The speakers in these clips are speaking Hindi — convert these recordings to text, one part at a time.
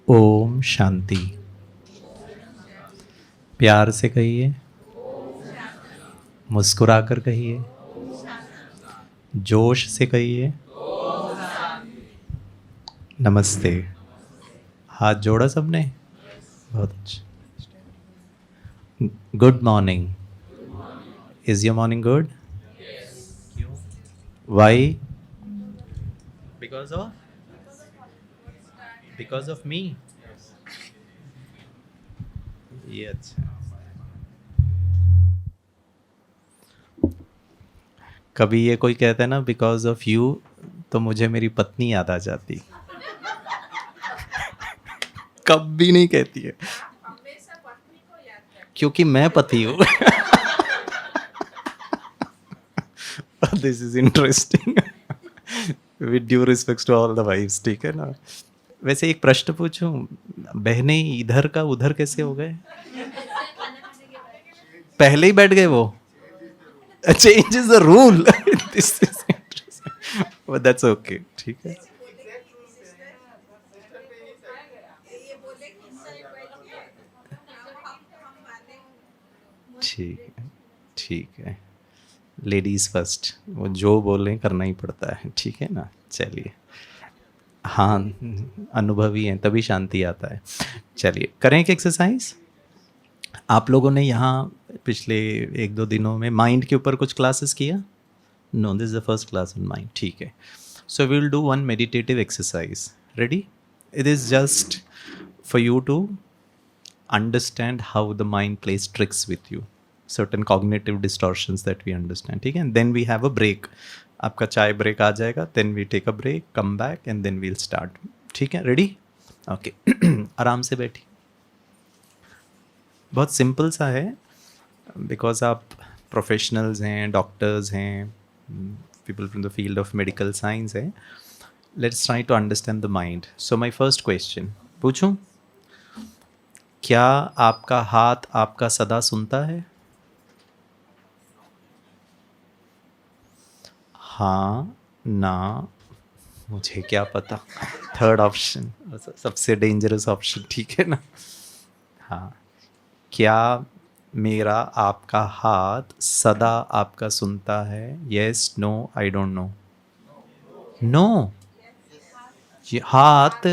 ओम शांति। प्यार से कहिए, मुस्कुराकर कहिए, जोश से कहिए, नमस्ते। हाथ जोड़ा सबने? बहुत अच्छा। Good morning. Is your morning good? Why? Because of me. ये अच्छा। कभी ये कोई कहता है ना बिकॉज ऑफ यू, तो मुझे मेरी पत्नी याद आ जाती। कभी नहीं कहती है, क्योंकि मैं पति हूँ। This is interesting. With due respect to all the wives, ठीक है ना। वैसे एक प्रश्न पूछूं, बहनें इधर का उधर कैसे हो गए? पहले ही बैठ गए वो। Change is the rule. This is interesting, but that's okay, ठीक है। ठीक है, ठीक है। लेडीज फर्स्ट, वो जो बोलें करना ही पड़ता है, ठीक है ना। चलिए, हाँ, अनुभवी हैं तभी शांति आता है। चलिए करें एक एक्सरसाइज। आप लोगों ने यहाँ पिछले एक दो दिनों में माइंड के ऊपर कुछ क्लासेस किया? No, this is the first class in mind, ठीक है। So we will do one meditative exercise. Ready? It is just for you to understand how the mind plays tricks with you, certain cognitive distortions that we understand, ठीक है। And then we have a break, आपका चाय ब्रेक आ जाएगा, then we take a break, come back and then we'll start, ठीक है। रेडी? ओके। आराम से बैठी। बहुत सिंपल सा है, बिकॉज आप प्रोफेशनल्स हैं, डॉक्टर्स हैं, people from the field of medical science है। Let's try to understand the mind. So my first question पूछूं, क्या आपका हाथ आपका सदा सुनता है? हाँ, ना, मुझे क्या पता। थर्ड ऑप्शन सबसे डेंजरस ऑप्शन, ठीक है ना। हाँ, क्या मेरा आपका हाथ सदा आपका सुनता है? Yes, no, I don't know. No, ये हाथ,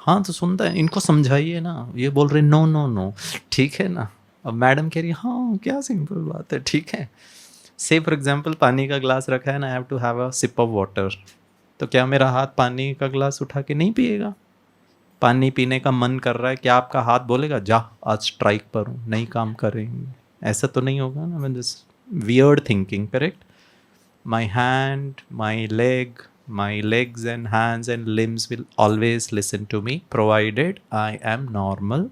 हाँ तो सुनता है, इनको समझाइए ना। ये बोल रहे नो नो नो, ठीक है ना। अब मैडम कह रही हाँ, क्या सिंपल बात है, ठीक है। से फॉर एग्जाम्पल पानी का ग्लास रखा है ना, I have to have a sip of water, तो क्या मेरा हाथ पानी का ग्लास उठा के नहीं पिएगा? पानी पीने का मन कर रहा है, क्या आपका हाथ बोलेगा जा आज स्ट्राइक पर हूँ, नहीं काम करेंगे? ऐसा तो नहीं होगा ना। This weird thinking, correct. My hand, my leg, my legs and hands and limbs will always listen to me provided I am normal.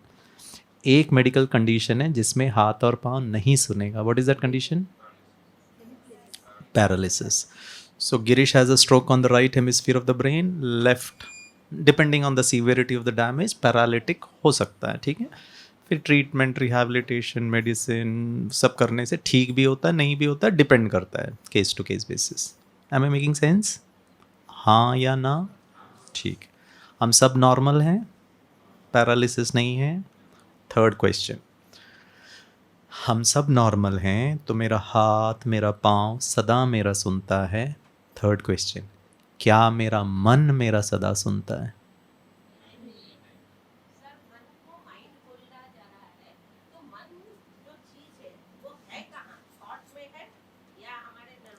एक मेडिकल कंडीशन है जिसमें हाथ और पाँव नहीं सुनेगा। What is that condition? Paralysis. So Girish has a stroke on the right hemisphere of the brain, left, depending on the severity of the damage paralytic हो सकता है, ठीक है। फिर ट्रीटमेंट, रिहैबिलिटेशन, मेडिसिन सब करने से ठीक भी होता है, नहीं भी होता है, डिपेंड करता है case to case basis. Am I making sense? हाँ या ना? ठीक। हम सब नॉर्मल हैं, पैरालिसिस नहीं है। थर्ड क्वेश्चन, हम सब नॉर्मल हैं तो मेरा हाथ मेरा पाँव सदा मेरा सुनता है। थर्ड क्वेश्चन, क्या मेरा मन मेरा सदा सुनता है?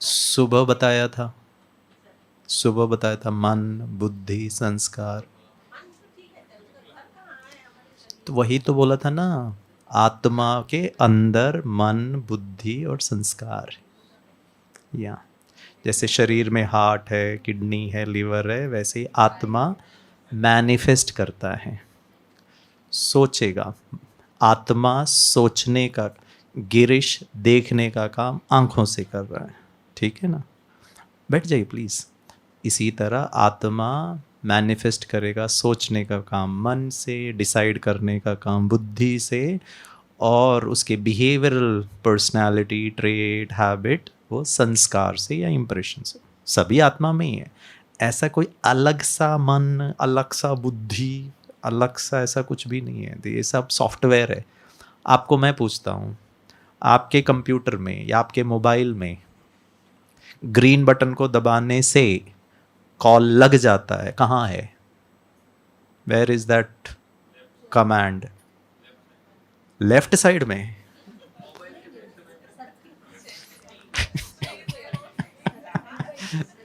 सुबह बताया था, सुबह बताया था, मन, बुद्धि, संस्कार। तो वही तो बोला था ना, आत्मा के अंदर मन, बुद्धि और संस्कार। या जैसे शरीर में हार्ट है, किडनी है, लिवर है, वैसे ही आत्मा मैनिफेस्ट करता है, सोचेगा। आत्मा सोचने का, गिरीश देखने का काम आंखों से कर रहा है, ठीक है ना। बैठ जाइए प्लीज़। इसी तरह आत्मा मैनिफेस्ट करेगा, सोचने का काम मन से, डिसाइड करने का काम बुद्धि से, और उसके बिहेवियरल पर्सनालिटी, ट्रेट, हैबिट वो संस्कार से या इम्प्रेशन से। सभी आत्मा में ही है। ऐसा कोई अलग सा मन, अलग सा बुद्धि, अलग सा ऐसा कुछ भी नहीं है, ये सब सॉफ्टवेयर है। आपको मैं पूछता हूँ, आपके कंप्यूटर में या आपके मोबाइल में ग्रीन बटन को दबाने से कॉल लग जाता है, कहाँ है? Where is that command? Left side में।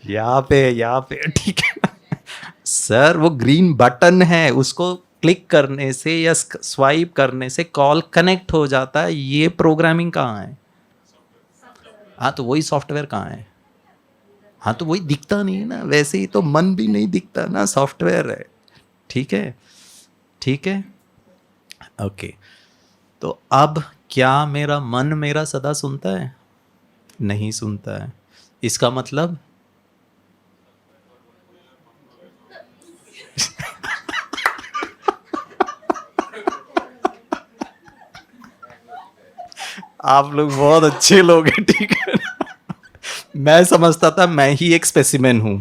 यहाँ पे ठीक है सर, वो ग्रीन बटन है, उसको क्लिक करने से या स्वाइप करने से कॉल कनेक्ट हो जाता है। ये प्रोग्रामिंग कहाँ है? हाँ तो वही सॉफ्टवेयर कहाँ है? हाँ तो वही दिखता नहीं है ना, वैसे ही तो मन भी नहीं दिखता ना, सॉफ्टवेयर है। ठीक है, ठीक है, ओके। तो अब क्या मेरा मन मेरा सदा सुनता है? नहीं सुनता है। इसका मतलब आप लोग बहुत अच्छे लोग हैं, ठीक है। मैं समझता था मैं ही एक स्पेसिमेन हूं,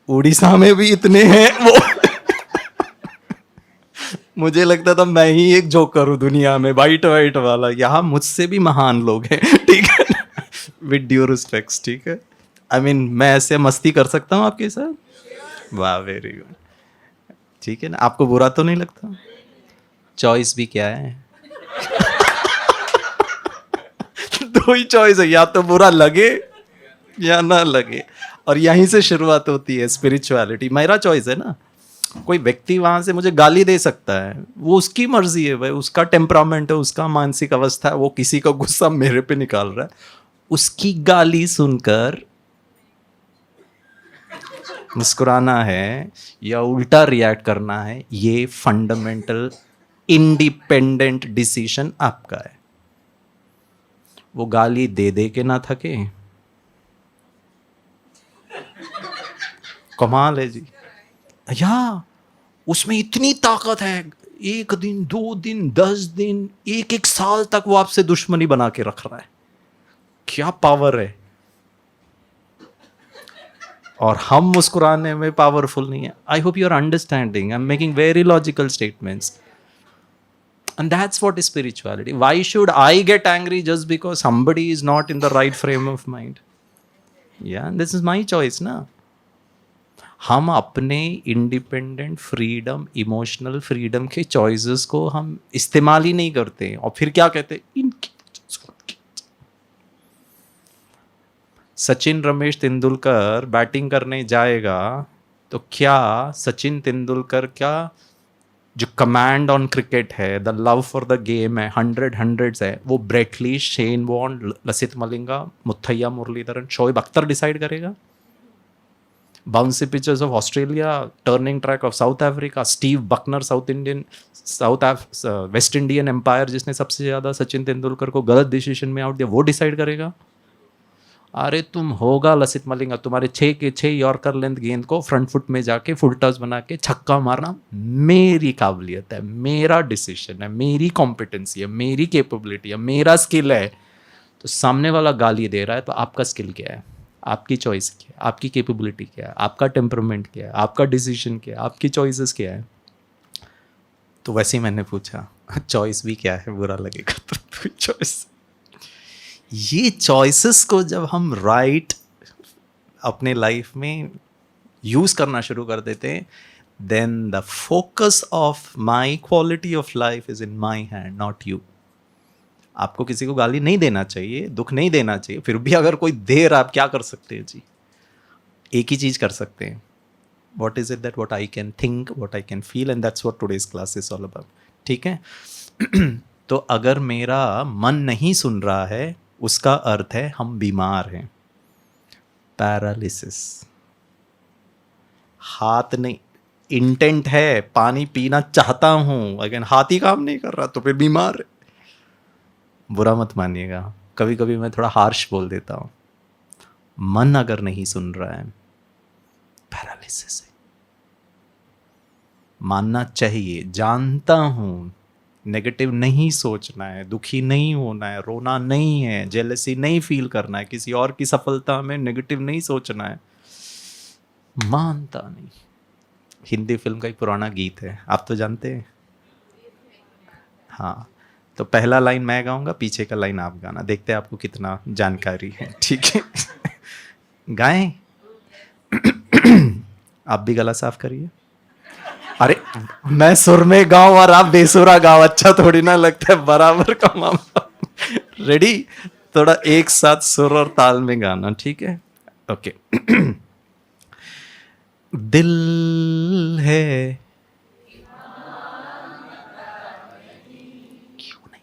उड़ीसा में भी इतने हैं वो मुझे लगता था मैं ही एक जोकर हूँ दुनिया में, वाइट वाइट वाला। यहाँ मुझसे भी महान लोग हैं, ठीक है, विद ड्यू रिस्पेक्ट्स, ठीक है। आई मीन मैं ऐसे मस्ती कर सकता हूँ आपके साथ? वाह, वेरी गुड, ठीक है ना। आपको बुरा तो नहीं लगता? चॉइस भी क्या है? दो ही चॉइस है, या तो बुरा लगे या ना लगे, और यहीं से शुरुआत होती है स्पिरिचुअलिटी। मेरा चॉइस है ना। कोई व्यक्ति वहां से मुझे गाली दे सकता है, वो उसकी मर्जी है भाई, उसका टेम्परामेंट है, उसका मानसिक अवस्था है, वो किसी का गुस्सा मेरे पे निकाल रहा है। उसकी गाली सुनकर मुस्कुराना है या उल्टा रिएक्ट करना है, ये फंडामेंटल इंडिपेंडेंट डिसीजन आपका है। वो गाली दे दे के ना थके, कमाल है जी। या उसमें इतनी ताकत है, 1 दिन 2 दिन 10 दिन 1 1 साल तक वो आपसे दुश्मनी बना के रख रहा है। क्या पावर है। और हम मुस्कुराने में पावरफुल नहीं है। I hope you are understanding, I am making very logical statements, and that's what is spirituality. Why should I get angry just because somebody is not in the right frame of mind? Yeah, this is my choice ना। हम अपने इंडिपेंडेंट फ्रीडम, इमोशनल फ्रीडम के चॉइसेस को हम इस्तेमाल ही नहीं करते, और फिर क्या कहते हैं, इनकी। सचिन रमेश तेंदुलकर बैटिंग करने जाएगा तो क्या सचिन तेंदुलकर क्या जो कमांड ऑन क्रिकेट है, the love for the game है, हंड्रेड्स है, वो Brett Lee, Shane Warne, Lasith Malinga, Muttiah Muralitharan, Shoaib Akhtar decide करेगा? Bouncy pitches of Australia, turning track of South Africa, Steve Bucknor, West Indian umpire जिसने सबसे ज़्यादा सचिन तेंदुलकर को गलत डिसीजन में आउट दिया, वो डिसाइड करेगा? अरे तुम होगा लसित मलिंगा, तुम्हारे 6 के 6 यॉर्कर लेंथ गेंद को फ्रंट फुट में जाके फुल टॉस बना के छक्का मारना मेरी काबिलियत है, मेरा डिसीजन है, मेरी कॉम्पिटेंसी है, मेरी कैपेबिलिटी है, मेरा स्किल है। तो सामने वाला गाली दे रहा है, तो आपका स्किल क्या है, आपकी चॉइस क्या है, आपकी कैपेबिलिटी क्या है, आपका टेम्परामेंट क्या है, आपका डिसीजन क्या है, आपकी चॉइसेस क्या है? तो वैसे ही मैंने पूछा चॉइस भी क्या है, बुरा लगेगा तो चॉइस। ये चॉइसेस को जब हम राइट अपने लाइफ में यूज़ करना शुरू कर देते हैं, then the focus of my quality of life is in my hand, not you. आपको किसी को गाली नहीं देना चाहिए, दुख नहीं देना चाहिए, फिर भी अगर कोई दे रहा, आप क्या कर सकते हैं जी? एक ही चीज़ कर सकते हैं, what is it that what I can think, what I can feel, and that's what today's class is all about, ठीक है। तो अगर मेरा मन नहीं सुन रहा है, उसका अर्थ है हम बीमार हैं, पैरालिसिस। हाथ नहीं, इंटेंट है, पानी पीना चाहता हूं, अगर हाथ ही काम नहीं कर रहा तो फिर बीमार है। बुरा मत मानिएगा, कभी कभी मैं थोड़ा हार्श बोल देता हूं। मन अगर नहीं सुन रहा है, पैरालिसिस है। मानना चाहिए, जानता हूं नेगेटिव नहीं सोचना है, दुखी नहीं होना है, रोना नहीं है, जेलसी नहीं फील करना है, किसी और की सफलता में नेगेटिव नहीं सोचना है। मानता नहीं। हिंदी फिल्म का एक पुराना गीत है, आप तो जानते हैं। हाँ, तो पहला लाइन मैं गाऊंगा, पीछे का लाइन आप गाना, देखते हैं आपको कितना जानकारी है, ठीक है। गाएं? आप भी गला साफ करिए। अरे मैं सुर में गाऊं और आप बेसुरा गाओ, अच्छा थोड़ी ना लगता है, बराबर का मामला। रेडी? थोड़ा एक साथ सुर और ताल में गाना, ठीक है? ओके। दिल है क्यों नहीं,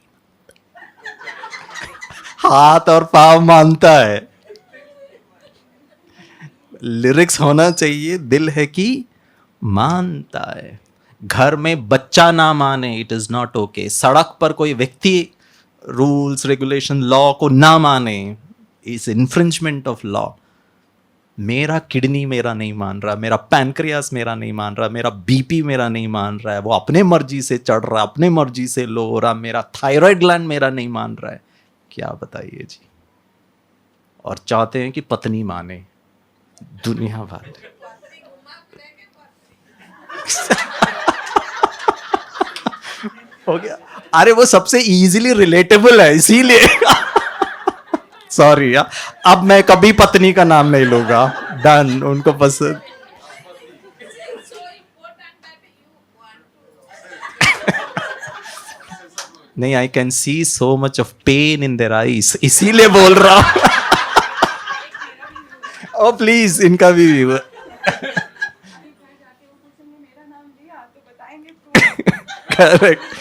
हाथ और पाँव मानता है, लिरिक्स होना चाहिए, दिल है कि मानता है। घर में बच्चा ना माने, इट इज नॉट ओके। सड़क पर कोई व्यक्ति रूल्स रेगुलेशन लॉ को ना माने, इज इन्फ्रिंजमेंट ऑफ लॉ। मेरा किडनी मेरा नहीं मान रहा, मेरा पैनक्रियास मेरा नहीं मान रहा, मेरा बीपी मेरा नहीं मान रहा है, वो अपने मर्जी से चढ़ रहा, अपने मर्जी से लो हो रहा, मेरा थायराइड ग्लैंड मेरा नहीं मान रहा है, क्या बताइए जी। और चाहते हैं कि पत्नी माने, दुनिया भर। हो गया। अरे वो सबसे इजीली रिलेटेबल है, इसीलिए। सॉरी यार, अब मैं कभी पत्नी का नाम नहीं लूंगा, डन। उनको पसंद नहीं, I can see so much of pain in their eyes, इसीलिए बोल रहा हूं। ओ प्लीज, इनका भी करेक्ट।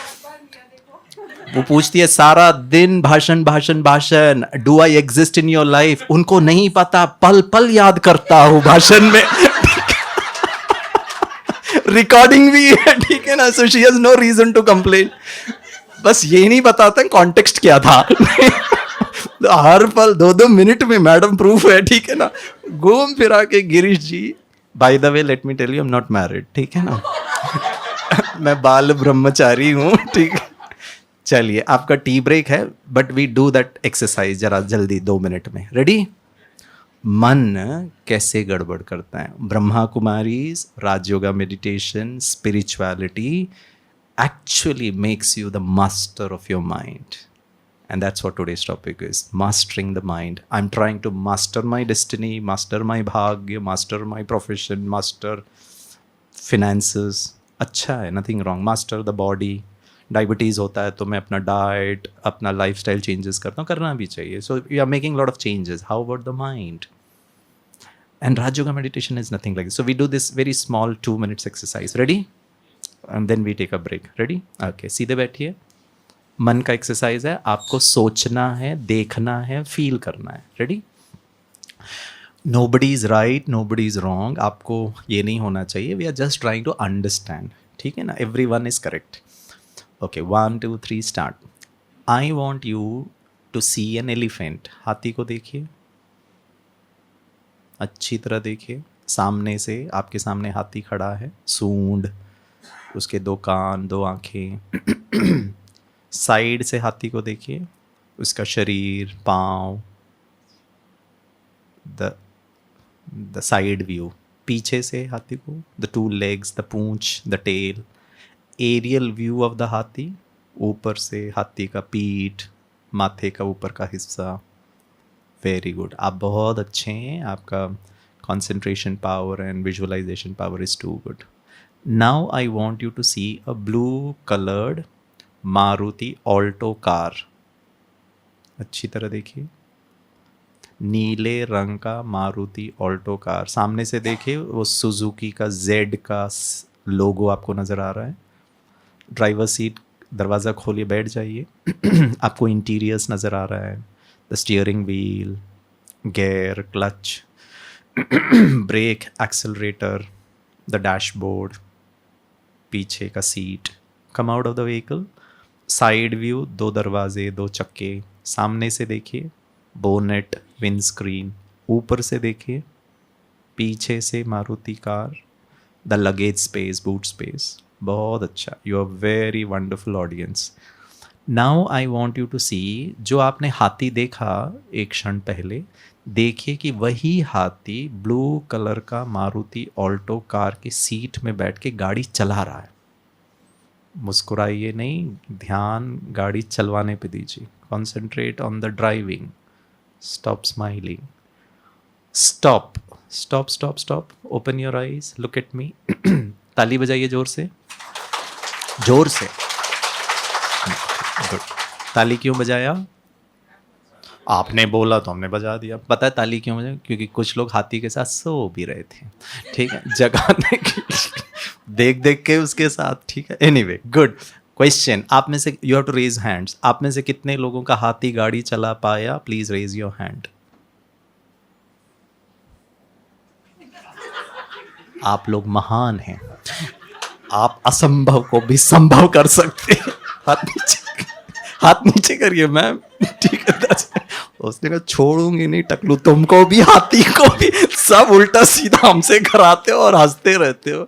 वो पूछती है सारा दिन भाषण भाषण भाषण, do I exist in your life? उनको नहीं पता, पल पल याद करता हूं भाषण में। रिकॉर्डिंग भी है, ठीक है ना, so she has no reason to complain. बस ये नहीं बताते कॉन्टेक्स्ट क्या था। हर पल 2-2 मिनट में मैडम प्रूफ है, ठीक है ना। घूम फिरा के Girish ji, by the way let me tell you, I am not married, ठीक है ना। मैं बाल ब्रह्मचारी हूँ, ठीक है। चलिए, आपका टी ब्रेक है, but we do that exercise जरा जल्दी 2 मिनट में। रेडी? मन कैसे गड़बड़ करता है? Brahma Kumaris, Rajyoga meditation, spirituality actually makes you the master of your mind. And that's what today's topic is, mastering the mind. I'm trying to master my destiny, master my bhagya, master my profession, master finances. अच्छा है, nothing wrong. Master the body. Diabetes होता है तो मैं अपना डाइट, अपना लाइफस्टाइल चेंजेस करता हूँ, करना भी चाहिए. So you are making lot of changes. How about the mind? And Raj Yoga meditation is nothing like this. So we do this very small 2 minutes exercise. Ready? And then we take a break. Ready? Okay. सीधे बैठिए. मन का एक्सरसाइज है, आपको सोचना है, देखना है, फील करना है. Ready? Nobody is right, nobody is wrong. आपको ये नहीं होना चाहिए. We are just trying to understand. ठीक है ना? Every one is correct. Okay, 1 2 3 start. I want you to see an elephant. हाथी को देखिए, अच्छी तरह देखिए. सामने से आपके सामने हाथी खड़ा है. सूंड, उसके 2 कान, 2 आँखें. साइड से हाथी को देखिए, उसका शरीर, पाँव, द साइड व्यू. पीछे से हाथी को, द 2 legs, द पूंछ, the tail. Aerial view of the हाथी, ऊपर से हाथी का पीठ, माथे का ऊपर का हिस्सा. वेरी गुड, आप बहुत अच्छे हैं. आपका concentration power and visualization power is too good. Now I want you to see a blue colored Maruti Alto car. अच्छी तरह देखिए. नीले रंग का मारुति ऑल्टो कार. सामने से देखिए, वो सुजुकी का Z का लोगो आपको नज़र आ रहा है. ड्राइवर सीट, दरवाज़ा खोलिए, बैठ जाइए. आपको इंटीरियर्स नज़र आ रहा है. The steering wheel, gear, clutch, brake, accelerator, the dashboard, पीछे का seat. Come out of the vehicle. Side view, 2 दरवाजे, 2 चक्के. सामने से देखिए, बोनेट, विंड स्क्रीन. ऊपर से देखिए, पीछे से Maruti car, the luggage space, boot space. बहुत अच्छा, you are very wonderful audience. Now I want you to see, जो आपने हाथी देखा एक क्षण पहले, देखिए कि वही हाथी ब्लू कलर का मारुति ऑल्टो कार की सीट में बैठ के गाड़ी चला रहा है। मुस्कुराइए नहीं, ध्यान गाड़ी चलवाने पे दीजिए, concentrate on the driving, stop smiling, stop stop stop stop, open your eyes, look at me. ताली बजाइए जोर से, जोर से। गुड। ताली क्यों बजाया? आपने बोला तो हमने बजा दिया। पता है ताली क्यों बजाया? क्योंकि कुछ लोग हाथी के साथ सो भी रहे थे, ठीक है, जगाने के लिए, देख देख के उसके साथ, ठीक है। Anyway, good question. आप में से, you have to raise hands, आप में से कितने लोगों का हाथी गाड़ी चला पाया? Please raise your hand. आप लोग महान हैं, आप असंभव को भी संभव कर सकते हैं। हाथ नीचे करिए मैम, ठीक है। उसने कहा छोड़ूंगी नहीं टकलू, तुमको भी हाथी को भी, सब उल्टा सीधा हमसे कराते हो और हंसते रहते हो।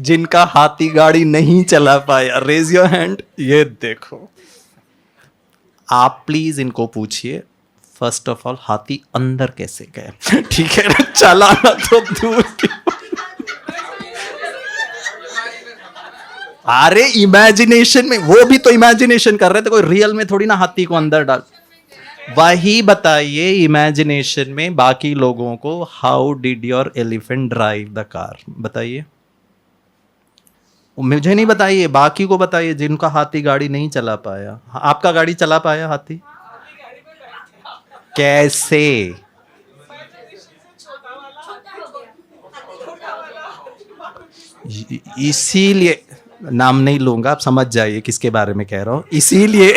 जिनका हाथी गाड़ी नहीं चला पाया, रेज योर हैंड। ये देखो, आप प्लीज इनको पूछिए, फर्स्ट ऑफ ऑल हाथी अंदर कैसे गए, ठीक है ना, चलाना तो दूर की। अरे इमेजिनेशन में, वो भी तो इमेजिनेशन कर रहे थे, कोई रियल में थोड़ी ना हाथी को अंदर डाल। वही बताइए इमेजिनेशन में बाकी लोगों को, how did your elephant drive the car, बताइए। मुझे नहीं बताइए, बाकी को बताइए जिनका हाथी गाड़ी नहीं चला पाया। आपका गाड़ी चला पाया हाथी? कैसे? इसीलिए नाम नहीं लूंगा, आप समझ जाइए किसके बारे में कह रहा हूं। इसीलिए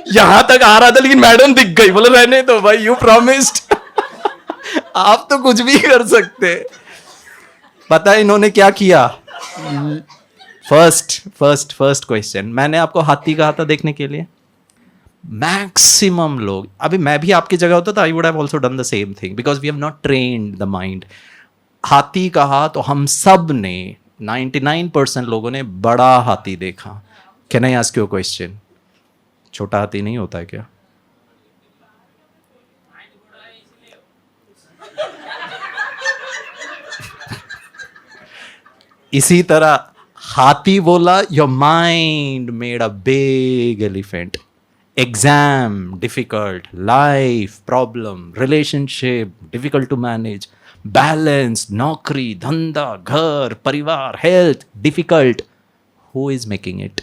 यहां तक आ रहा था लेकिन मैडम दिख गई, बोले रहने दो भाई, यू प्रॉमिस्ड। आप तो कुछ भी कर सकते। पता है इन्होंने क्या किया? फर्स्ट क्वेश्चन, मैंने आपको हाथी कहा था देखने के लिए। मैक्सिमम लोग, अभी मैं भी आपकी जगह होता तो I would have also done the same thing, because we have not trained the mind. हाथी कहा तो हम सब ने, 99% लोगों ने बड़ा हाथी देखा। Can I ask you a question? छोटा हाथी नहीं होता है क्या? इसी तरह हाथी बोला, your mind made a big elephant. Exam difficult, life problem, relationship difficult to manage, balance, नौकरी, धंधा, घर, परिवार, health difficult. Who is making it?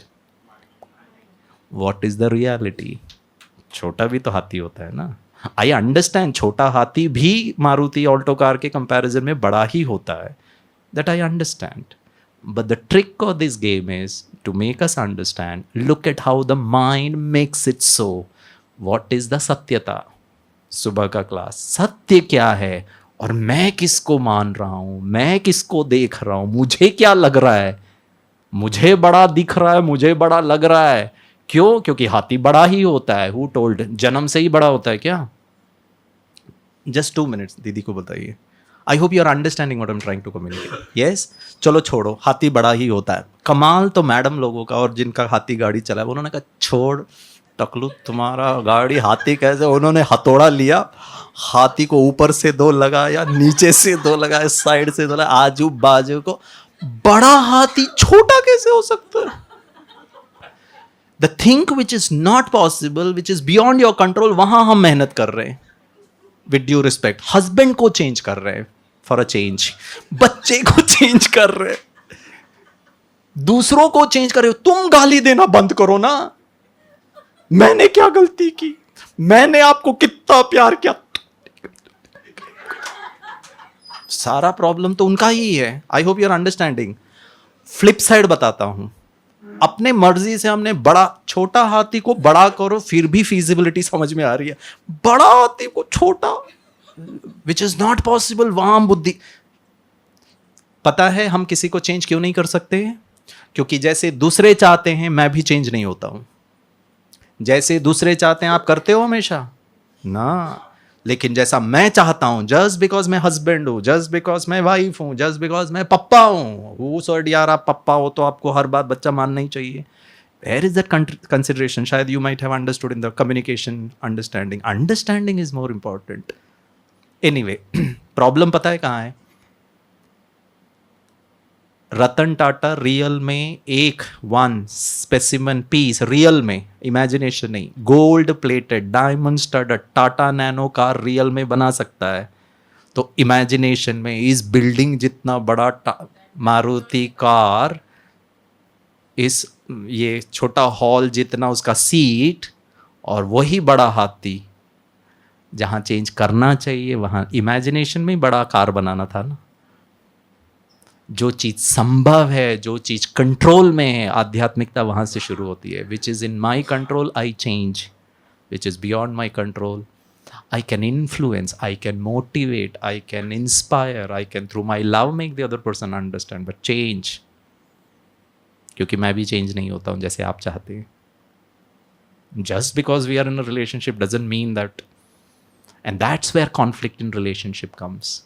What is the reality? छोटा भी तो हाथी होता है ना। आई अंडरस्टैंड, छोटा हाथी भी मारुति ऑल्टो कार के कंपैरिजन में बड़ा ही होता है, that I understand. But the trick of this game is to make us understand, look at how the mind makes it so. What is the satyata? सुबह का क्लास, सत्य क्या है और मैं किसको मान रहा हूं, मैं किसको देख रहा हूं, मुझे क्या लग रहा है, मुझे बड़ा दिख रहा है, मुझे बड़ा लग रहा है। क्यों? क्योंकि हाथी बड़ा ही होता है। Who told? जन्म से ही बड़ा होता है क्या? Just 2 minutes, दीदी को बताइए। I hope you are understanding what I am trying to communicate. Yes, चलो छोड़ो, हाथी बड़ा ही होता है। कमाल तो मैडम लोगों का, और जिनका हाथी गाड़ी चला है उन्होंने कहा छोड़ टकलू, तुम्हारा गाड़ी हाथी कैसे। उन्होंने हथौड़ा लिया, हाथी को ऊपर से 2 लगाया, नीचे से 2 लगाया, साइड से 2 लगाया, आजू बाजू को। बड़ा हाथी छोटा कैसे हो सकता है? The thing which is not possible, which is beyond your control, वहां हम मेहनत कर रहे हैं। विद ड्यू रिस्पेक्ट, हस्बैंड को चेंज कर रहे हैं फॉर अ चेंज, बच्चे को चेंज कर रहे, दूसरों को चेंज कर रहे हो। तुम गाली देना बंद करो ना। मैंने क्या गलती की? मैंने आपको कितना प्यार किया। सारा प्रॉब्लम तो उनका ही है। I hope you are understanding. Flip side बताता हूं, अपने मर्जी से हमने बड़ा, छोटा हाथी को बड़ा करो फिर भी फीजिबिलिटी समझ में आ रही है, बड़ा हाथी को छोटा, विच इज नॉट पॉसिबल। वहां बुद्धि। पता है हम किसी को चेंज क्यों नहीं कर सकते? क्योंकि जैसे दूसरे चाहते हैं मैं भी चेंज नहीं होता हूं। जैसे दूसरे चाहते हैं आप करते हो हमेशा ना। लेकिन जैसा मैं चाहता हूं, जस्ट बिकॉज मैं हस्बैंड हूं, जस्ट बिकॉज मैं वाइफ हूं, जस्ट बिकॉज मैं पप्पा हूं, वो सॉर्ट यार आप पप्पा हो तो आपको हर बात बच्चा मानना ही चाहिए. Where is that consideration? शायद you might have understood in the communication understanding. Understanding is more important. Anyway, problem पता है कहाँ है? रतन टाटा रियल में एक वन स्पेसिमन पीस, रियल में, इमेजिनेशन नहीं, gold plated diamond studded Tata Nano car real में बना सकता है. तो इमेजिनेशन में इस बिल्डिंग जितना बड़ा मारुति कार, इस ये छोटा हॉल जितना उसका सीट, और वही बड़ा हाथी, जहाँ चेंज करना चाहिए वहाँ इमेजिनेशन में बड़ा कार बनाना था ना. जो चीज़ संभव है, जो चीज़ कंट्रोल में है, आध्यात्मिकता वहाँ से शुरू होती है. Which is in my control I change, which is beyond my control I can influence, I can motivate, I can inspire, I can through my love make the other person understand, but change, क्योंकि मैं भी चेंज नहीं होता हूँ जैसे आप चाहते हैं. Just because we are in a relationship doesn't mean that, and that's where conflict in relationship comes.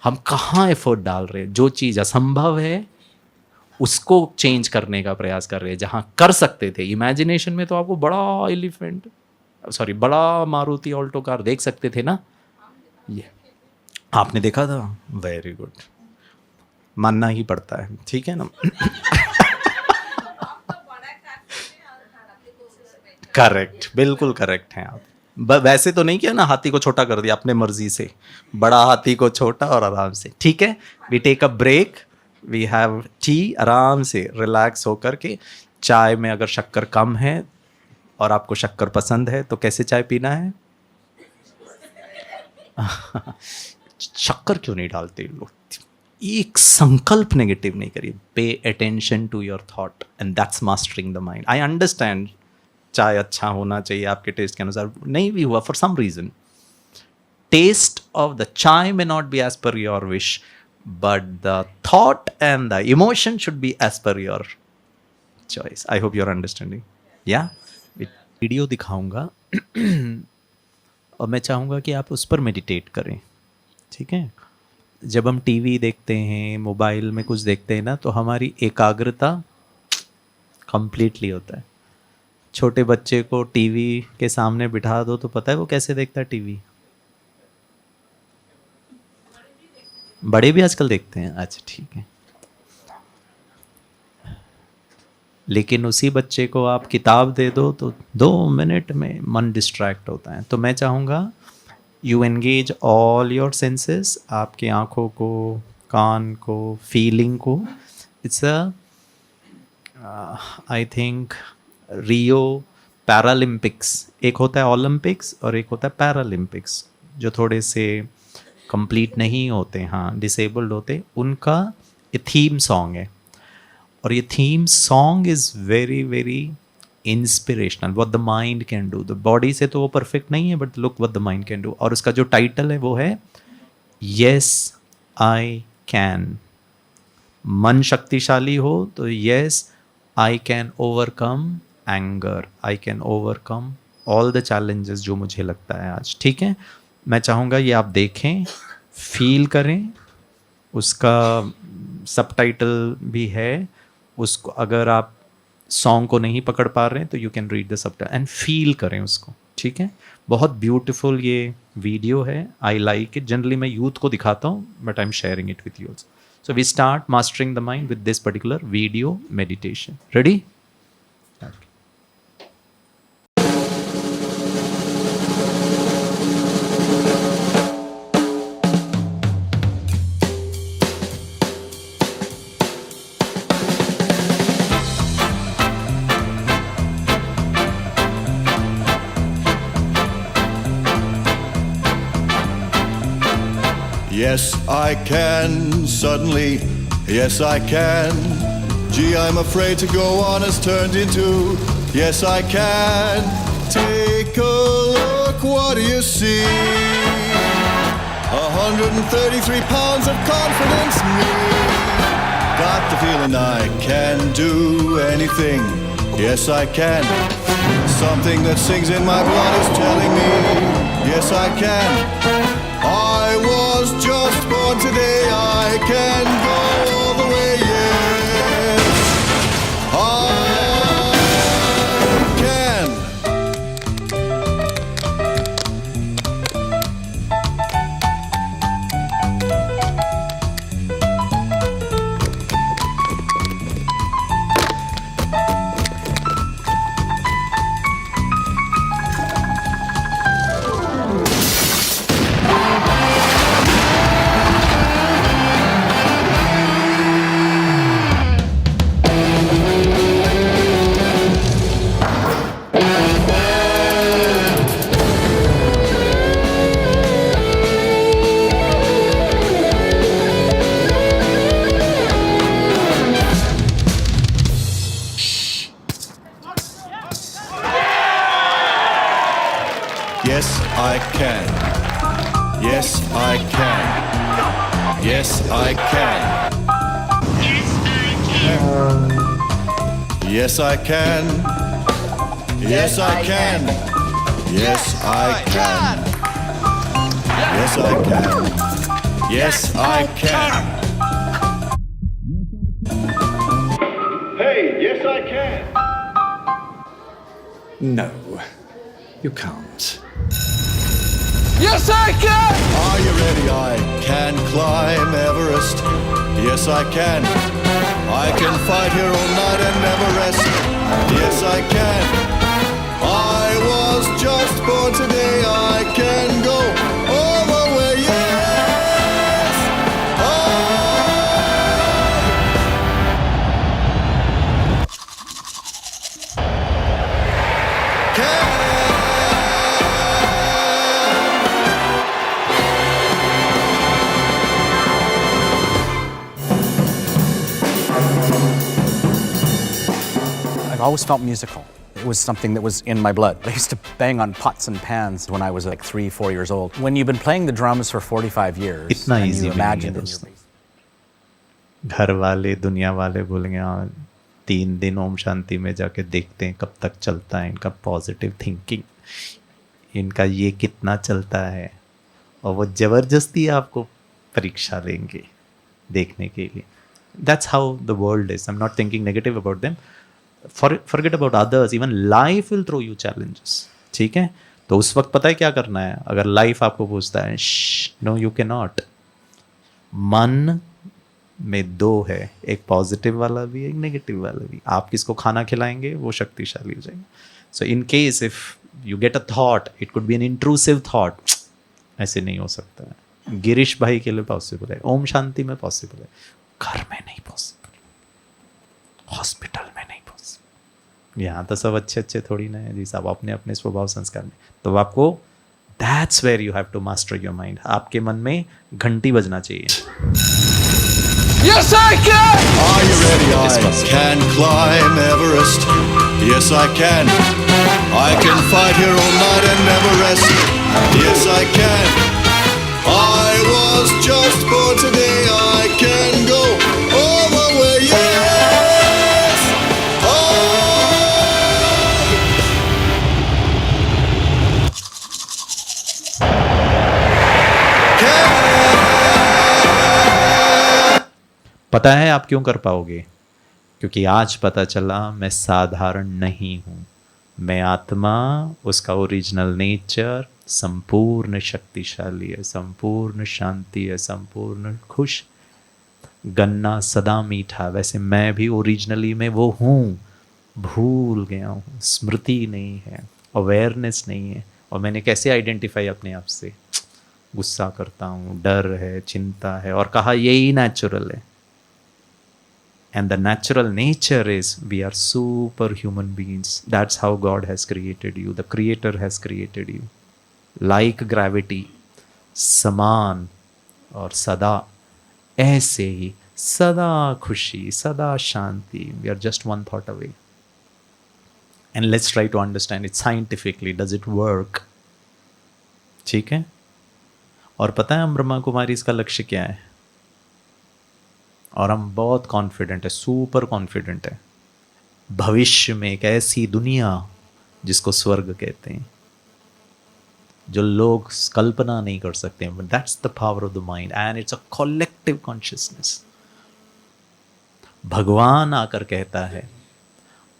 हम कहाँ एफर्ट डाल रहे हैं? जो चीज़ असंभव है उसको चेंज करने का प्रयास कर रहे हैं. जहाँ कर सकते थे, इमेजिनेशन में तो आपको बड़ा मारुति ऑल्टो कार देख सकते थे ना. ये आपने देखा था? वेरी गुड, मानना ही पड़ता है, ठीक है ना. करेक्ट, बिल्कुल करेक्ट हैं आप. वैसे तो नहीं किया ना, हाथी को छोटा कर दिया अपने मर्जी से, बड़ा हाथी को छोटा और आराम से. ठीक है, we take a break, we have tea, आराम से रिलैक्स होकर के. चाय में अगर शक्कर कम है और आपको शक्कर पसंद है तो कैसे चाय पीना है? शक्कर क्यों नहीं डालते लोग? एक संकल्प नेगेटिव नहीं करिए. Pay attention to your thought and that's mastering the mind. I understand चाय अच्छा होना चाहिए आपके टेस्ट के अनुसार, नहीं भी हुआ for some reason. Test of the chai may not be as per your wish, but the thought and the emotion should be as per your choice. I hope you are understanding. या वीडियो दिखाऊंगा और मैं चाहूँगा कि आप उस पर मेडिटेट करें. ठीक है, जब हम टीवी देखते हैं, मोबाइल में कुछ देखते हैं ना, तो हमारी एकाग्रता कंप्लीटली होता है. छोटे बच्चे को टीवी के सामने बिठा दो तो पता है वो कैसे देखता है टीवी? बड़े भी आजकल देखते हैं. अच्छा ठीक है, लेकिन उसी बच्चे को आप किताब दे दो तो 2 मिनट में मन डिस्ट्रैक्ट होता है. तो मैं चाहूँगा you engage all your senses, आपकी आँखों को, कान को, फीलिंग को. It's a I think Rio Paralympics, एक होता है ओलंपिक्स और एक होता है पैरालंपिक्स, जो थोड़े से कंप्लीट नहीं होते, हाँ डिसेबल्ड होते, उनका ये थीम सॉन्ग है. और ये theme song is very very inspirational. What the mind can do. The body से तो वो परफेक्ट नहीं है, but look what the mind can do. और उसका जो टाइटल है वो है यस आई कैन. मन शक्तिशाली हो तो yes I can overcome anger, I can overcome all the challenges जो मुझे लगता है आज. ठीक है, मैं चाहूँगा ये आप देखें, फील करें. उसका सबटाइटल भी है, उसको अगर आप सॉन्ग को नहीं पकड़ पा रहे हैं तो you can read the subtitle and feel करें उसको. ठीक है, बहुत ब्यूटीफुल ये वीडियो है. I like it. जनरली मैं यूथ को दिखाता हूँ, but I am sharing it with you. So we start mastering the mind with this particular video meditation. Ready? Yes, I can, suddenly, yes, I can. Gee, I'm afraid to go on has turned into, yes, I can. Take a look, what do you see? 133 pounds of confidence, me. Got the feeling I can do anything, yes, I can. Something that sings in my blood is telling me Yes, I can. I was just born today. I can go all the way. Yes, I can. Yes, I can. Yes, I can. Yes, I can. Yes, I can. Yes, I can. Yes, I can. Yes, I can. Yes, I can. Hey, yes, I can. No, you can't. Yes, I can! Are you ready? I can climb Everest. Yes, I can. I can fight here all night and never rest. Yes, I can. I was just born today. I can go all the way. Yes, I can. I've always felt musical. It was something that was in my blood. I used to bang on pots and pans when I was like 3-4 years old. When you've been playing the drums for 45 years, इतना and easy you भी नहीं imagine है that you're दोस्तों। घर वाले दुनिया वाले बोलेंगे हाँ 3 दिन ओम शांति में जाके देखते हैं कब तक चलता है इनका पॉजिटिव थिंकिंग, इनका ये कितना चलता है, और वो ज़बरदस्ती आपको परीक्षा लेंगे देखने के लिए. That's how the world is. I'm not thinking negative about them. Forget about others. Even life will throw you challenges. ठीक है, तो उस वक्त पता है क्या करना है. अगर लाइफ आपको पूछता है नो यू कैन नॉट, मन में 2 है, एक पॉजिटिव वाला भी एक नेगेटिव वाला भी. आप किसको खाना खिलाएंगे वो शक्तिशाली हो जाएगा. So in case if you get a thought, it could be an intrusive thought. ऐसे नहीं हो सकता है. गिरीश भाई के लिए पॉसिबल है, ओम शांति में पॉसिबल है, घर में नहीं पॉसिबल, हॉस्पिटल में नहीं पॉसिबल. यहाँ तो सब अच्छे अच्छे थोड़ी ना है जी साहब, अपने अपने स्वभाव संस्कार में. तो आपको that's where you have to master your mind. आपके मन में घंटी बजना चाहिए. Yes, I can! Are you ready? I can climb Everest. Yes, I can. I can fight here all night and never rest. Yes, I can. I was just born today. I can go all the way. Yes, I can. पता है आप क्यों कर पाओगे? क्योंकि आज पता चला मैं साधारण नहीं हूँ. मैं आत्मा, उसका ओरिजिनल नेचर संपूर्ण शक्तिशाली है, संपूर्ण शांति है, संपूर्ण खुश. गन्ना सदा मीठा, वैसे मैं भी ओरिजिनली में वो हूँ. भूल गया हूँ, स्मृति नहीं है, अवेयरनेस नहीं है. और मैंने कैसे आइडेंटिफाई अपने आप से? गुस्सा करता हूँ, डर है, चिंता है, और कहा यही नेचुरल है. And the natural nature is we are superhuman beings. That's how God has created you. The Creator has created you. Like gravity, समान और सदा, ऐसे ही सदा खुशी, सदा शांति. We are just one thought away. And let's try to understand it scientifically. Does it work? ठीक है. और पता है हम ब्रह्मा कुमारी इसका लक्ष्य क्या है? और हम बहुत कॉन्फिडेंट है, सुपर कॉन्फिडेंट है. भविष्य में एक ऐसी दुनिया जिसको स्वर्ग कहते हैं. जो लोग कल्पना नहीं कर सकते। That's the power of the mind and it's a collective consciousness. भगवान आकर कहता है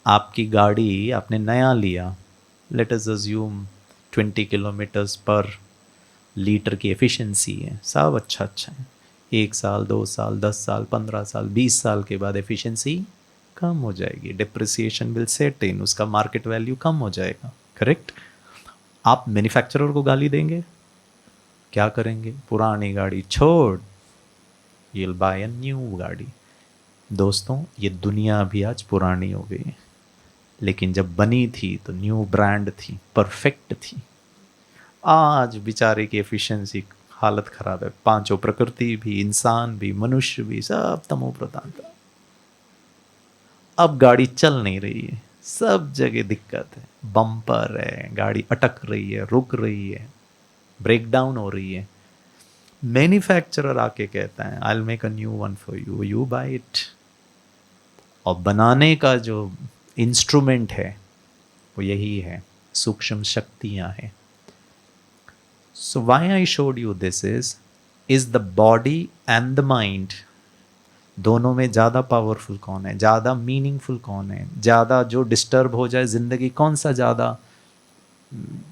आपकी गाड़ी आपने नया लिया, लेट अस अज्यूम 20 किलोमीटर्स पर लीटर की एफिशिएंसी है, सब अच्छा है। 1 साल 2 साल 10 साल 15 साल 20 साल के बाद एफिशिएंसी कम हो जाएगी, डिप्रिसिएशन विल सेट इन, उसका मार्केट वैल्यू कम हो जाएगा, करेक्ट। आप मैन्युफैक्चरर को गाली देंगे, क्या करेंगे? पुरानी गाड़ी छोड़, you will buy a new गाड़ी। दोस्तों ये दुनिया भी आज पुरानी हो गई है, लेकिन जब बनी थी तो न्यू ब्रांड थी, परफेक्ट थी। आज बेचारे की एफिशिएंसी हालत खराब है, पांचों प्रकृति भी, इंसान भी, मनुष्य भी, सब तमो प्रधान था। अब गाड़ी चल नहीं रही है, सब जगह दिक्कत है, बम्पर है, गाड़ी अटक रही है, रुक रही है, ब्रेक डाउन हो रही है। मैन्युफैक्चरर आके कहता है I will make a new one for you, you buy it. और बनाने का जो इंस्ट्रूमेंट है वो यही है, सूक्ष्म शक्तियां हैं। So why I showed you this is the body and the mind, दोनों में ज़्यादा पावरफुल कौन है, ज़्यादा मीनिंगफुल कौन है, ज़्यादा जो डिस्टर्ब हो जाए ज़िंदगी, कौन सा ज़्यादा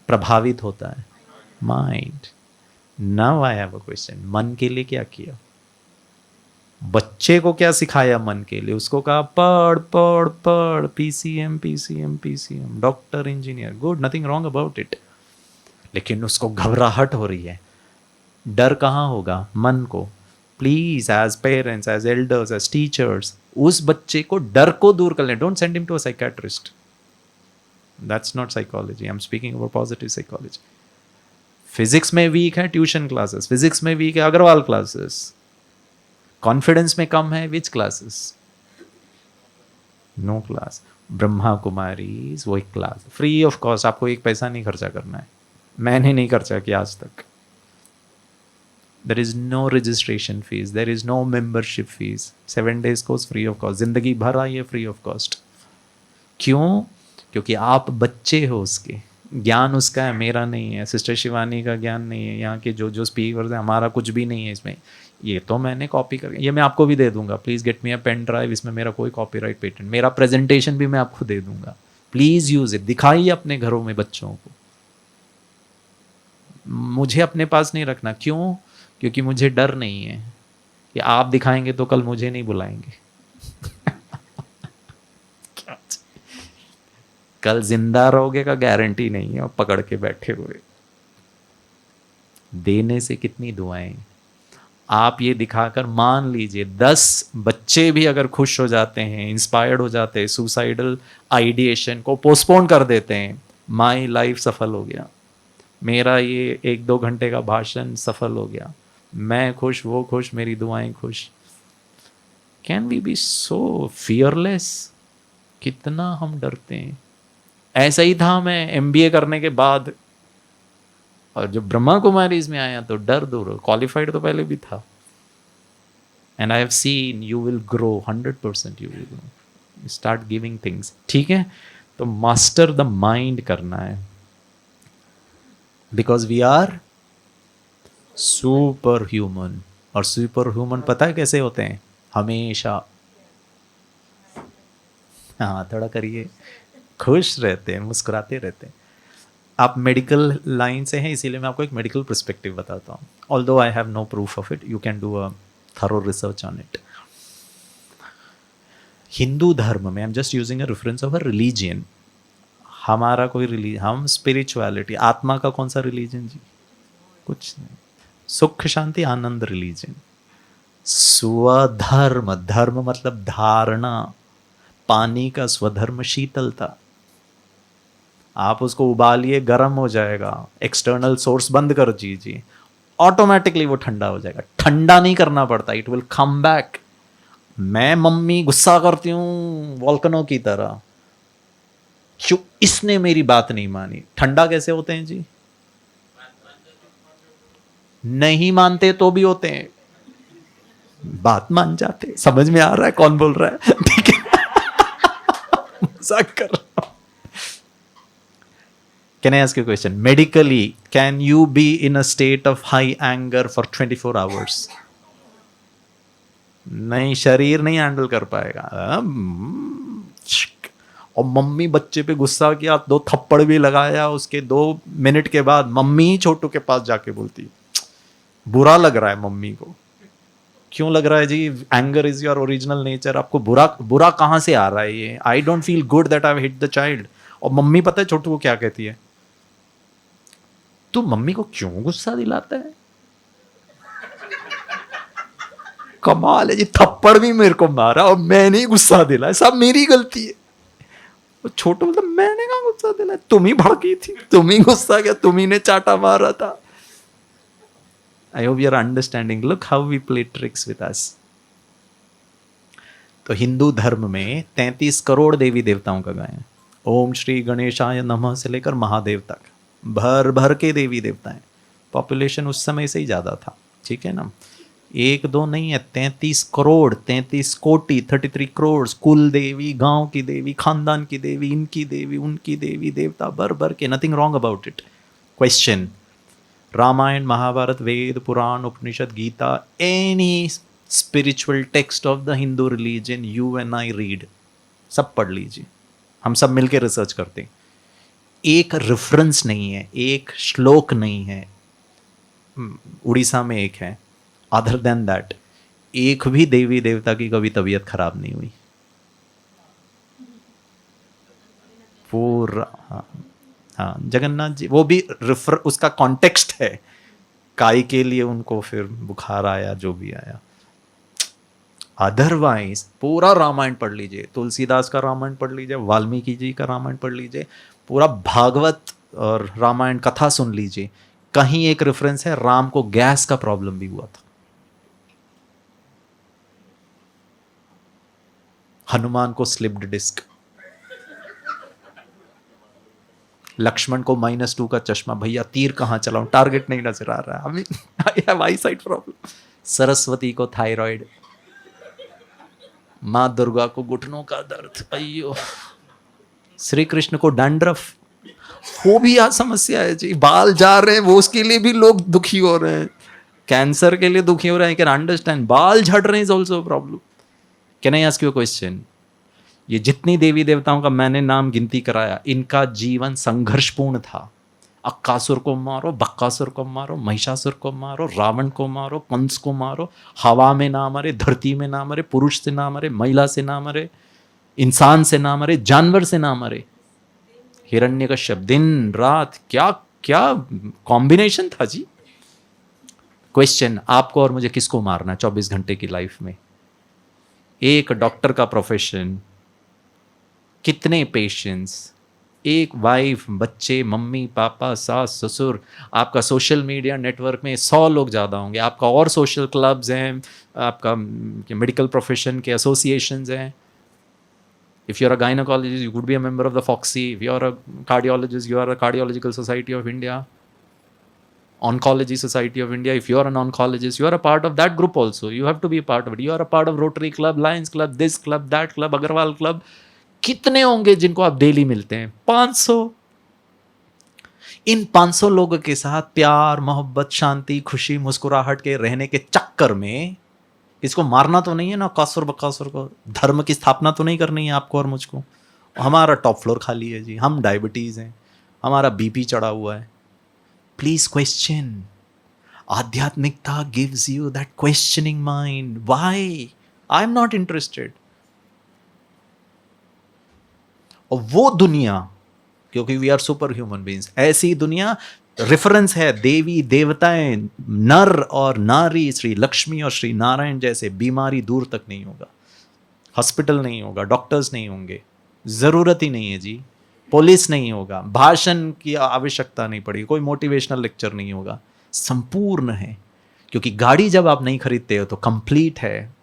प्रभावित होता है? Mind. Now I have a question, मन के लिए क्या किया? बच्चे को क्या सिखाया मन के लिए? उसको कहा पढ़ पढ़ पढ़, PCM PCM PCM, doctor engineer, good, nothing wrong about it. लेकिन उसको घबराहट हो रही है, डर कहाँ होगा? मन को। Please as parents, as elders, as teachers, उस बच्चे को डर को दूर कर लें। Don't send him to a psychiatrist, that's not psychology, I am speaking about positive psychology. Physics में वीक है, ट्यूशन क्लासेस। फिजिक्स में वीक है, अग्रवाल क्लासेस। कॉन्फिडेंस में कम है, which classes? No class. Brahma Kumari वो एक क्लास फ्री ऑफ कॉस्ट, आपको एक पैसा नहीं खर्चा करना है, मैंने नहीं खर्चा किया आज तक। There is no registration fees, there is no membership fees, 7 days course free of cost, जिंदगी भर आइए फ्री ऑफ कॉस्ट। क्यों? क्योंकि आप बच्चे हो उसके, ज्ञान उसका है, मेरा नहीं है। सिस्टर शिवानी का ज्ञान नहीं है, यहाँ के जो स्पीकर्स हैं, हमारा कुछ भी नहीं है इसमें। ये तो मैंने कॉपी कर, ये मैं आपको भी दे दूंगा, please get me a pen drive, इसमें मेरा कोई कॉपीराइट पेटेंट, मेरा प्रेजेंटेशन भी मैं आपको दे दूंगा, प्लीज़ यूज़ इट, दिखाइए अपने घरों में बच्चों को। मुझे अपने पास नहीं रखना, क्यों? क्योंकि मुझे डर नहीं है कि आप दिखाएंगे तो कल मुझे नहीं बुलाएंगे। कल जिंदा रहोगे का गारंटी नहीं है, और पकड़ के बैठे हुए। देने से कितनी दुआएं। आप ये दिखाकर, मान लीजिए 10 बच्चे भी अगर खुश हो जाते हैं, इंस्पायर्ड हो जाते हैं, सुसाइडल आइडिएशन को पोस्टपोन कर देते हैं, माई लाइफ सफल हो गया, मेरा ये 1-2 घंटे का भाषण सफल हो गया, मैं खुश, वो खुश, मेरी दुआएं खुश। Can we be so fearless? कितना हम डरते हैं। ऐसा ही था मैं MBA करने के बाद, और जब ब्रह्मा कुमारीज में आया तो डर दूर, क्वालिफाइड तो पहले भी था। And I have seen you will grow 100%, you will grow, start giving things. ठीक है, तो मास्टर द माइंड करना है, because we are super human. और सुपर ह्यूमन पता है कैसे होते हैं? हमेशा, हाँ थोड़ा करिए, खुश रहते हैं, मुस्कुराते रहते हैं। आप मेडिकल लाइन से हैं, इसीलिए मैं आपको एक मेडिकल पर्सपेक्टिव बताता हूँ। Although I have no proof of it, you can do a thorough research on it. Hindu धर्म में, I am just using a reference of a religion, हमारा कोई रिलीजन, हम स्पिरिचुअलिटी, आत्मा का कौन सा रिलीजन जी? कुछ नहीं। सुख शांति आनंद रिलीजन। स्वधर्म, धर्म मतलब धारणा, पानी का स्वधर्म शीतलता। आप उसको उबालिए, गर्म हो जाएगा, एक्सटर्नल सोर्स बंद कर दीजिए, ऑटोमेटिकली वो ठंडा हो जाएगा। ठंडा नहीं करना पड़ता, इट विल कम बैक। मैं मम्मी गुस्सा करती हूँ वॉल्कनो की तरह, क्यों? इसने मेरी बात नहीं मानी। ठंडा कैसे होते हैं जी? नहीं मानते तो भी होते हैं, बात मान जाते। समझ में आ रहा है कौन बोल रहा है? ठीक है, मजाक कर रहा हूं। Can I ask you a question? Medically, can you be in a state of high anger for 24 hours? नहीं, शरीर नहीं हैंडल कर पाएगा। और मम्मी बच्चे पे गुस्सा किया, 2 थप्पड़ भी लगाया, उसके 2 मिनट के बाद मम्मी ही छोटू के पास जाके बोलती बुरा लग रहा है मम्मी को। क्यों लग रहा है जी? Anger is your original nature. आपको बुरा कहाँ से आ रहा है ये? I don't feel good that I hit the child. और मम्मी पता है छोटू को क्या कहती है? तू मम्मी को क्यों गुस्सा दिलाता है? कमाल है जी, थप्पड़ भी मेरे को मारा और मैंने ही गुस्सा दिलाया, सब मेरी गलती है। वो छोटू बोलता मैंने कहाँ गुस्सा दिलाया, तुम ही भड़की थी, तुम ही गुस्सा किया, तुम ही ने चाटा मारा था। I hope you are understanding. Look how we play tricks with us. तो हिंदू धर्म में 33 करोड़ देवी देवताओं का गायन। ओम श्री गणेशाय नमः से लेकर महादेव तक भर भर के देवी देवता हैं। पॉपुलेशन उस समय से ही ज़्यादा था, ठीक है ना? 1-2 नहीं है, 33 करोड़, 33 कोटि, 33 करोड़। कुल देवी, गांव की देवी, खानदान की देवी, इनकी देवी, उनकी देवी देवता भर भर के। Nothing wrong about it. Question, Ramayana, Mahabharata, Veda, Purana, Upanishad, Gita, any spiritual text of the Hindu religion you and I read, सब पढ़ लीजिए। हम सब मिलके रिसर्च करते हैं। एक रेफरेंस नहीं है, एक श्लोक नहीं है, उड़ीसा में एक है, अदर देन दैट एक भी देवी देवता की कभी तबीयत खराब नहीं हुई पूरा। हाँ, जगन्नाथ जी, वो भी रेफर, उसका कॉन्टेक्स्ट है, काय के लिए उनको फिर बुखार आया, जो भी आया। अदरवाइज पूरा रामायण पढ़ लीजिए, तुलसीदास का रामायण पढ़ लीजिए, वाल्मीकि जी का रामायण पढ़ लीजिए, पूरा भागवत और रामायण कथा सुन लीजिए। कहीं एक रेफरेंस है राम को गैस का प्रॉब्लम भी हुआ था, हनुमान को स्लिप्ड डिस्क, लक्ष्मण को -2 का चश्मा। भैया तीर कहां चलाऊं, टारगेट नहीं नजर आ रहा है, I have I site problem. Saraswati को थायराइड, माँ दुर्गा को घुटनों का दर्द, अयो। श्री कृष्ण को डैंड्रफ, फोबिया समस्या है जी, बाल जा रहे हैं वो, उसके लिए भी लोग दुखी हो रहे हैं, कैंसर के लिए दुखी हो रहे हैं। कैन अंडरस्टैंड, बाल झड़ रहे हैं is also problem. Can I ask you a question? ये जितनी देवी देवताओं का मैंने नाम गिनती कराया, इनका जीवन संघर्षपूर्ण था। अक्कासुर को मारो, बक्कासुर को मारो, महिषासुर को मारो, रावण को मारो, कंस को मारो, हवा में ना मरे, धरती में ना मरे, पुरुष से ना मरे, महिला से ना मरे, इंसान से ना मरे, जानवर से ना मरे। हिरण्यकश्यप, दिन रात, क्या क्या कॉम्बिनेशन था जी। क्वेश्चन, आपको और मुझे किसको मारना है 24 घंटे की लाइफ में? एक डॉक्टर का प्रोफेशन, कितने पेशेंट्स, एक वाइफ, बच्चे, मम्मी पापा, सास ससुर, आपका सोशल मीडिया नेटवर्क में 100 लोग ज़्यादा होंगे, आपका और सोशल क्लब्स हैं, आपका मेडिकल प्रोफेशन के एसोसिएशंस हैं। If you're a gynecologist, you could be a member of the FOXY. If you're a cardiologist, you are a Cardiological Society of India, Oncology Society of India. If you're an oncologist, you are a part of that group also. You have to be a part of it. You are a part of Rotary Club, Lions Club, this club, that club, Agarwal Club. कितने होंगे जिनको आप डेली मिलते हैं? 500। इन 500 लोगों के साथ प्यार, मोहब्बत, शांति, खुशी, मुस्कुराहट के रहने के चक्कर में इसको मारना तो नहीं है ना, कासुर बकासुर को। धर्म की स्थापना तो नहीं करनी है आपको और मुझको। हमारा टॉप फ्लोर खाली है जी, हम डायबिटीज़ हैं, हमारा बीपी चढ़ा हुआ है। Please question. आध्यात्मिकता gives you that questioning mind. Why? I am not interested. और वो दुनिया, क्योंकि we are super human beings, ऐसी दुनिया रेफरेंस है। देवी देवताएं, नर और नारी, श्री लक्ष्मी और श्री नारायण जैसे, बीमारी दूर तक नहीं होगा, हॉस्पिटल नहीं होगा, डॉक्टर्स नहीं होंगे, ज़रूरत ही नहीं है जी, पुलिस नहीं होगा, भाषण की आवश्यकता नहीं पड़ेगी, कोई मोटिवेशनल लेक्चर नहीं होगा, संपूर्ण है। क्योंकि गाड़ी जब आप नहीं खरीदते हो तो कंप्लीट है।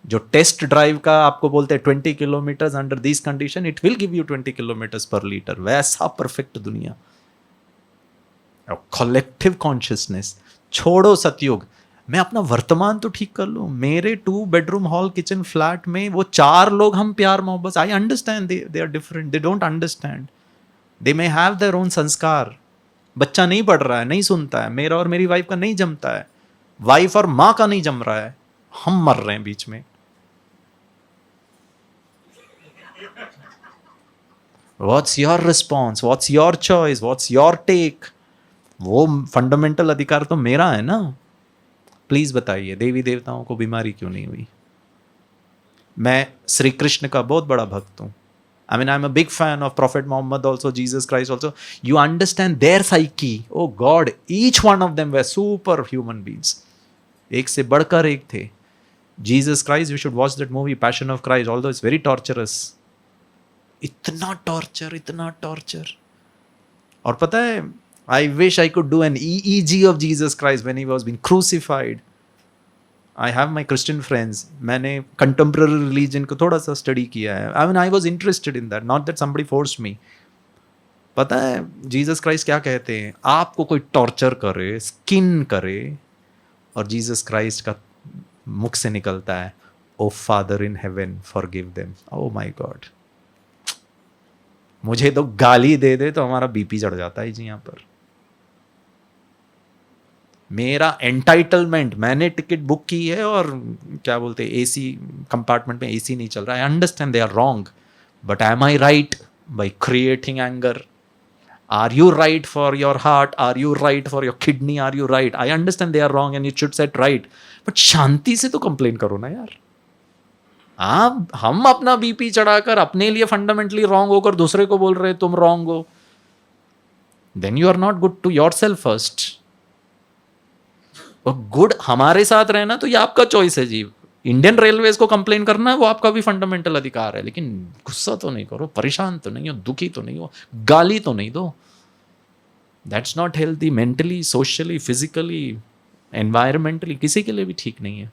जो टेस्ट ड्राइव का आपको बोलते हैं 20 kilometres under this condition, it will give you 20 kilometres पर लीटर, वैसा परफेक्ट दुनिया। कलेक्टिव कॉन्शियसनेस छोड़ो सतयुग, मैं अपना वर्तमान तो ठीक कर लूँ। मेरे 2 बेडरूम हॉल किचन फ्लैट में वो 4 लोग हम प्यार मोहब्बत, I understand they are different, they don't understand. They may have their own sanskar. बच्चा नहीं पढ़ रहा है, नहीं सुनता है, मेरा और मेरी वाइफ का नहीं जमता है, वाइफ और माँ का नहीं जम रहा है, हम मर रहे हैं बीच में. What's your response? What's your choice? What's your take? वो फंडामेंटल अधिकार तो मेरा है ना. प्लीज बताइए, देवी देवताओं को बीमारी क्यों नहीं हुई? मैं श्री कृष्ण का बहुत बड़ा भक्त हूं. I mean, I'm a big fan of Prophet Muhammad also, Jesus Christ also. You understand their psyche. Oh God, each one of them were super human beings. एक से बढ़कर एक थे. Jesus Christ, you should watch that movie, Passion of Christ, although it's very torturous. इतना टॉर्चर, इतना टॉर्चर. और पता है, I wish I could do an EEG of Jesus Christ when he was being crucified. I have my Christian friends. मैंने contemporary religion को थोड़ा सा स्टडी किया है. I mean, I was interested in that, not that somebody forced me. पता है जीसस क्राइस्ट क्या कहते हैं? आपको कोई टॉर्चर करे, स्किन करे, और जीसस क्राइस्ट का मुख से निकलता है, O father in heaven forgive them. O my God. मुझे तो गाली दे दे तो हमारा बीपी चढ़ जाता है जी. यहां पर मेरा एंटाइटलमेंट, मैंने टिकट बुक की है और क्या बोलते हैं, एसी कंपार्टमेंट में एसी नहीं चल रहा है. I understand they are wrong, but am I right by creating anger? Are you right for your heart? Are you right for your kidney? Are you right? I understand they are wrong and you should set right, but शांति से तो कंप्लेन करो ना यार. आप हम अपना बीपी चढ़ाकर अपने लिए फंडामेंटली रॉन्ग होकर दूसरे को बोल रहे तुम रॉन्ग हो. Then you are not good to your self first. और गुड हमारे साथ रहना तो ये आपका चॉइस है जी. इंडियन रेलवेज को कंप्लेन करना है वो आपका भी फंडामेंटल अधिकार है, लेकिन गुस्सा तो नहीं करो, परेशान तो नहीं हो, दुखी तो नहीं हो, गाली तो नहीं दो. That's not healthy mentally, socially, physically, environmentally, किसी के लिए भी ठीक नहीं है.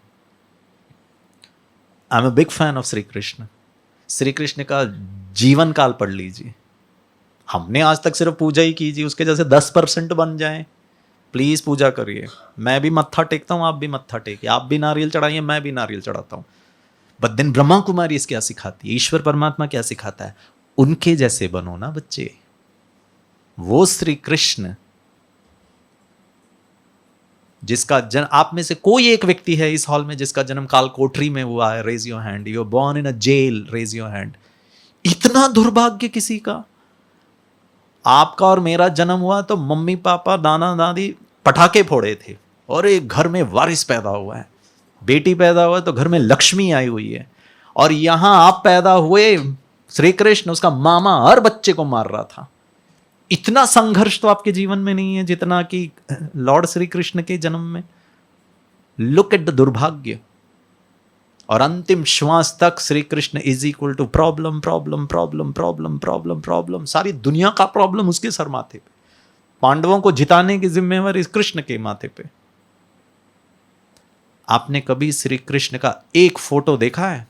आई am a big fan of Shri Krishna. Shri Krishna का जीवन काल पढ़ लीजिए. हमने आज तक सिर्फ पूजा ही कीजिए, उसके जैसे 10% बन जाए. प्लीज पूजा करिए. मैं भी मत्था टेकता हूं, आप भी मत्था टेकिए. आप भी नारियल चढ़ाइए, मैं भी नारियल चढ़ाता हूं. बट देन ब्रह्मा कुमारी इस क्या सिखाती है, ईश्वर परमात्मा क्या सिखाता है? उनके जैसे बनो ना बच्चे. वो श्री कृष्ण जिसका जन्म, आप में से कोई एक व्यक्ति है इस हॉल में जिसका जन्म काल कोठरी में हुआ है? Raise your hand. You are born in a jail. Raise your hand. इतना दुर्भाग्य किसी का? आपका और मेरा जन्म हुआ तो मम्मी पापा दादा दादी पटाखे फोड़े थे, और एक घर में वारिस पैदा हुआ है, बेटी पैदा हुआ है तो घर में लक्ष्मी आई हुई है. और यहां आप पैदा हुए, श्री कृष्ण उसका मामा हर बच्चे को मार रहा था. इतना संघर्ष तो आपके जीवन में नहीं है जितना कि लॉर्ड श्री कृष्ण के जन्म में. लुक एट द दुर्भाग्य. और अंतिम श्वास तक Shri Krishna is equal to problem problem problem problem problem problem. सारी दुनिया का प्रॉब्लम उसके सर माथे पे. पांडवों को जिताने की जिम्मेवारी इस कृष्ण के माथे पे. आपने कभी श्री कृष्ण का एक फोटो देखा है?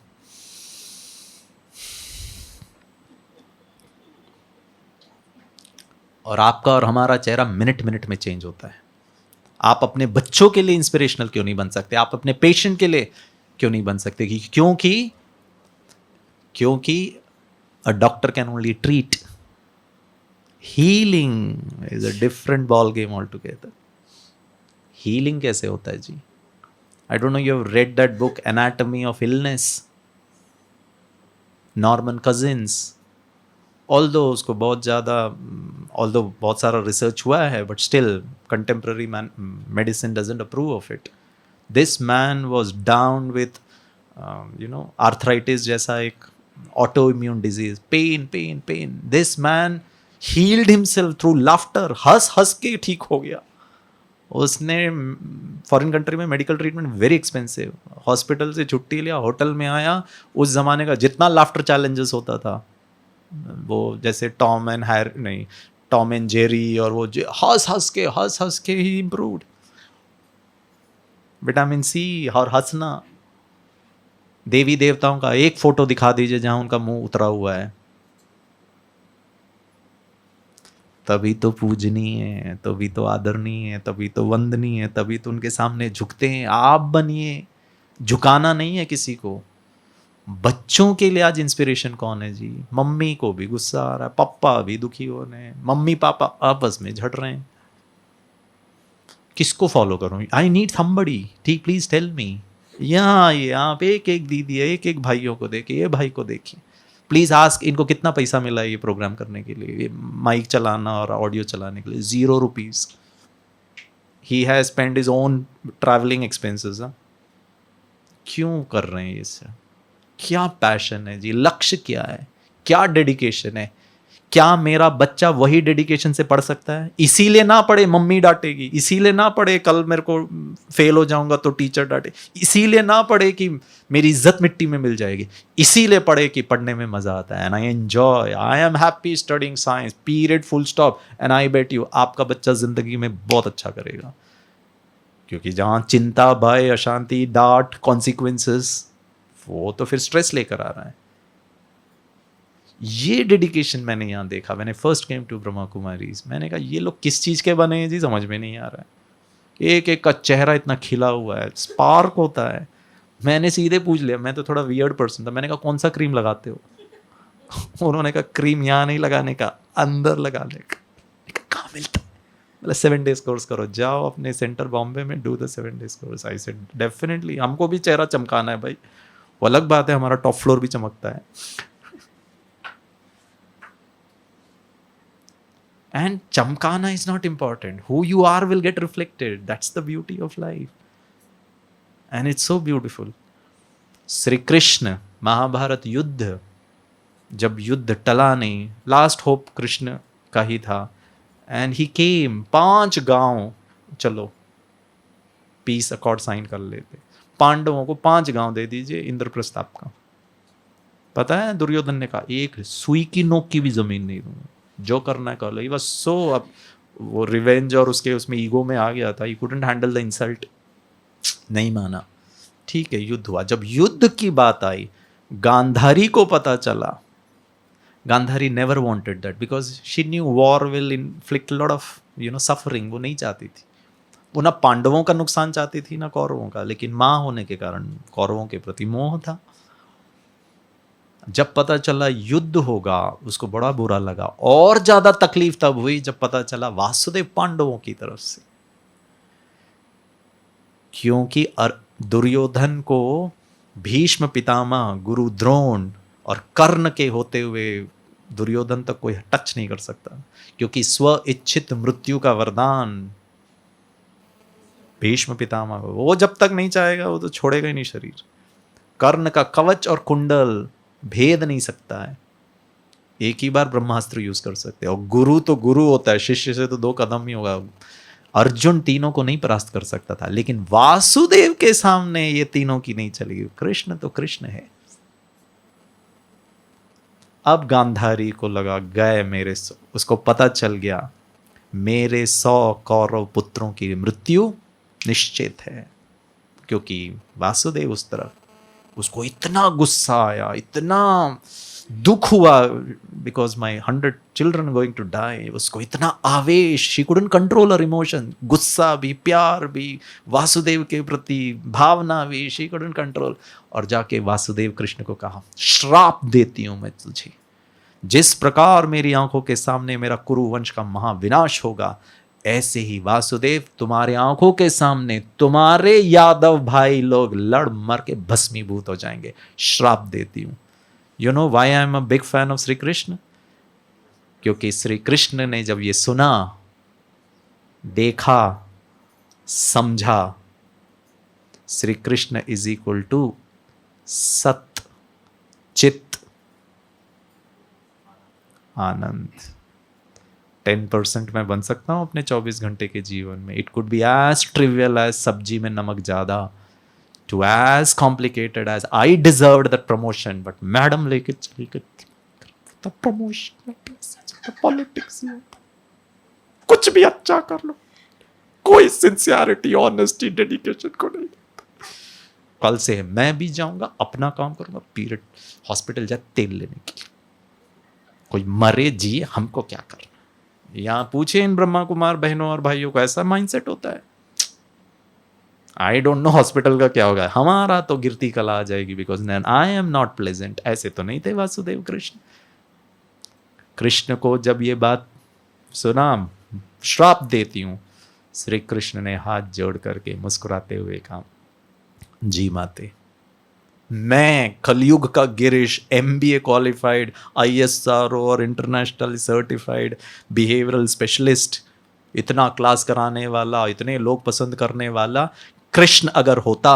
और आपका और हमारा चेहरा मिनट मिनट में चेंज होता है. आप अपने बच्चों के लिए इंस्पिरेशनल क्यों नहीं बन सकते? आप अपने पेशेंट के लिए क्यों नहीं बन सकते? क्योंकि a doctor can only treat. Healing is a different ball game all together. Healing कैसे होता है जी? I don't know you have read that book anatomy of illness, Norman Cousins. Although उसको बहुत सारा रिसर्च हुआ है, but still contemporary medicine doesn't approve of it. This man was down with arthritis जैसा एक auto immune disease, pain. This man healed himself through laughter. हंस के ठीक हो गया. उसने फॉरेन कंट्री में medical treatment very expensive. Hospital से छुट्टी लिया, होटल में आया. उस जमाने का जितना लाफ्टर चैलेंजेस होता था, वो जैसे टॉम एंड जेरी, और वो हंस के ही इम्प्रूव्ड. विटामिन सी और हंसना. देवी देवताओं का एक फोटो दिखा दीजिए जहां उनका मुंह उतरा हुआ है. तभी तो पूजनीय है, तभी तो आदरणीय है, तभी तो वंदनीय है, तभी तो उनके सामने झुकते हैं. आप बनिए. झुकाना नहीं है किसी को. बच्चों के लिए आज इंस्पिरेशन कौन है जी? मम्मी को भी गुस्सा आ रहा है, पापा भी दुखी हो रहे हैं, मम्मी पापा आपस में झड़ रहे हैं, किसको फॉलो करूं? आई नीड समबडी, ठीक, प्लीज टेल मी। यहाँ पे एक एक दीदी है, एक एक भाइयों को देखिए, ये भाई को देखिए, प्लीज आस्क इनको कितना पैसा मिला है ये प्रोग्राम करने के लिए, ये माइक चलाना और ऑडियो चलाने के लिए? 0 rupees. He has spend his own travelling expenses. क्यों कर रहे हैं ये सब? क्या पैशन है जी? लक्ष्य क्या है? क्या डेडिकेशन है? क्या मेरा बच्चा वही डेडिकेशन से पढ़ सकता है? इसीलिए ना पढ़े मम्मी डांटेगी, इसीलिए ना पढ़े कल मेरे को फेल हो जाऊंगा तो टीचर डांटे, इसीलिए ना पढ़े कि मेरी इज्जत मिट्टी में मिल जाएगी, इसीलिए पढ़े कि पढ़ने में मजा आता है, and I enjoy, I am happy studying science, period, full stop. And I bet you आपका बच्चा जिंदगी में बहुत अच्छा करेगा, क्योंकि जहां चिंता, भय, अशांति, डांट, कॉन्सिक्वेंसेस, वो तो फिर स्ट्रेस लेकर आ रहा है। ये डेडिकेशन मैंने यहाँ देखा। मैंने first came to Brahma Kumaris, मैंने कहा ये लोग किस चीज़ के बने हैं जी, समझ में नहीं आ रहा है। एक एक का चेहरा इतना खिला हुआ है, स्पार्क होता है। मैंने सीधे पूछ लिया, मैं तो थोड़ा वियर्ड पर्सन था, मैंने कहा कौन सा क्रीम लगाते हो? उन्होंने कहा क्रीम यहाँ नहीं लगाने का, अंदर लगाने का। कहाँ मिलता? मतलब 7 days कोर्स करो, जाओ अपने सेंटर बॉम्बे में, do the 7 days course. I said definitely, हमको भी चेहरा चमकाना है भाई, वो अलग बात है, हमारा टॉप फ्लोर भी चमकता है। And chamkana is not important. Who you are will get reflected. That's the beauty of life. And it's so beautiful. Shri Krishna Mahabharat युद्ध, जब युद्ध टला नहीं, लास्ट होप कृष्ण का ही था, एंड ही केम, 5 गांव, चलो पीस अकॉर्ड साइन कर लेते, पांडवों को 5 गांव दे दीजिए इंद्रप्रस्थ आपका। पता है दुर्योधन ने कहा एक सुई की नोक की भी जमीन नहीं दूंगा, जो करना है कर लो। बस सो अब वो रिवेंज और उसके उसमें ईगो में आ गया था, he couldn't handle the insult, नहीं माना। ठीक है, युद्ध हुआ। जब युद्ध की बात आई, गांधारी को पता चला, Gandhari never wanted that, because she knew war will inflict lot of suffering. वो नहीं चाहती थी, वो ना पांडवों का नुकसान चाहती थी ना कौरवों का, लेकिन माँ होने के कारण कौरवों के प्रति मोह था। जब पता चला युद्ध होगा, उसको बड़ा बुरा लगा, और ज्यादा तकलीफ तब हुई जब पता चला वासुदेव पांडवों की तरफ से, क्योंकि दुर्योधन को भीष्म पितामह, गुरु द्रोण और कर्ण के होते हुए दुर्योधन तक कोई टच नहीं कर सकता, क्योंकि स्व इच्छित मृत्यु का वरदान भीष्म पितामह को, वो जब तक नहीं चाहेगा वो तो छोड़ेगा ही नहीं शरीर। कर्ण का कवच और कुंडल भेद नहीं सकता है, एक ही बार ब्रह्मास्त्र यूज कर सकते हैं। और गुरु तो गुरु होता है, शिष्य से तो 2 कदम ही होगा। अर्जुन तीनों को नहीं परास्त कर सकता था, लेकिन वासुदेव के सामने ये तीनों की नहीं चली। कृष्ण तो कृष्ण है। अब गांधारी को लगा गए मेरे, उसको पता चल गया मेरे 100 कौरव पुत्रों की मृत्यु निश्चित है, क्योंकि वासुदेव उस तरफ। उसको इतना गुस्सा आया, इतना दुख हुआ, because my 100 children going to die. उसको इतना आवेश, she couldn't control her emotion, गुस्सा भी, प्यार भी, वासुदेव के प्रति भावना भी, शी कुडंट कंट्रोल। और जाके वासुदेव कृष्ण को कहा, श्राप देती हूं मैं तुझे, जिस प्रकार मेरी आंखों के सामने मेरा कुरुवंश का महाविनाश होगा, ऐसे ही वासुदेव तुम्हारे आंखों के सामने तुम्हारे यादव भाई लोग लड़ मर के भस्मीभूत हो जाएंगे। श्राप देती हूं। You know why I am a big fan of Shri Krishna? क्योंकि श्री कृष्ण ने जब ये सुना, देखा, समझा, Shri Krishna is equal to sat chit आनंद। 10% मैं बन सकता हूं अपने 24 घंटे के जीवन में। It could be as trivial as सब्जी में नमक ज्यादा, to as complicated as I deserve that promotion, but madam लेके चली गई प्रमोशन, पॉलिटिक्स, कुछ भी अच्छा कर लो, कोई सिंसियरिटी, ऑनेस्टी, डेडिकेशन को नहीं। कल से मैं भी जाऊंगा, अपना काम करूंगा, पीरियड, हॉस्पिटल जाए तेल लेने के लिए, कोई मरे जी हमको क्या करना। यहाँ पूछे इन ब्रह्मा कुमार बहनों और भाइयों को, ऐसा माइंडसेट होता है। आई डोंट नो हॉस्पिटल का क्या होगा, हमारा तो गिरती कला आ जाएगी, because I am not pleasant. ऐसे तो नहीं थे वासुदेव कृष्ण। कृष्ण को जब ये बात सुना, श्राप देती हूं, श्री कृष्ण ने हाथ जोड़ करके मुस्कुराते हुए कहा, जी माते, मैं कलयुग का गिरीश, MBA क्वालिफाइड, ISRO और इंटरनेशनल सर्टिफाइड बिहेवियरल स्पेशलिस्ट, इतना क्लास कराने वाला, इतने लोग पसंद करने वाला कृष्ण अगर होता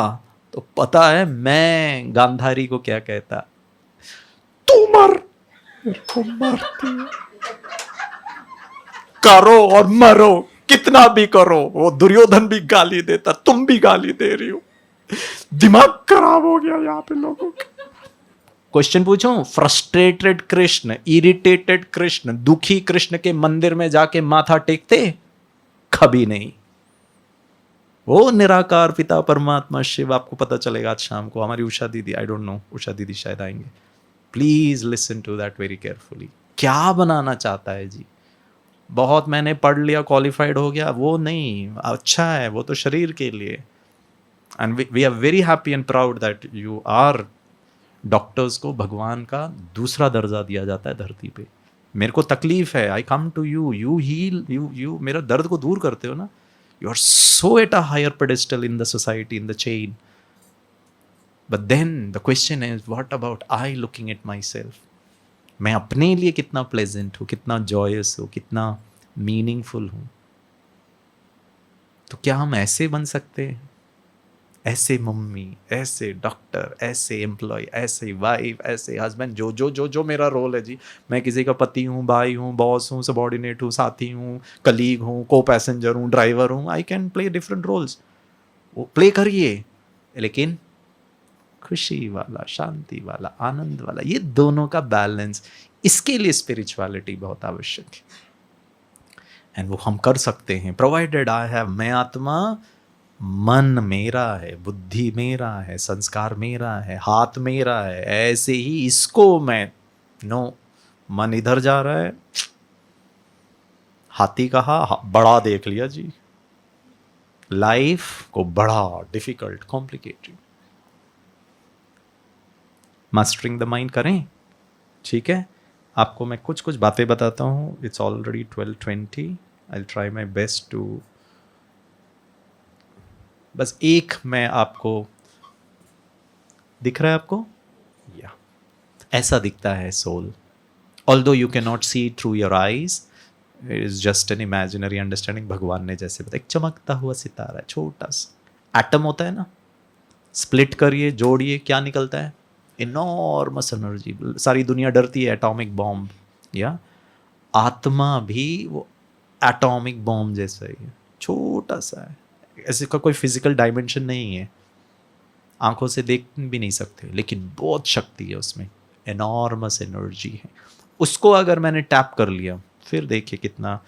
तो पता है मैं गांधारी को क्या कहता, तू मर, मेरे को मारती है। करो और मरो, कितना भी करो। वो दुर्योधन भी गाली देता, तुम भी गाली दे रही हो। दिमाग खराब हो गया यहाँ पे लोगों का। क्वेश्चन पूछूं, फ्रस्ट्रेटेड कृष्ण, इरिटेटेड कृष्ण, दुखी कृष्ण के मंदिर में जाके माथा टेकते? कभी नहीं। वो निराकार पिता परमात्मा शिव, आपको पता चलेगा आज शाम को। हमारी उषा दीदी, आई डोंट नो, उषा दीदी शायद आएंगे। Please listen to that very carefully. क्या बनाना चाहता है जी? बहुत मैंने पढ़ लिया, क्वालिफाइड हो गया, वो नहीं। अच्छा है, वो तो शरीर के लिए। And we are very happy and proud that you are. Doctors को भगवान का दूसरा दर्जा दिया जाता है धरती पे। मेरे को तकलीफ है, I come to you, you heal, you मेरा दर्द को दूर करते हो ना। You are so at a higher pedestal in the society, in the chain. But then the question is, what about I looking at myself? मैं अपने लिए कितना प्लेजेंट हूँ, कितना जॉयस हूँ, कितना मीनिंगफुल हूँ? तो क्या हम ऐसे बन सकते हैं? ऐसे मम्मी, ऐसे डॉक्टर, ऐसे एम्प्लॉय, ऐसे वाइफ, ऐसे हस्बैंड, जो जो जो जो मेरा रोल है जी। मैं किसी का पति हूँ, भाई हूँ, बॉस हूँ, सबॉर्डिनेट हूँ, साथी हूँ, कलीग हूँ, को पैसेंजर हूँ, ड्राइवर हूँ। I can play different roles. वो प्ले करिए, लेकिन खुशी वाला, शांति वाला, आनंद वाला, ये दोनों का बैलेंस, इसके लिए स्पिरिचुअलिटी बहुत आवश्यक है। एंड वो हम कर सकते हैं, प्रोवाइडेड आई हैव, मैं आत्मा, मन मेरा है, बुद्धि मेरा है, संस्कार मेरा है, हाथ मेरा है। ऐसे ही इसको मैं, नो, मन इधर जा रहा है, हाथी कहा, बड़ा देख लिया जी। लाइफ को बड़ा, difficult, complicated. Mastering the mind करें, ठीक है। आपको मैं कुछ कुछ बातें बताता हूँ। It's already 12:20। I try my best to, बस एक मैं आपको, दिख रहा है आपको? या ऐसा दिखता है soul. Although you can not see through your eyes, it is just an imaginary understanding. भगवान ने जैसे बताया, एक चमकता हुआ सितारा, छोटा सा एटम होता है ना, स्प्लिट करिए, जोड़िए, क्या निकलता है? Enormous energy. सारी दुनिया डरती है एटॉमिक बॉम्ब, या आत्मा भी वो एटॉमिक बॉम्ब जैसा ही है, छोटा सा है। ऐसे का कोई फिजिकल डायमेंशन नहीं है, आंखों से देख भी नहीं सकते, लेकिन बहुत शक्ति है उसमें, एनॉर्मस एनर्जी है। उसको अगर मैंने टैप कर लिया, फिर देखिए कितना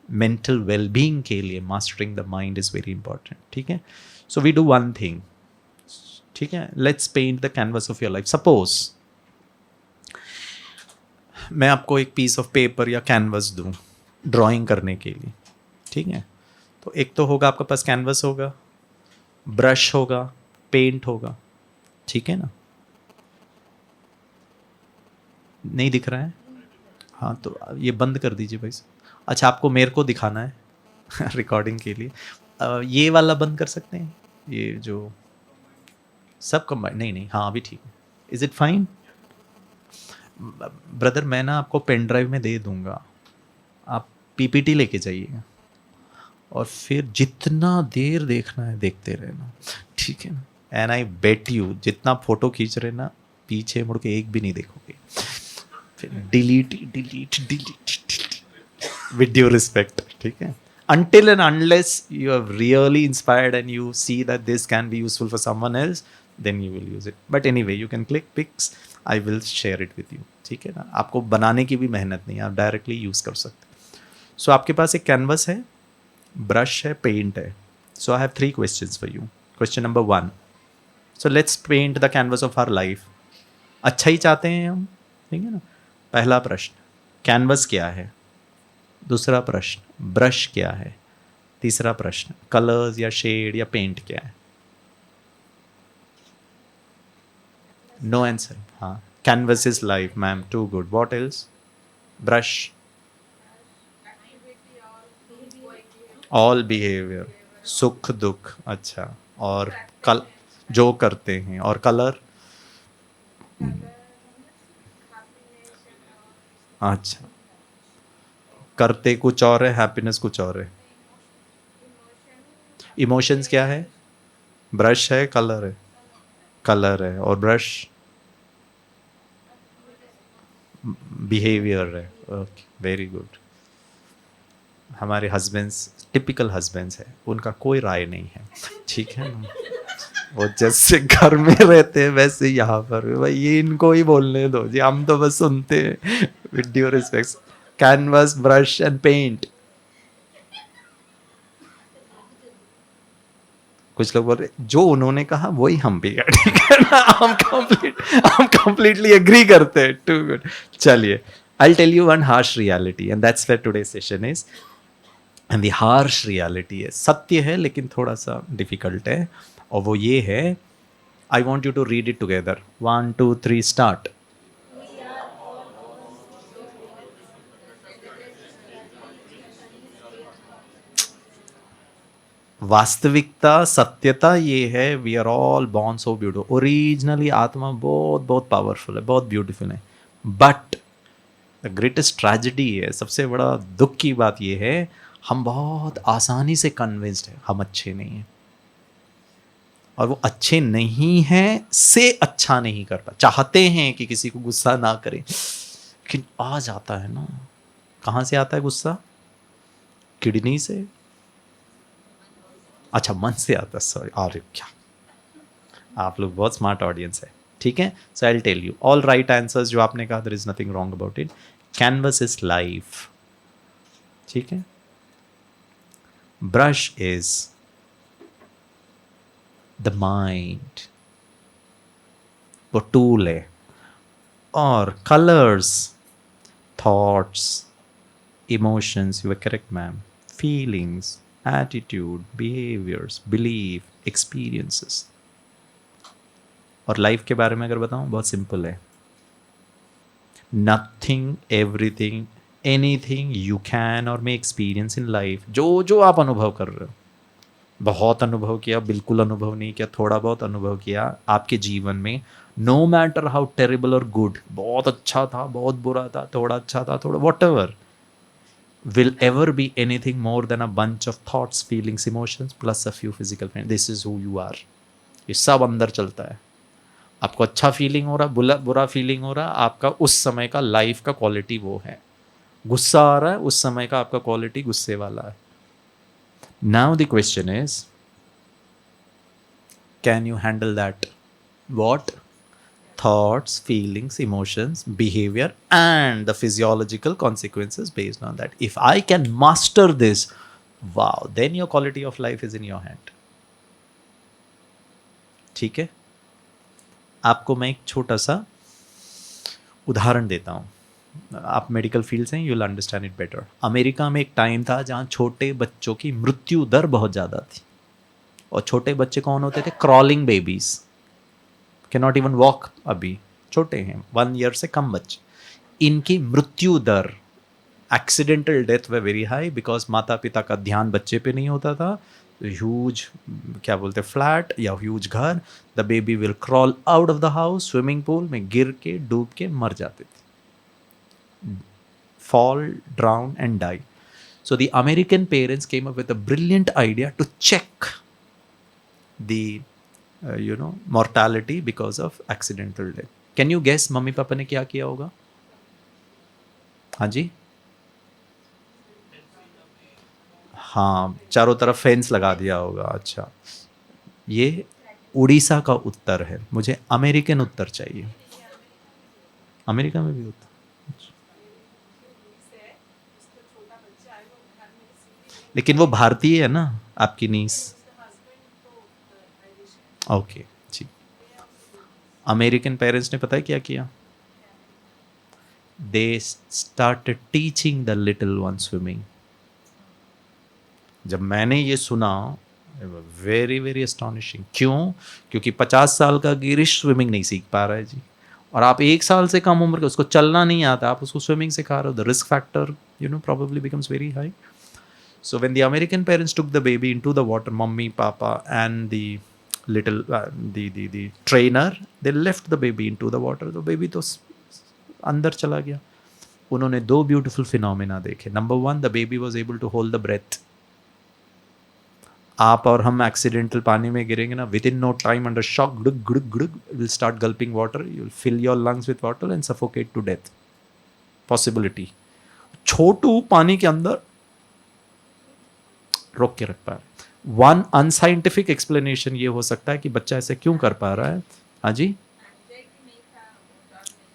मेंटल वेलबींग के लिए mastering the mind is very important, ठीक है। So we do one thing, ठीक है, let's paint the canvas of your life. Suppose मैं आपको एक पीस ऑफ पेपर या कैनवस दूं ड्राइंग करने के लिए, ठीक है। तो एक तो होगा आपके पास कैनवस होगा, ब्रश होगा, पेंट होगा, ठीक है ना। नहीं दिख रहा है? हाँ, तो ये बंद कर दीजिए भाई। अच्छा, आपको मेरे को दिखाना है रिकॉर्डिंग के लिए। ये वाला बंद कर सकते हैं, ये जो सब कंबाइन, नहीं, हाँ अभी ठीक है। Is it fine? ब्रदर, मैं ना आपको पेन ड्राइव में दे दूंगा, आप PPT लेके जाइएगा, और फिर जितना देर देखना है देखते रहना, ठीक है ना। एंड आई बेट यू, जितना फोटो खींच रहे ना, पीछे मुड़ के एक भी नहीं देखोगे। फिर डिलीट विद ड्यू रिस्पेक्ट, ठीक है। Until and unless you have really inspired and you see that this can be useful for someone else, then you will use it. But anyway, you can click pics, I will share it with you, ठीक है ना। आपको बनाने की भी मेहनत नहीं है, आप डायरेक्टली यूज़ कर सकते। सो आपके पास एक कैनवस है, ब्रश है, पेंट है। So I have 3 questions for you. Question number 1. So let's paint the canvas of our life. अच्छा ही चाहते हैं हम, ठीक है ना। पहला प्रश्न, कैनवस क्या है? दूसरा प्रश्न, ब्रश क्या है? तीसरा प्रश्न, कलर्स या शेड या पेंट क्या है? No answer. हाँ, canvas is life ma'am, too good. What else? Brush, all behaviour, सुख दुख. अच्छा, और कल जो करते हैं. और कलर? अच्छा, करते कुछ और है, हैप्पीनेस कुछ और है. इमोशंस क्या है? ब्रश है, कलर है? कलर है. और ब्रश बिहेवियर है. Okay, very good. हमारे हस्बैंड्स टिपिकल हस्बैंड्स है, उनका कोई राय नहीं है, ठीक है ना. वो जैसे घर में रहते हैं वैसे यहाँ पर भी. भाई ये इनको ही बोलने दो जी, हम तो बस सुनते हैं. With due respect, canvas, brush and paint. कुछ लोग बोल रहे जो उन्होंने कहा वही हम भी, ठीक है ना. हम कंप्लीटली एग्री करते हैं. Too good. चलिए, I tell you one harsh reality and that's where today session is. And the harsh reality है, सत्य है लेकिन थोड़ा सा डिफिकल्ट है, और वो ये है. I want you to read it together. 1 2 3 start. वास्तविकता, सत्यता ये है, we are all born so beautiful. Originally आत्मा बहुत बहुत पावरफुल है, बहुत ब्यूटीफुल है. बट द ग्रेटेस्ट ट्रेजेडी है, सबसे बड़ा दुख की बात ये है, हम बहुत आसानी से कन्विंस्ड हैं हम अच्छे नहीं हैं. और वो अच्छे नहीं हैं से अच्छा नहीं कर पा. चाहते हैं कि किसी को गुस्सा ना करें, लेकिन आ जाता है ना. कहाँ से आता है गुस्सा? किडनी से? अच्छा, मन से आता. सॉरी. अरे क्या, आप लोग बहुत स्मार्ट ऑडियंस है, ठीक है. So I will tell you all right answers जो आपने कहा, there is nothing wrong about it. Canvas is life, ठीक है. ब्रश इज द माइंड, वो टूल है. और colours, thoughts, emotions. You are correct ma'am. Feelings, attitude, behaviours, belief, experiences. और लाइफ के बारे में अगर बताऊं, बहुत सिंपल है. Nothing, everything, anything you can और मे एक्सपीरियंस इन लाइफ. जो जो आप अनुभव कर रहे हो, बहुत अनुभव किया, बिल्कुल अनुभव नहीं किया, थोड़ा बहुत अनुभव किया आपके जीवन में, नो मैटर हाउ टेरिबल और गुड, बहुत अच्छा था, बहुत बुरा था, थोड़ा अच्छा था, थोड़ा what ever, will ever be anything more than a bunch of thoughts, feelings, emotions plus a few physical pain. This is who you are. ये सब अंदर चलता है. आपको अच्छा फीलिंग हो रहा, बुरा फीलिंग हो रहा, आपका उस समय का लाइफ का क्वालिटी वो है. गुस्सा आ रहा है, उस समय का आपका क्वालिटी गुस्से वाला है. Now the question is, can you handle that? What? thoughts, feelings, emotions, behavior, and the physiological consequences based on that. If I can master this, wow, then your quality of life is in your hand. ठीक है. आपको मैं एक छोटा सा उदाहरण देता हूँ. आप मेडिकल फील्ड से हैं, you will understand it better. America में एक टाइम था जहाँ छोटे बच्चों की मृत्यु दर बहुत ज़्यादा थी. और छोटे बच्चे कौन होते थे? Crawling babies, can not even walk, अभी छोटे हैं, 1 ईयर से कम बच्चे. इनकी मृत्यु दर, accidental death were very high, because माता पिता का ध्यान बच्चे पे नहीं होता था. ह्यूज, क्या बोलते, फ्लैट या ह्यूज घर, the baby will crawl out of the house, swimming pool में गिर के डूब के मर जाते थे. Fall, drown and die. So the American parents came up with a brilliant idea to check the mortality because of accidental death. Can you guess mummy papa ने क्या किया होगा? हाँ जी, हाँ, चारों तरफ फेंस लगा दिया होगा. अच्छा, ये उड़ीसा का उत्तर है. मुझे अमेरिकन उत्तर चाहिए. अमेरिका में भी होता. लेकिन वो भारतीय है ना, आपकी नीस. ओके, जी. अमेरिकन पेरेंट्स ने पता है क्या किया? They started teaching the little one swimming. जब मैंने ये सुना, वेरी वेरी एस्टॉनिशिंग। क्यों? क्योंकि 50 साल का गिरीश स्विमिंग नहीं सीख पा रहा है जी, और आप 1 साल से कम उम्र के, उसको चलना नहीं आता, आप उसको स्विमिंग सिखा रहे हो, the risk factor probably becomes very high. So when the American parents took the baby into the water, mummy, papa and the little the trainer, they left the baby into the water. तो baby तो अंदर चला गया। उन्होंने 2 ब्यूटीफुल फिनोमेना देखे। Number 1, the baby was able to hold the breath. आप और हम एक्सीडेंटल पानी में गिरेंगे ना, within no time under shock, गुड़ुक गुड़ुक गुड़ुक will start gulping water, you will fill your lungs with water and suffocate to death. Possibility. छोटू पानी के अंदर रोक के रख पा रहे। वन अनसाइंटिफिक एक्सप्लेनेशन ये हो सकता है कि बच्चा ऐसे क्यों कर पा रहा है। हाँ जी,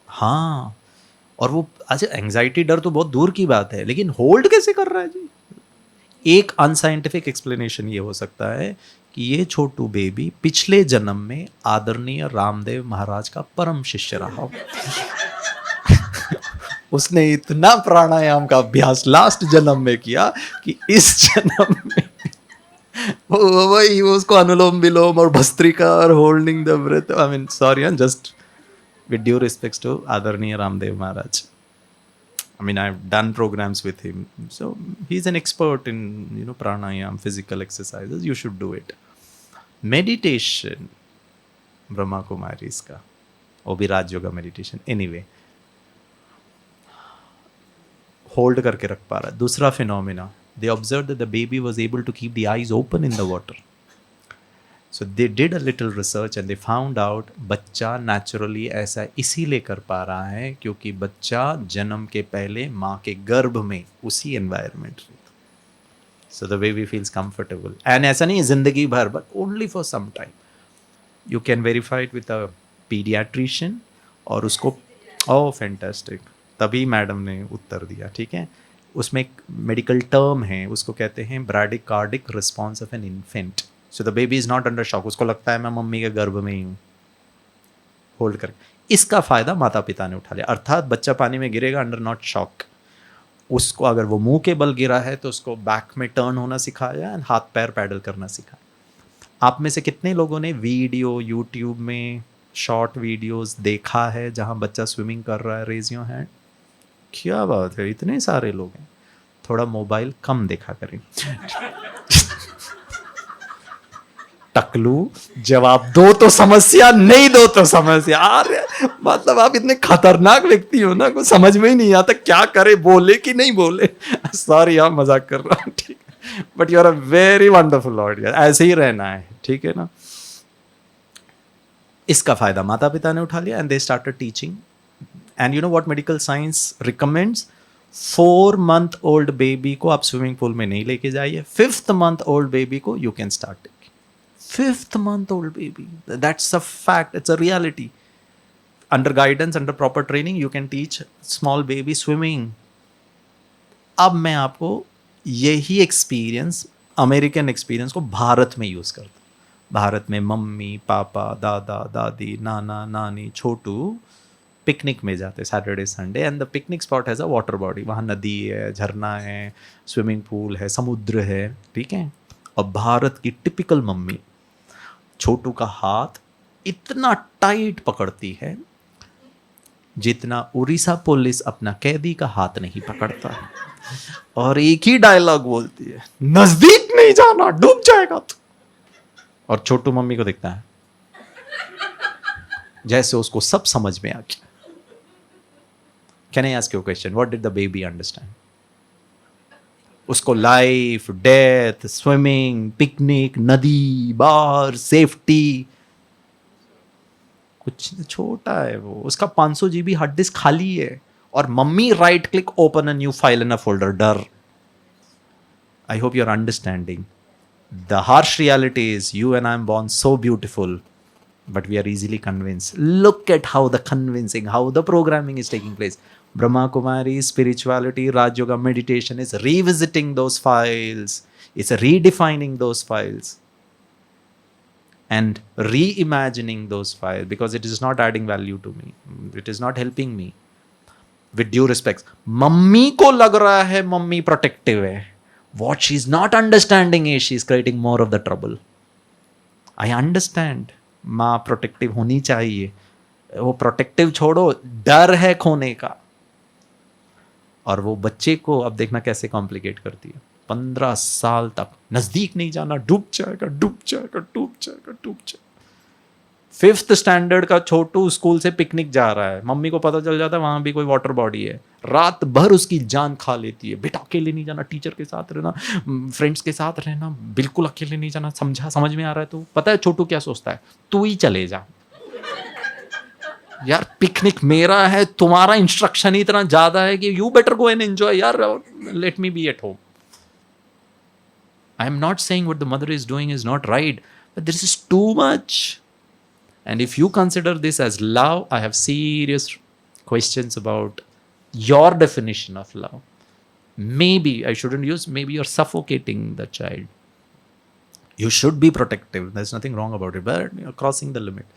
हाँ, और वो अच्छा एंजाइटी, डर तो बहुत दूर की बात है, लेकिन होल्ड कैसे कर रहा है जी। एक अनसाइंटिफिक एक्सप्लेनेशन ये हो सकता है कि ये छोटू बेबी पिछले जन्म में आदरणीय रामदेव महाराज का परम शिष्य रहा। उसने इतना प्राणायाम का अभ्यास लास्ट जन्म में किया कि इस जन्म में वही उसको अनुलोम विलोम और भस्त्रिका और holding the breath, I mean sorry, just with due respects to आदरणीय रामदेव महाराज. I mean, I've done programs with him, so he's an expert in pranayam, physical exercises. You should do it. Meditation, Brahma Kumaris का, वो भी राज योगा मेडिटेशन. Anyway, होल्ड करके रख पा रहा है. दूसरा phenomena, they observed that the baby was able to keep the eyes open in the water. So they did a little research and they found out बच्चा naturally ऐसा इसीलिए कर पा रहा है क्योंकि बच्चा जन्म के पहले माँ के गर्भ में उसी environment में. So the baby feels comfortable. And ऐसा नहीं है जिंदगी भर, but only for some time. You can verify it with a pediatrician और उसको, oh fantastic, तभी मैडम ने उत्तर दिया. ठीक है, उसमें एक मेडिकल टर्म है, उसको कहते हैं bradycardic response of an infant. So the baby is not under shock, उसको लगता है मैं मम्मी के गर्भ में ही हूँ, होल्ड कर. इसका फायदा माता पिता ने उठा लिया, अर्थात बच्चा पानी में गिरेगा अंडर नॉट शॉक. उसको अगर वो मुंह के बल गिरा है तो उसको बैक में टर्न होना सिखाया एंड हाथ पैर पैडल करना सिखाया. आप में से कितने लोगों ने वीडियो यूट्यूब में शॉर्ट वीडियोस देखा है जहाँ बच्चा स्विमिंग कर रहा है? Raise your hand. क्या बात है, इतने सारे लोग हैं. थोड़ा मोबाइल कम देखा करें. टकलू, जवाब दो तो समस्या, नहीं दो तो समस्या. अरे मतलब आप इतने खतरनाक व्यक्ति हो ना, कुछ समझ में ही नहीं आता क्या करे, बोले कि नहीं बोले. सॉरी यार, मजाक कर रहा हूँ. ठीक, but you are a very wonderful audience. ऐसे ही रहना है, ठीक है ना. इसका फायदा माता पिता ने उठा लिया and they started teaching. And you know what medical science recommends? 4 month old baby को आप स्विमिंग पूल में नहीं लेके जाइए. 5th month old बेबी को you can start. 5th month old baby, that's a fact, it's a reality. Under guidance, under proper training, you can teach small baby swimming. अब मैं आपको यही एक्सपीरियंस, अमेरिकन एक्सपीरियंस को भारत में यूज़ करता हूँ. भारत में मम्मी पापा दादा दादी नाना नानी छोटू पिकनिक में जाते Saturday Sunday, and the picnic spot has a water body. वहाँ नदी है, झरना है, स्विमिंग पूल है, समुद्र है. ठीक है. और भारत की टिपिकल मम्मी छोटू का हाथ इतना टाइट पकड़ती है जितना उड़ीसा पुलिस अपना कैदी का हाथ नहीं पकड़ता है. और एक ही डायलॉग बोलती है, नजदीक नहीं जाना, डूब जाएगा तू. और छोटू मम्मी को दिखता है जैसे उसको सब समझ में आ गया. Can I ask you a question? What did the baby understand? उसको लाइफ, डेथ, स्विमिंग, पिकनिक, नदी, बार, सेफ्टी, कुछ छोटा है वो. उसका 500 GB हार्ड डिस्क खाली है और mummy right click, open a new file in a folder. डर. I hope you are understanding. The harsh reality is you and I am born so beautiful, but we are easily convinced. Look at how the convincing, how the programming is taking place. Brahma Kumari, spirituality, Raj Yoga, meditation is revisiting those files. It's redefining those files and reimagining those files because it is not adding value to me. It is not helping me. With due respects, mummy को लग रहा है मम्मी प्रोटेक्टिव है What she's not understanding is she's creating more of the trouble. I understand. माँ प्रोटेक्टिव होनी चाहिए, वो प्रोटेक्टिव छोड़ो, डर है खोने का। और वो बच्चे को अब देखना कैसे कॉम्प्लिकेट करती है। 15 साल तक नजदीक नहीं जाना, डूब जाएगा, डूब जाएगा, डूब जाएगा, डूब जाएगा। 5th स्टैंडर्ड का छोटू स्कूल से पिकनिक जा रहा है, मम्मी को पता चल जाता है वहां भी कोई वाटर बॉडी है, रात भर उसकी जान खा लेती है। बेटा अकेले नहीं जाना, टीचर के साथ रहना, फ्रेंड्स के साथ रहना, बिल्कुल अकेले नहीं जाना। समझ में आ रहा है? तो पता है छोटू क्या सोचता है? तू ही चले जा यार, पिकनिक मेरा है, तुम्हारा इंस्ट्रक्शन ही इतना ज्यादा है कि you better go and enjoy यार, let me be at home. I am not saying what the mother is doing is not right, but this is too much. And if you consider this as love, I have serious questions about your definition of love. Maybe I shouldn't use, maybe you're suffocating the child. You should be protective. There's nothing wrong about it, but you're crossing the limit.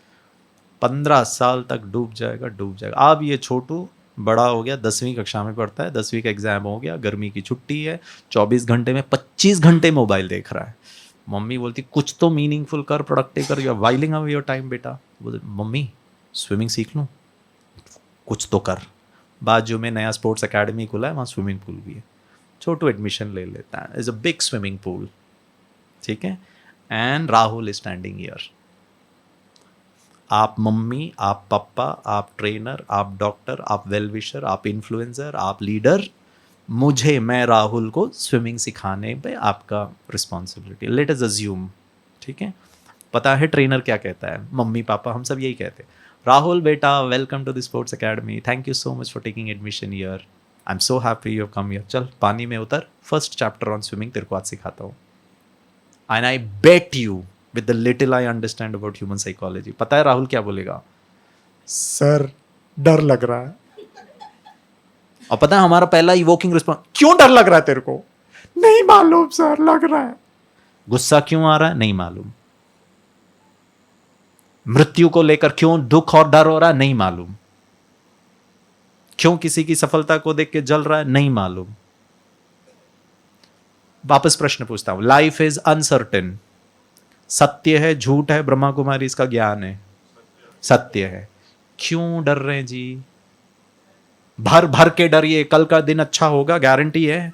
15 साल तक डूब जाएगा, डूब जाएगा। अब ये छोटू बड़ा हो गया, 10वीं कक्षा में पढ़ता है, 10वीं का एग्जाम हो गया, गर्मी की छुट्टी है, 24 घंटे में 25 घंटे मोबाइल देख रहा है। मम्मी बोलती कुछ तो मीनिंगफुल कर, प्रोडक्टिव कर, you are whiling away your time बेटा। बोलते मम्मी स्विमिंग सीख लूँ, कुछ तो कर। बाजू में नया स्पोर्ट्स एकेडमी खुला है, वहाँ स्विमिंग पूल भी है, छोटू एडमिशन ले लेता है। Is a big swimming pool, ठीक है। And Rahul is standing here. आप मम्मी, आप पापा, आप ट्रेनर, आप डॉक्टर, आप वेल विशर, आप इन्फ्लुएंसर, आप लीडर, मैं राहुल को स्विमिंग सिखाने पे आपका रिस्पॉन्सिबिलिटी। लेट अस अज्यूम, ठीक है। पता है ट्रेनर क्या कहता है? मम्मी पापा हम सब यही कहते हैं, राहुल बेटा welcome to the sports academy, thank you so much for taking admission here, I am so happy you have come here, चल पानी में उतर, फर्स्ट चैप्टर ऑन स्विमिंग तेरे को आज सिखाता हूँ। And I bet you with the little I understand about human psychology, पता है राहुल क्या बोलेगा? सर डर लग रहा है। और पता है हमारा पहला इवोकिंग रिस्पॉन्स, क्यों डर लग रहा है तेरे को? नहीं मालूम सर, लग रहा है। गुस्सा क्यों आ रहा है? नहीं मालूम। मृत्यु को लेकर क्यों दुख और डर हो रहा है? नहीं मालूम। क्यों किसी की सफलता को देख के जल रहा है? नहीं मालूम। वापस प्रश्न पूछता हूं, लाइफ इज अनसर्टेन, सत्य है झूठ है? ब्रह्मा कुमारी इसका ज्ञान है, सत्य है। क्यों डर रहे हैं जी? भर भर के डरिए, कल का दिन अच्छा होगा, गारंटी है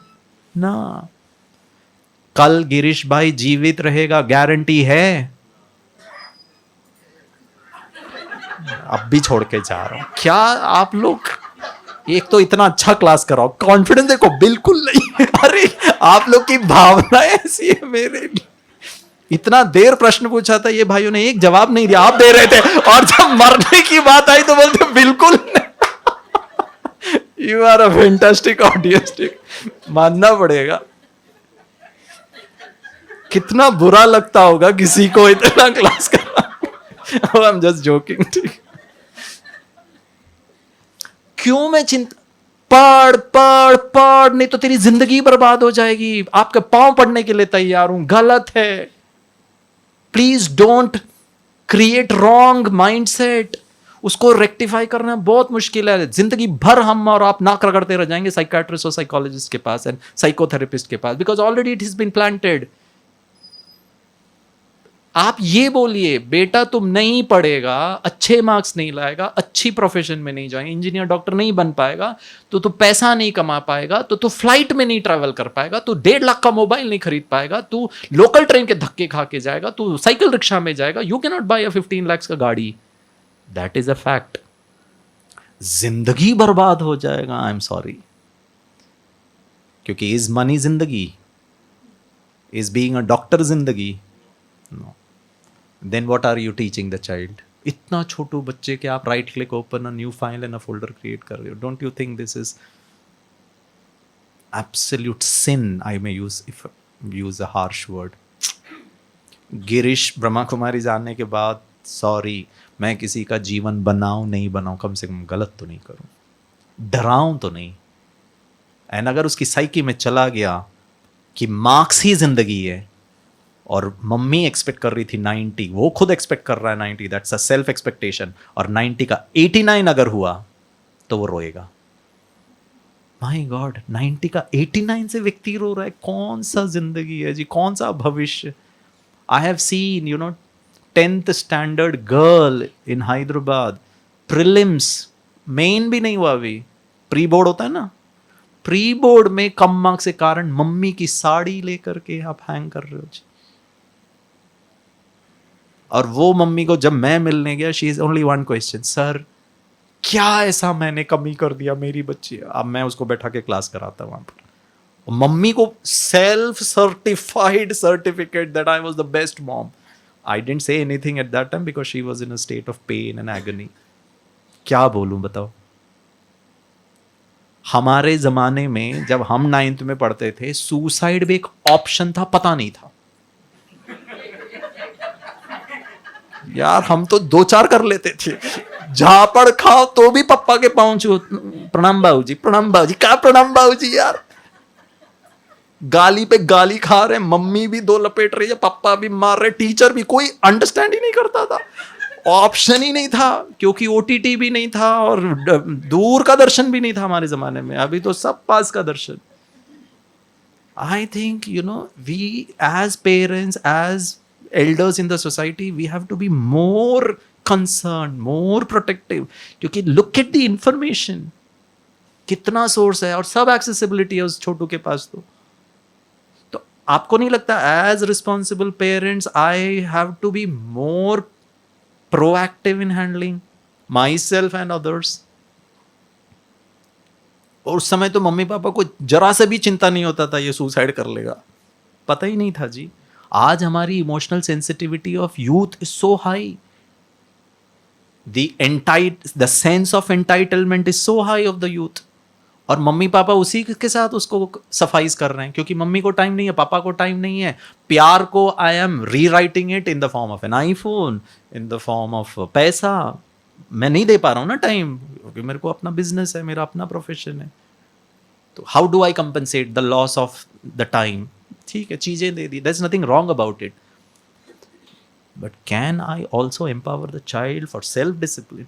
ना? कल गिरीश भाई जीवित रहेगा, गारंटी है? अब भी छोड़ के जा रहा हूं। क्या आप लोग, एक तो इतना अच्छा क्लास कराओ, कॉन्फिडेंस देखो बिल्कुल नहीं। अरे आप लोग की भावना ऐसी है मेरे लिए। इतना देर प्रश्न पूछा था, ये भाइयों ने एक जवाब नहीं दिया, आप दे रहे थे, और जब मरने की बात आई तो बोलते बिल्कुल नहीं। You are a fantastic audience, मानना पड़ेगा। कितना बुरा लगता होगा किसी को इतना क्लास करना। आई एम जस्ट जोकिंग, ठीक। क्यों मैं चिंता, पढ़ पढ़ पढ़, नहीं तो तेरी जिंदगी बर्बाद हो जाएगी। आपके पांव पढ़ने के लिए तैयार हूं, गलत है। Please don't create wrong mindset. उसको रेक्टिफाई करना बहुत मुश्किल है। जिंदगी भर हम और आप नाक रगड़ते रह जाएंगे साइकियाट्रिस्ट और साइकोलॉजिस्ट के पास एंड साइकोथेरेपिस्ट के पास, because already it has been planted. आप ये बोलिए बेटा तुम नहीं पढ़ेगा, अच्छे मार्क्स नहीं लाएगा, अच्छी प्रोफेशन में नहीं जाएगा, इंजीनियर डॉक्टर नहीं बन पाएगा, तो तू पैसा नहीं कमा पाएगा, तो तू फ्लाइट में नहीं ट्रैवल कर पाएगा, तू 1.5 लाख का मोबाइल नहीं खरीद पाएगा, तू लोकल ट्रेन के धक्के खा के जाएगा, तू साइकिल रिक्शा में जाएगा, you can not buy a 15 lakhs का गाड़ी। That is a fact. जिंदगी बर्बाद हो जाएगा, आई एम सॉरी। क्योंकि इज मनी जिंदगी? इज बीइंग अ डॉक्टर जिंदगी? No. Then what are you teaching the child? इतना छोटू बच्चे के आप right click open a new file and a folder create कर रहे हो। Don't you think this is absolute sin? I may use a harsh word. Girish Brahma Kumari जानने के बाद सॉरी, मैं किसी का जीवन बनाऊं नहीं बनाऊं, कम से कम गलत तो नहीं करूं, डराऊं तो नहीं। एंड अगर उसकी साइकी में चला गया कि मार्क्स ही जिंदगी है और मम्मी एक्सपेक्ट कर रही थी 90, वो खुद एक्सपेक्ट कर रहा है 90, दैट्स अ सेल्फ एक्सपेक्टेशन, और 90 का 89 अगर हुआ तो वो रोएगा। माय गॉड, 90 का 89 से व्यक्ति रो रहा है, कौन सा जिंदगी है जी, कौन सा भविष्य। आई have scene 10th standard girl in Hyderabad, prelims, main भी नहीं हुआ अभी, प्री बोर्ड होता है ना, प्री बोर्ड में कम मार्क्स के कारण मम्मी की साड़ी लेकर के आप हैंग कर रहे हो जी। और वो मम्मी को जब मैं मिलने गया, she is only one question, sir क्या ऐसा मैंने कमी कर दिया मेरी बच्ची। अब मैं उसको बैठा के क्लास कराता वहां पर, और मम्मी को self certified certificate that I was the best mom. I didn't say anything at that time because she was in a state of pain and agony. क्या बोलूं बताओ। हमारे जमाने में जब हम 9th में पढ़ते थे, सुसाइड भी एक ऑप्शन था, पता नहीं था यार। हम तो 2-4 कर लेते थे, झापड़ खाओ तो भी पप्पा के पाँव छू, प्रणाम बाबूजी, प्रणाम बाबूजी, क्या प्रणाम बाबूजी यार। गाली पे गाली खा रहे, मम्मी भी 2 लपेट रही है, पापा भी मार रहे, टीचर भी, कोई अंडरस्टैंड ही नहीं करता था। ऑप्शन ही नहीं था, क्योंकि ओटीटी भी नहीं था और दूर का दर्शन भी नहीं था हमारे जमाने में। अभी तो सब पास का दर्शन। I think we as parents, as elders in the society, we have to be more concerned, more protective, क्योंकि look at the information, कितना सोर्स है और सब एक्सेसिबिलिटी है उस छोटू के पास। तो आपको नहीं लगता as responsible parents I have to be more proactive in handling my self and others? और उस समय तो मम्मी पापा को जरा से भी चिंता नहीं होता था ये सुसाइड कर लेगा, पता ही नहीं था जी। आज हमारी emotional sensitivity of youth is so high, the sense of entitlement is so high of the youth, और मम्मी पापा उसी के साथ उसको सफाइज कर रहे हैं, क्योंकि मम्मी को टाइम नहीं है, पापा को टाइम नहीं है। प्यार को आई एम री writing it in the form of an iPhone, in the form of पैसा। मैं नहीं दे पा रहा हूँ ना टाइम, क्योंकि मेरे को अपना बिजनेस है, मेरा अपना प्रोफेशन है। तो how do I compensate the loss of the time? ठीक है, चीजें दे दी, there is nothing wrong about it, but can I also empower the child for self discipline?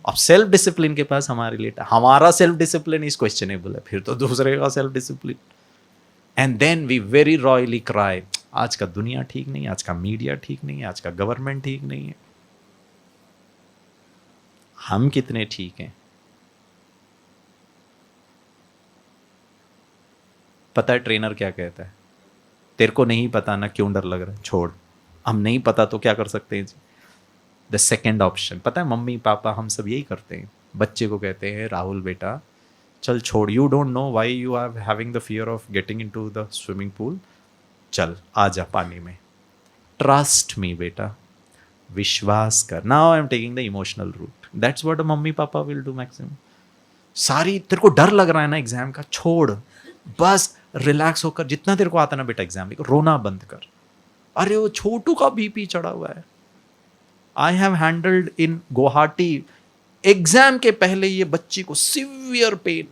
अब सेल्फ डिसिप्लिन के पास हमारे लिए, हमारा सेल्फ डिसिप्लिन इज क्वेश्चनेबल है, फिर तो दूसरे का self discipline. And then we very royally cry, आज का दुनिया ठीक नहीं है, आज का मीडिया ठीक नहीं है, आज का गवर्नमेंट ठीक नहीं है। हम कितने ठीक हैं? पता है ट्रेनर क्या कहता है? तेरे को नहीं पता ना, क्यों डर लग रहा है, छोड़। हम नहीं पता तो क्या कर सकते हैं जी? द सेकेंड ऑप्शन, पता है मम्मी पापा हम सब यही करते हैं, बच्चे को कहते हैं राहुल बेटा चल छोड़, you don't know why you are having the fear of getting into the swimming pool, चल आ जा पानी में, ट्रस्ट मी बेटा, विश्वास कर। Now I am taking the emotional route, that's what a mummy papa will do maximum. सारी तेरे को डर लग रहा है ना एग्जाम का, छोड़, बस रिलैक्स होकर, जितना तेरे को आता ना बेटा एग्जाम में, रोना बंद कर। अरे वो छोटू का बीपी चढ़ा हुआ है। I have handled in Guwahati, exam के पहले ये बच्ची को सिवियर पेन,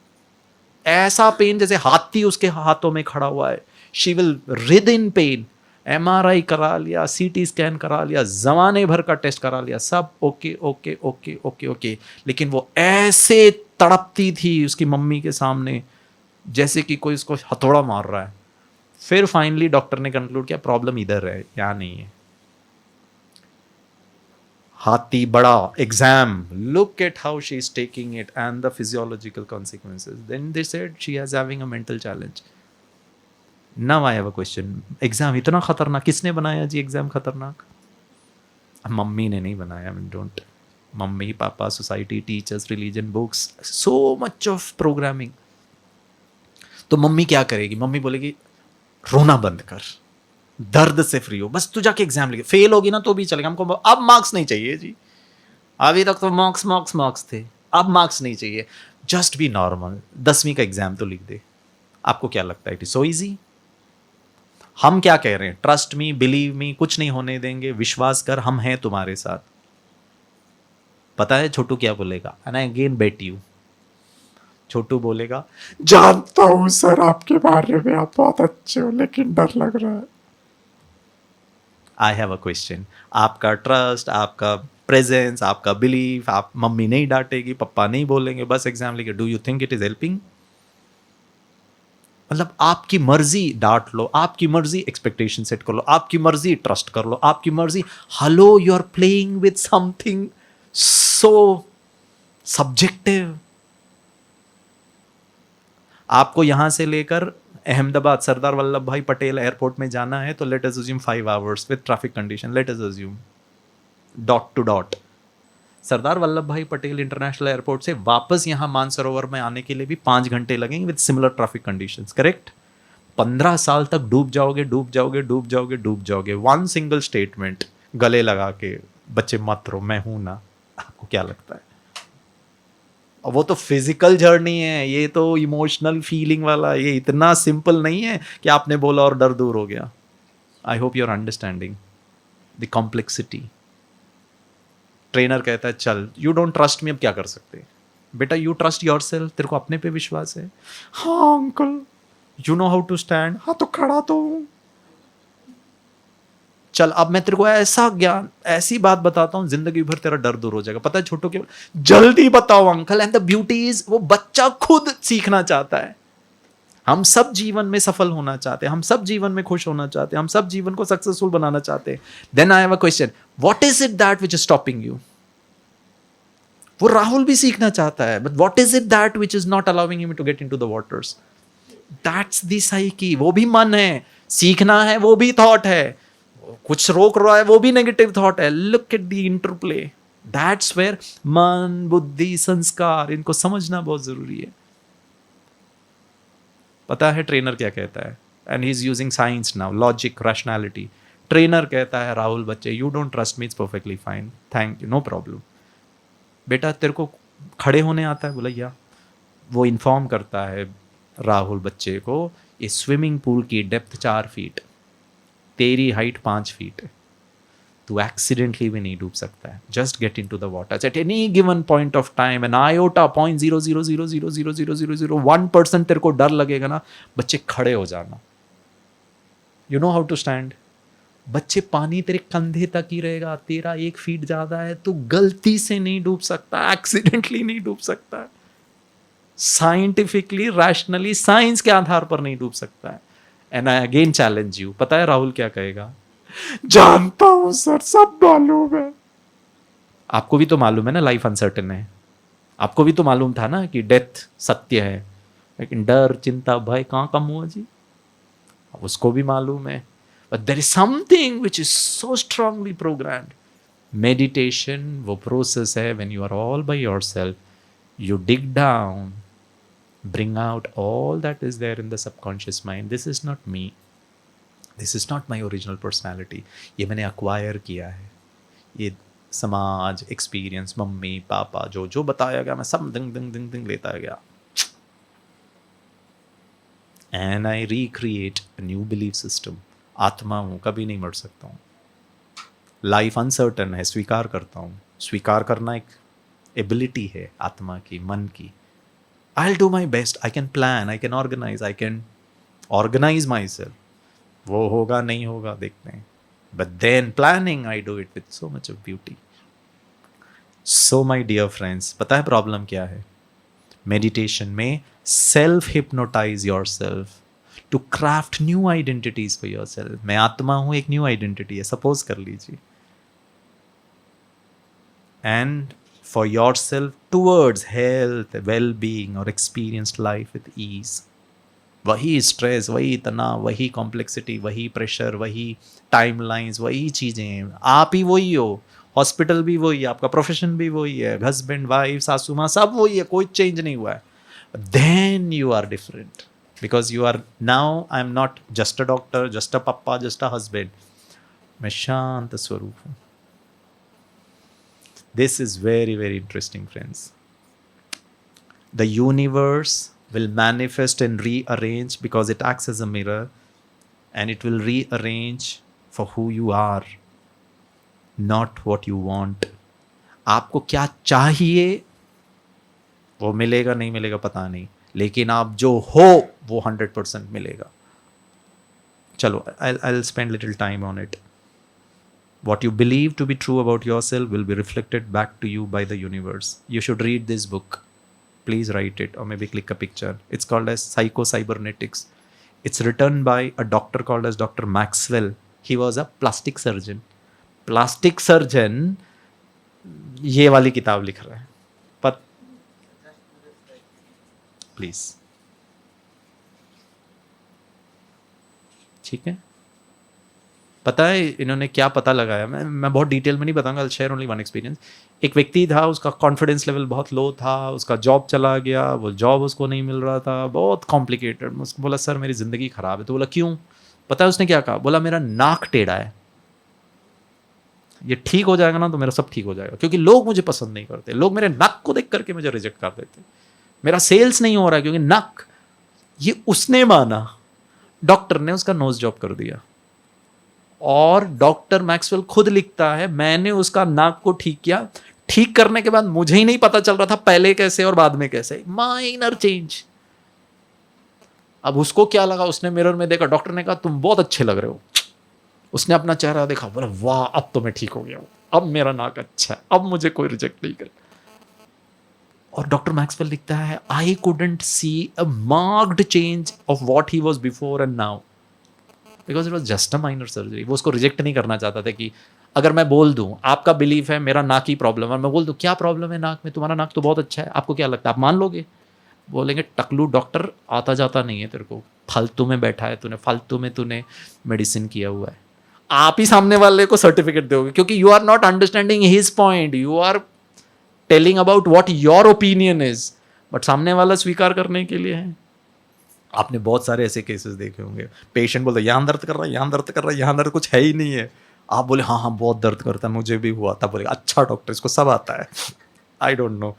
ऐसा पेन जैसे हाथी उसके हाथों में खड़ा हुआ है, she will rhythm in pen. MRI करा लिया, CT स्कैन करा लिया, जमाने भर का टेस्ट करा लिया, सब okay okay okay okay okay, लेकिन वो ऐसे तड़पती थी उसकी मम्मी के सामने जैसे कि कोई उसको हथौड़ा मार रहा है। फिर फाइनली डॉक्टर ने कंक्लूड किया प्रॉब्लम इधर है, यहाँ नहीं है। हाथी बड़ा exam, look at how she is taking it and the physiological consequences, then they said she is having a mental challenge. Now I have a question, exam इतना खतरनाक किसने बनाया जी? एग्जाम खतरनाक मम्मी ने नहीं बनाया। Don't, mummy papa, society, teachers, religion, books, so much of programming. तो मम्मी क्या करेगी? मम्मी बोलेगी रोना बंद कर, दर्द से फ्री हो, बस तू जाके एग्जाम लिखे, फेल होगी ना तो भी चलेगा, हमको अब मार्क्स नहीं चाहिए जी। अभी तक तो मार्क्स मार्क्स मार्क्स थे, अब मार्क्स नहीं चाहिए, जस्ट बी नॉर्मल, 10वीं का एग्जाम तो लिख दे। आपको क्या लगता है इट इज सो इजी? हम क्या कह रहे हैं? ट्रस्ट मी, बिलीव मी, कुछ नहीं होने देंगे, विश्वास कर, हम हैं तुम्हारे साथ। पता है छोटू क्या बोलेगा? And I again bet you, Chhotu बोलेगा जानता हूँ सर आपके बारे में, आप बहुत अच्छे हो, लेकिन डर लग रहा है। आई हैव अ क्वेश्चन, आपका ट्रस्ट, आपका प्रेजेंस, आपका बिलीफ, आप मम्मी नहीं डांटेगी, पापा नहीं बोलेंगे, बस एग्जाम लिखे, do you think it is helping? मतलब आपकी मर्जी डांट लो, आपकी मर्जी एक्सपेक्टेशन सेट कर लो, आपकी मर्जी ट्रस्ट कर लो, आपकी मर्जी. Hello, you are playing with something so subjective. आपको यहां से लेकर अहमदाबाद सरदार वल्लभ भाई पटेल एयरपोर्ट में जाना है तो let us assume 5 hours with traffic condition. Let us assume dot to dot. Sardar Vallabhbhai Patel international airport से वापस यहाँ मानसरोवर में आने के लिए भी 5 घंटे लगेंगे with similar traffic conditions. Correct. 15 साल तक डूब जाओगे, डूब जाओगे, डूब जाओगे, डूब जाओगे. वन सिंगल स्टेटमेंट गले लगा के, बच्चे मत रो, मैं हूं ना. आपको क्या लगता है? और वो तो फिजिकल जर्नी है, ये तो इमोशनल फीलिंग वाला. ये इतना सिंपल नहीं है कि आपने बोला और डर दूर हो गया. I hope you are understanding the complexity. Trainer कहता है चल, यू डोंट ट्रस्ट मी, अब क्या कर सकते हैं बेटा? You trust your self. तेरे को अपने पे विश्वास है. हाँ uncle. You know how to stand. हाँ तो खड़ा तो हूँ. चल अब मैं तेरे को ऐसा ज्ञान, ऐसी बात बताता हूं, जिंदगी भर तेरा डर दूर हो जाएगा. पता है छोटो, के जल्दी बताओ uncle. And the beauty is, वो बच्चा खुद सीखना चाहता है. हम सब जीवन में सफल होना चाहते हैं, हम सब जीवन में खुश होना चाहते हैं, हम सब जीवन को सक्सेसफुल बनाना चाहते हैं. Then I have a question, what is it that which is stopping you? वो राहुल भी सीखना चाहता है, but what is it that which is not allowing him to get into the waters? That's the psyche. वो भी मन है, सीखना है वो भी थॉट है, कुछ रोक रहा है वो भी नेगेटिव थॉट है. Look at the interplay. That's where मन, बुद्धि, संस्कार, इनको समझना बहुत जरूरी है. पता है ट्रेनर क्या कहता है? And he is using science now, logic, rationality. Trainer कहता है राहुल बच्चे, you don't trust me, it's perfectly fine, thank you, no problem. बेटा तेरे को खड़े होने आता है? बोला या. वो इन्फॉर्म करता है राहुल बच्चे को, इस स्विमिंग पूल की डेप्थ 4 फीट, तेरी हाइट 5 फीट है, तू एक्सीडेंटली भी नहीं डूब सकता है. Just get in to the water at any given point of time. An iota 0.0000001% तेरे को डर लगेगा ना, बच्चे खड़े हो जाना. You know how to stand. बच्चे पानी तेरे कंधे तक ही रहेगा, तेरा 1 फीट ज्यादा है, तू गलती से नहीं डूब सकता, एक्सीडेंटली नहीं डूब सकता, साइंटिफिकली, रैशनली, साइंस के आधार पर नहीं डूब सकता है. And I again challenge you. पता है राहुल क्या कहेगा? जानता हूँ सर, सब मालूम है. आपको भी तो मालूम है ना लाइफ अनसर्टेन है. आपको भी तो मालूम था ना कि डेथ सत्य है, लेकिन डर, चिंता, भय कहाँ कम हुआ जी? उसको भी मालूम है. But there is something which is so strongly programmed. Meditation वो प्रोसेस है when you are all by yourself, you dig down, bring out all that is there in the subconscious mind. This is not me, this is not my original personality. ये मैंने acquire किया है, ये समाज, एक्सपीरियंस, मम्मी पापा जो जो बताया गया, मैं सब दिंग दिंग दिंग दिंग लेता गया. And I recreate a new belief system. आत्मा हूँ, कभी नहीं मर सकता हूँ. लाइफ अनसर्टन है, स्वीकार करता हूँ. स्वीकार करना एक एबिलिटी है आत्मा की, मन की. I'll do my best. I can plan, I can organize, I can organize myself. वो होगा नहीं होगा देखते हैं. But then planning, I do it with so much of beauty. So my dear friends, पता है प्रॉब्लम क्या है? मेडिटेशन में self hypnotize your self to craft new identities for your self. मैं आत्मा हूँ, एक न्यू आइडेंटिटी है, सपोज कर लीजिए. And for yourself towards health, well-being or experienced life with ease. वही स्ट्रेस, वही तनाव, वही कॉम्प्लेक्सिटी, वही प्रेशर, वही टाइमलाइंस, वही चीज़ें. आप ही वही हो, हॉस्पिटल भी वही है, आपका प्रोफेशन भी वही है, हस्बैंड, वाइफ, सासू माँ, सब वही है, कोई चेंज नहीं हुआ है. Then you are different because you are now, I am not just a doctor, just a papa, just a husband. मैं शांत स्वरूप हूँ. This is very, very interesting, friends. The universe will manifest and rearrange because it acts as a mirror, and it will rearrange for who you are, not what you want. आपको क्या चाहिए वो मिलेगा, नहीं मिलेगा पता नहीं, लेकिन आप जो हो वो 100% मिलेगा. चलो, I'll spend little time on it. What you believe to be true about yourself will be reflected back to you by the universe. You should read this book. Please write it or maybe click a picture. It's called as Psycho Cybernetics. It's written by a doctor called as Dr. Maxwell. He was a plastic surgeon. Plastic surgeon ये वाली किताब लिख रहा है. पर प्लीज, ठीक है. पता है इन्होंने क्या पता लगाया? मैं बहुत डिटेल में नहीं बताऊंगा. I'll share only one experience. एक व्यक्ति था, उसका कॉन्फिडेंस लेवल बहुत लो था, उसका जॉब चला गया, वो जॉब उसको नहीं मिल रहा था, बहुत कॉम्प्लिकेटेड. उसको बोला सर मेरी ज़िंदगी ख़राब है. तो बोला क्यों? पता है उसने क्या कहा? बोला मेरा नाक टेढ़ा है, ये ठीक हो जाएगा ना तो मेरा सब ठीक हो जाएगा, क्योंकि लोग मुझे पसंद नहीं करते, लोग मेरे नाक को देख करके मुझे रिजेक्ट कर देते, मेरा सेल्स नहीं हो रहा है क्योंकि नाक. ये उसने माना. डॉक्टर ने उसका नोज जॉब कर दिया. और डॉक्टर मैक्सवेल खुद लिखता है मैंने उसका नाक को ठीक किया. ठीक करने के बाद मुझे ही नहीं पता चल रहा था पहले कैसे और बाद में कैसे. Minor change. अब उसको क्या लगा, उसने मिरर में देखा, डॉक्टर ने कहा तुम बहुत अच्छे लग रहे हो. उसने अपना चेहरा देखा, बोला वाह अब तो मैं ठीक हो गया हूं, अब मेरा नाक अच्छा है, अब मुझे कोई रिजेक्ट नहीं करे. और डॉक्टर मैक्सवेल लिखता है I couldn't see a marked change of what he was before and now, because it was just a minor surgery. वो उसको रिजेक्ट नहीं करना चाहता था. कि अगर मैं बोल दूं आपका बिलीफ है मेरा नाक ही प्रॉब्लम है, मैं बोल दूं क्या प्रॉब्लम है नाक में, तुम्हारा नाक तो बहुत अच्छा है, आपको क्या लगता है, आप मान लोगे? बोलेंगे टकलू डॉक्टर आता जाता नहीं है तेरे को, फालतू में बैठा है तूने, फालतू में तूने मेडिसिन किया हुआ है. आप ही सामने वाले को सर्टिफिकेट दोगे, क्योंकि you are not understanding his point, you are telling about what your opinion is, but सामने वाला स्वीकार करने के लिए है. आपने बहुत सारे ऐसे केसेस देखे होंगे. पेशेंट बोलता है यहाँ दर्द कर रहा है, यहाँ दर्द कर रहा है, यहाँ दर्द कुछ है ही नहीं है. आप बोले हाँ हाँ बहुत दर्द करता है, मुझे भी हुआ था. बोले अच्छा डॉक्टर इसको सब आता है. आई डोंट नो,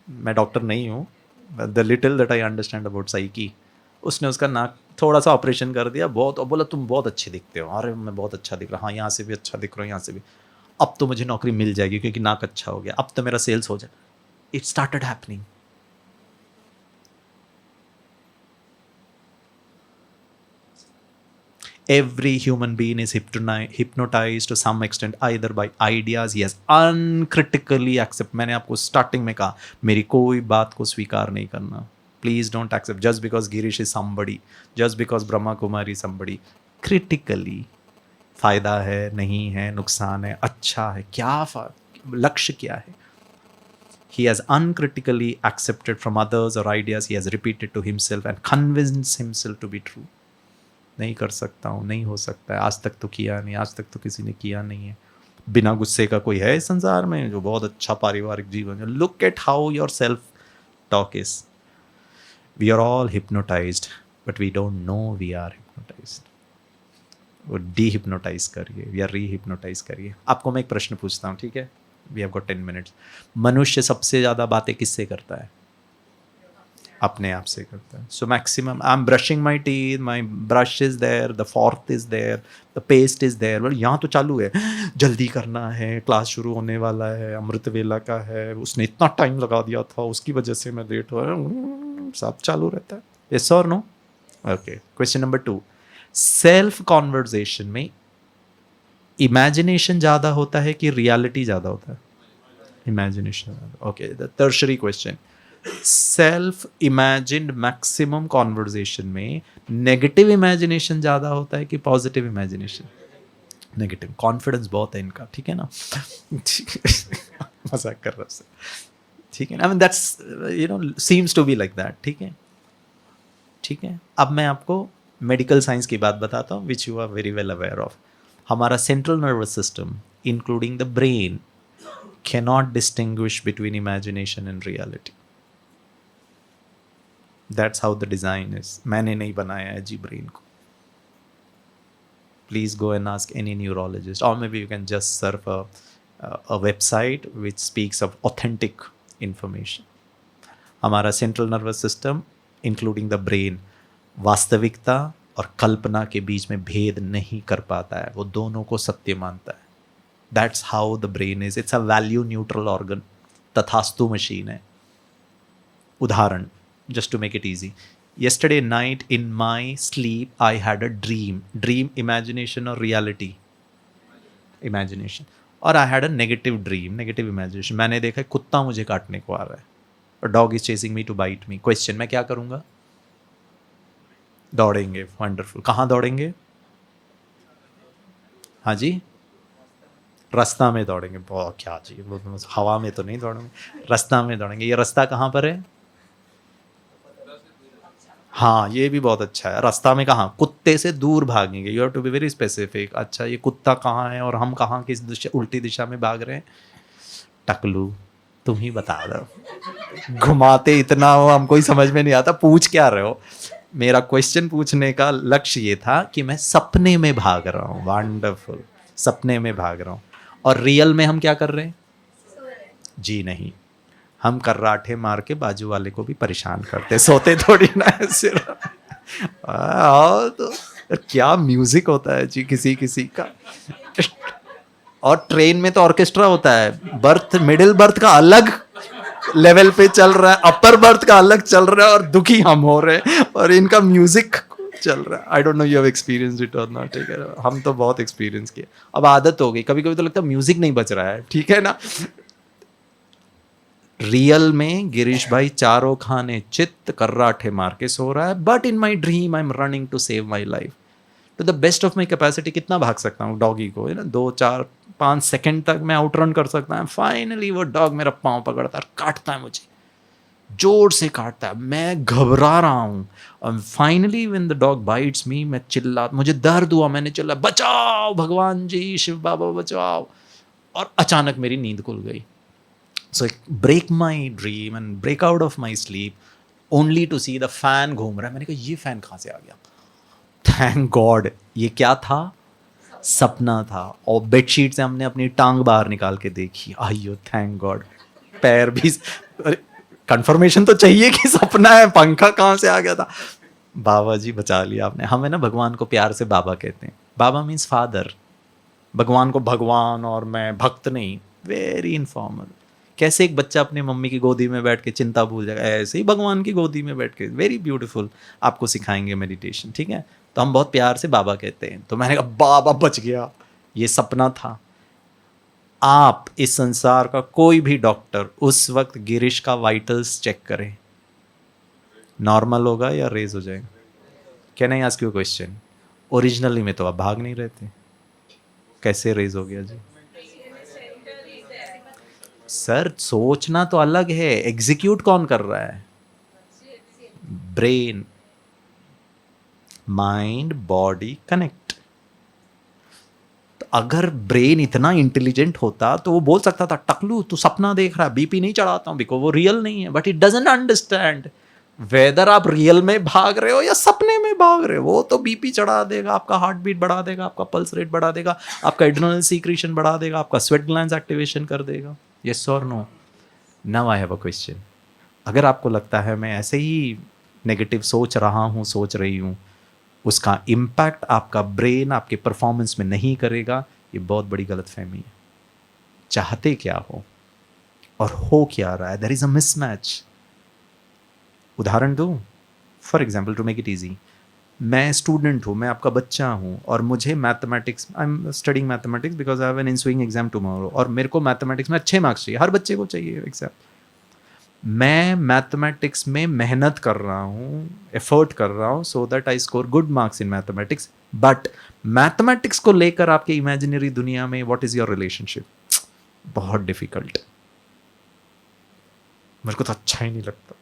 मैं डॉक्टर नहीं हूँ. The little that I understand about psyche, उसने उसका नाक थोड़ा सा ऑपरेशन कर दिया बहुत, और बोला तुम बहुत अच्छे दिखते हो. अरे मैं बहुत अच्छा दिख रहा हूँ, हाँ यहाँ से भी अच्छा दिख रहा हूँ, यहाँ से भी. अब तो मुझे नौकरी मिल जाएगी क्योंकि नाक अच्छा हो गया, अब तो मेरा सेल्स हो जाए. It started happening. Every human being is hypnotized to some extent either by ideas he has uncritically accept. मैंने आपको स्टार्टिंग में कहा मेरी कोई बात को स्वीकार नहीं करना. Please don't accept just because Girish is somebody, just because Brahma Kumari somebody. Critically फायदा है, नहीं है, नुकसान है, अच्छा है, क्या लक्ष्य क्या है. He has uncritically accepted from others or ideas he has repeated to himself and convinced himself to be true. नहीं कर सकता हूँ, नहीं हो सकता है, आज तक तो किया नहीं, आज तक तो किसी ने किया नहीं है. बिना गुस्से का कोई है इस संसार में जो बहुत अच्छा पारिवारिक जीवन है. Look at how your self talk is. We are all hypnotized but we don't know we are hypnotized. वो डी हिप्नोटाइज करिए या री हिप्नोटाइज करिए. आपको मैं एक प्रश्न पूछता हूँ, ठीक है? We have got 10 minutes. मनुष्य सबसे ज़्यादा बातें किससे करता है? अपने आप से करता है. So maximum I am brushing my teeth, my brush is there, the fork is there, the paste is there. बोल यहाँ तो चालू है, जल्दी करना है, क्लास शुरू होने वाला है, अमृत वेला का है, उसने इतना टाइम लगा दिया था, उसकी वजह से मैं लेट हो रहा हूँ. सब चालू रहता है. यस और no? Okay. Question number 2. Self conversation में इमेजिनेशन ज़्यादा होता है कि रियलिटी ज़्यादा होता है? Imagination. Okay. The tertiary question. Self imagined maximum conversation में नेगेटिव इमेजिनेशन ज़्यादा होता है कि पॉजिटिव इमेजिनेशन? नेगेटिव. कॉन्फिडेंस बहुत है इनका, ठीक है ना? मजाक कर रहा हूँ, ठीक है ना? I mean that's you know seems to be like that. ठीक है, ठीक है. अब मैं आपको मेडिकल साइंस की बात बताता हूँ which you are very well aware of. हमारा central nervous system including the brain cannot distinguish between imagination and reality. That's how the design is. मैंने नहीं बनाया है जी ब्रेन को. Please go and ask any neurologist, or maybe you can just surf a website which speaks of authentic information. हमारा central nervous system including the brain वास्तविकता और कल्पना के बीच में भेद नहीं कर पाता है, वो दोनों को सत्य मानता है. That's how the brain is. It's a value neutral organ. तथास्तु मशीन है. उदाहरण, just to make it easy. Yesterday night in my sleep I had a dream. Dream imagination or reality? Imagination. और I had a negative dream, negative imagination. मैंने देखा कुत्ता मुझे काटने को आ रहा है. A dog is chasing me to bite me. Question, मैं क्या करूँगा? दौड़ेंगे, वंडरफुल। कहाँ दौड़ेंगे? हाँ जी, रास्ता में दौड़ेंगे। बहुत क्या जी, वो हवा में तो नहीं दौड़ेंगे, रास्ता में दौड़ेंगे। ये रास्ता कहाँ पर है? हाँ, ये भी बहुत अच्छा है। रास्ता में कहाँ? कुत्ते से दूर भागेंगे। You have to be very specific. अच्छा, ये कुत्ता कहाँ है और हम कहाँ किस दिशा, उल्टी दिशा में भाग रहे हैं? टकलू तुम ही बता दो, घुमाते इतना हो हमको ही समझ में नहीं आता, पूछ क्या रहे हो? मेरा क्वेश्चन पूछने का लक्ष्य ये था कि मैं सपने में भाग रहा हूँ। वंडरफुल, सपने में भाग रहा हूँ। और रियल में हम क्या कर रहे हैं? जी नहीं, हम कर्राठे मार के बाजू वाले को भी परेशान करते, सोते थोड़ी ना है सिर्फ। तो क्या म्यूजिक होता है जी किसी किसी का। और ट्रेन में तो ऑर्केस्ट्रा होता है। बर्थ, मिडिल बर्थ का अलग लेवल पे चल रहा है, अपर बर्थ का अलग चल रहा है, और दुखी हम हो रहे हैं और इनका म्यूजिक चल रहा है। आई don't know you have experience it और नॉट, ठीक है? हम तो बहुत एक्सपीरियंस किए, अब आदत हो गई। कभी कभी तो लगता है म्यूजिक नहीं बज रहा है, ठीक है ना? रियल में गिरीश भाई चारों खाने चित्त कर्राठे मार के सो रहा है, but in my dream I am running to save my life to the best of my capacity. कितना भाग सकता हूँ डॉगी को, है ना? 2-4-5 सेकेंड तक मैं आउटरन कर सकता हूँ। फाइनली वो डॉग मेरा पाँव पकड़ता है, काटता है मुझे, जोर से काटता है, मैं घबरा रहा हूँ। Finally when the dog bites me, मैं चिल्ला, मुझे दर्द हुआ, मैंने चिल्ला बचाओ भगवान जी, शिव बाबा बचाओ, और अचानक मेरी नींद खुल गई। So break my dream and break out of my sleep only to see the fan घूम रहा है। मैंने कहा ये फैन कहाँ से आ गया? थैंक गॉड, ये क्या था? सपना था। और बेडशीट से हमने अपनी टांग बाहर निकाल के देखी, आइयो थैंक गॉड, पैर भी। कंफर्मेशन तो चाहिए कि सपना है, पंखा कहाँ से आ गया था? बाबा जी बचा लिया आपने। हमें ना भगवान को प्यार से बाबा कहते हैं। बाबा मीन्स फादर। भगवान को भगवान और मैं भक्त नहीं, वेरी इनफॉर्मल। कैसे एक बच्चा अपनी मम्मी की गोदी में बैठ के चिंता भूल जाएगा, ऐसे ही भगवान की गोदी में बैठ के। वेरी ब्यूटीफुल, आपको सिखाएंगे मेडिटेशन, ठीक है? तो हम बहुत प्यार से बाबा कहते हैं। तो मैंने कहा बाबा बच गया, ये सपना था। आप इस संसार का कोई भी डॉक्टर उस वक्त गिरीश का वाइटल्स चेक करें, नॉर्मल होगा या रेज हो जाएगा? Can I ask you question? Originally में तो आप भाग नहीं रहे थे, कैसे रेज हो गया जी? सर सोचना तो अलग है, एग्जीक्यूट कौन कर रहा है? Brain, mind body connect. तो अगर ब्रेन इतना इंटेलिजेंट होता तो वो बोल सकता था टकलू तू सपना देख रहा है, बीपी नहीं चढ़ाता हूं, बिकॉज वो रियल नहीं है। But it doesn't understand whether आप रियल में भाग रहे हो या सपने में भाग रहे हो। वो तो बीपी चढ़ा देगा, आपका हार्ट बीट बढ़ा देगा, आपका पल्स रेट बढ़ा देगा, आपका एड्रेनल सीक्रेशन बढ़ा देगा, आपका स्वेट ग्लैंड्स एक्टिवेशन कर देगा। यस और no? Now I have a question. अगर आपको लगता है मैं ऐसे ही नेगेटिव सोच रहा हूँ, सोच रही हूँ, उसका इम्पैक्ट आपका ब्रेन आपके परफॉर्मेंस में नहीं करेगा, ये बहुत बड़ी गलतफहमी है। चाहते क्या हो और हो क्या रहा है, देयर इज अ मिसमैच। उदाहरण दूं, for example to make it easy, मैं स्टूडेंट हूँ, मैं आपका बच्चा हूँ, और मुझे mathematics, I am studying mathematics because I have an inswing exam tomorrow, और मेरे को मैथमेटिक्स में अच्छे मार्क्स चाहिए, हर बच्चे को चाहिए एग्जाम। मैं मैथमेटिक्स में मेहनत कर रहा हूँ, एफर्ट कर रहा हूँ, so that I score good marks in mathematics. But mathematics को लेकर आपके इमेजिनरी दुनिया में व्हाट इज योर रिलेशनशिप? बहुत डिफिकल्ट, मेरे को तो अच्छा ही नहीं लगता।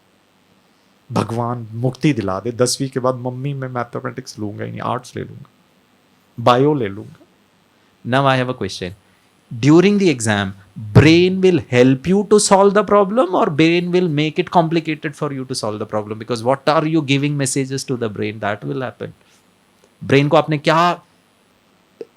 भगवान मुक्ति दिला दे, 10वीं के बाद मम्मी मैं मैथमेटिक्स लूंगा ही नहीं, आर्ट्स ले लूंगा, बायो ले लूंगा। Now I have a question, during the exam brain will help you to solve the problem or brain will make it complicated for you to solve the problem? Because what are you giving messages to the brain? That will happen. brain को आपने क्या,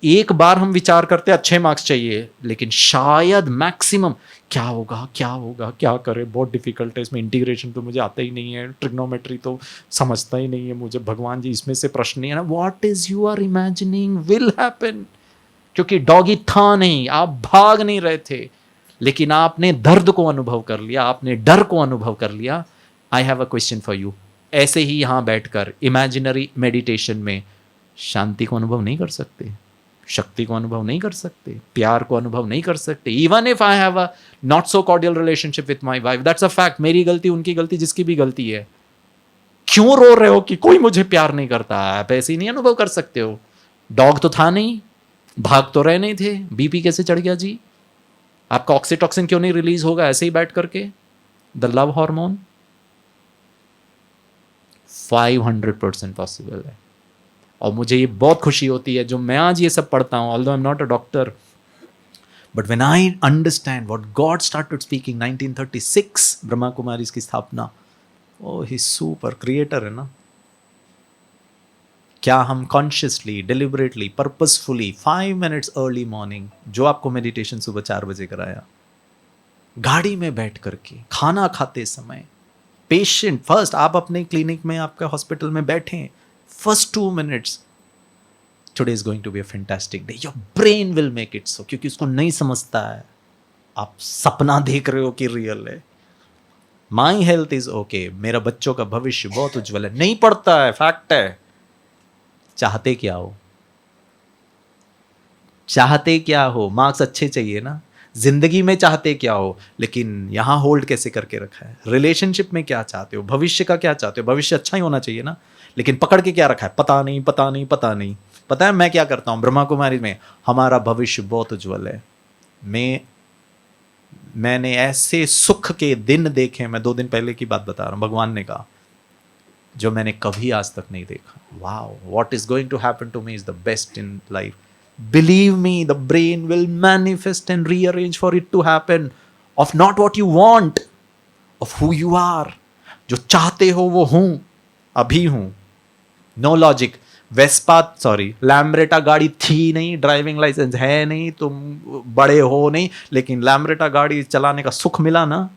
एक बार हम विचार करते अच्छे मार्क्स चाहिए, लेकिन शायद मैक्सिमम क्या होगा क्या होगा क्या करे, बहुत डिफिकल्ट है, इसमें इंटीग्रेशन तो मुझे आता ही नहीं है, ट्रिग्नोमेट्री तो समझता ही नहीं है मुझे, भगवान जी इसमें से प्रश्न नहीं है ना। What is you are imagining will happen, क्योंकि डॉगी था नहीं, आप भाग नहीं रहे थे, लेकिन आपने दर्द को अनुभव कर लिया, आपने डर को अनुभव कर लिया। आई have a question for you, ऐसे ही यहाँ बैठकर इमेजिनरी मेडिटेशन में शांति को अनुभव नहीं कर सकते, शक्ति को अनुभव नहीं कर सकते, प्यार को अनुभव नहीं कर सकते? Even if I have a not so cordial relationship with my wife, that's a fact, मेरी गलती उनकी गलती जिसकी भी गलती है, क्यों रो रहे हो कि कोई मुझे प्यार नहीं करता? आप ऐसे ही नहीं अनुभव कर सकते हो? डॉग तो था नहीं, भाग तो रहे नहीं थे, बीपी कैसे चढ़ गया जी? आपका ऑक्सीटॉक्सिन क्यों नहीं रिलीज होगा ऐसे ही बैठ करके? द लव हार्मोन 500% पॉसिबल है। और मुझे ये बहुत खुशी होती है जो मैं आज ये सब पढ़ता हूं, although I am not a doctor, but when I understand what God started speaking 1936, Brahma Kumari की स्थापना, ओ ही सुपर क्रिएटर है ना। क्या हम consciously, deliberately, purposefully 5 minutes early morning, जो आपको मेडिटेशन सुबह 4 बजे कराया, गाड़ी में बैठ करके, खाना खाते समय, पेशेंट फर्स्ट, आप अपने क्लिनिक में, आपके हॉस्पिटल में बैठे, first 2 minutes, today is going to be a fantastic day, your brain will make it so, क्योंकि उसको नहीं समझता है आप सपना देख रहे हो कि रियल है। माई हेल्थ इज ओके, मेरा बच्चों का भविष्य बहुत उज्जवल है, नहीं पड़ता है, फैक्ट है। चाहते क्या हो? चाहते क्या हो? मार्क्स अच्छे चाहिए ना, जिंदगी में चाहते क्या हो? लेकिन यहां होल्ड कैसे करके रखा है? रिलेशनशिप में क्या चाहते हो? भविष्य का क्या चाहते हो? भविष्य अच्छा ही होना चाहिए ना, लेकिन पकड़ के क्या रखा है? पता नहीं, पता नहीं, पता नहीं। पता है मैं क्या करता हूं ब्रह्मा कुमारी में? हमारा भविष्य बहुत उज्जवल है। मैंने ऐसे सुख के दिन देखे, मैं 2 दिन पहले की बात बता रहा हूं, भगवान ने कहा, जो मैंने कभी आज तक नहीं देखा। Wow, what is going to happen to me is the best in life. Believe me, the brain will manifest and rearrange for it to happen, of not what you want, of who you are. जो चाहते हो वो हूं, अभी हूं। No logic. Vespa, sorry, Lambretta गाड़ी थी नहीं, ड्राइविंग लाइसेंस है नहीं, तुम बड़े हो नहीं, लेकिन लैम्ब्रेटा गाड़ी चलाने का सुख मिला ना?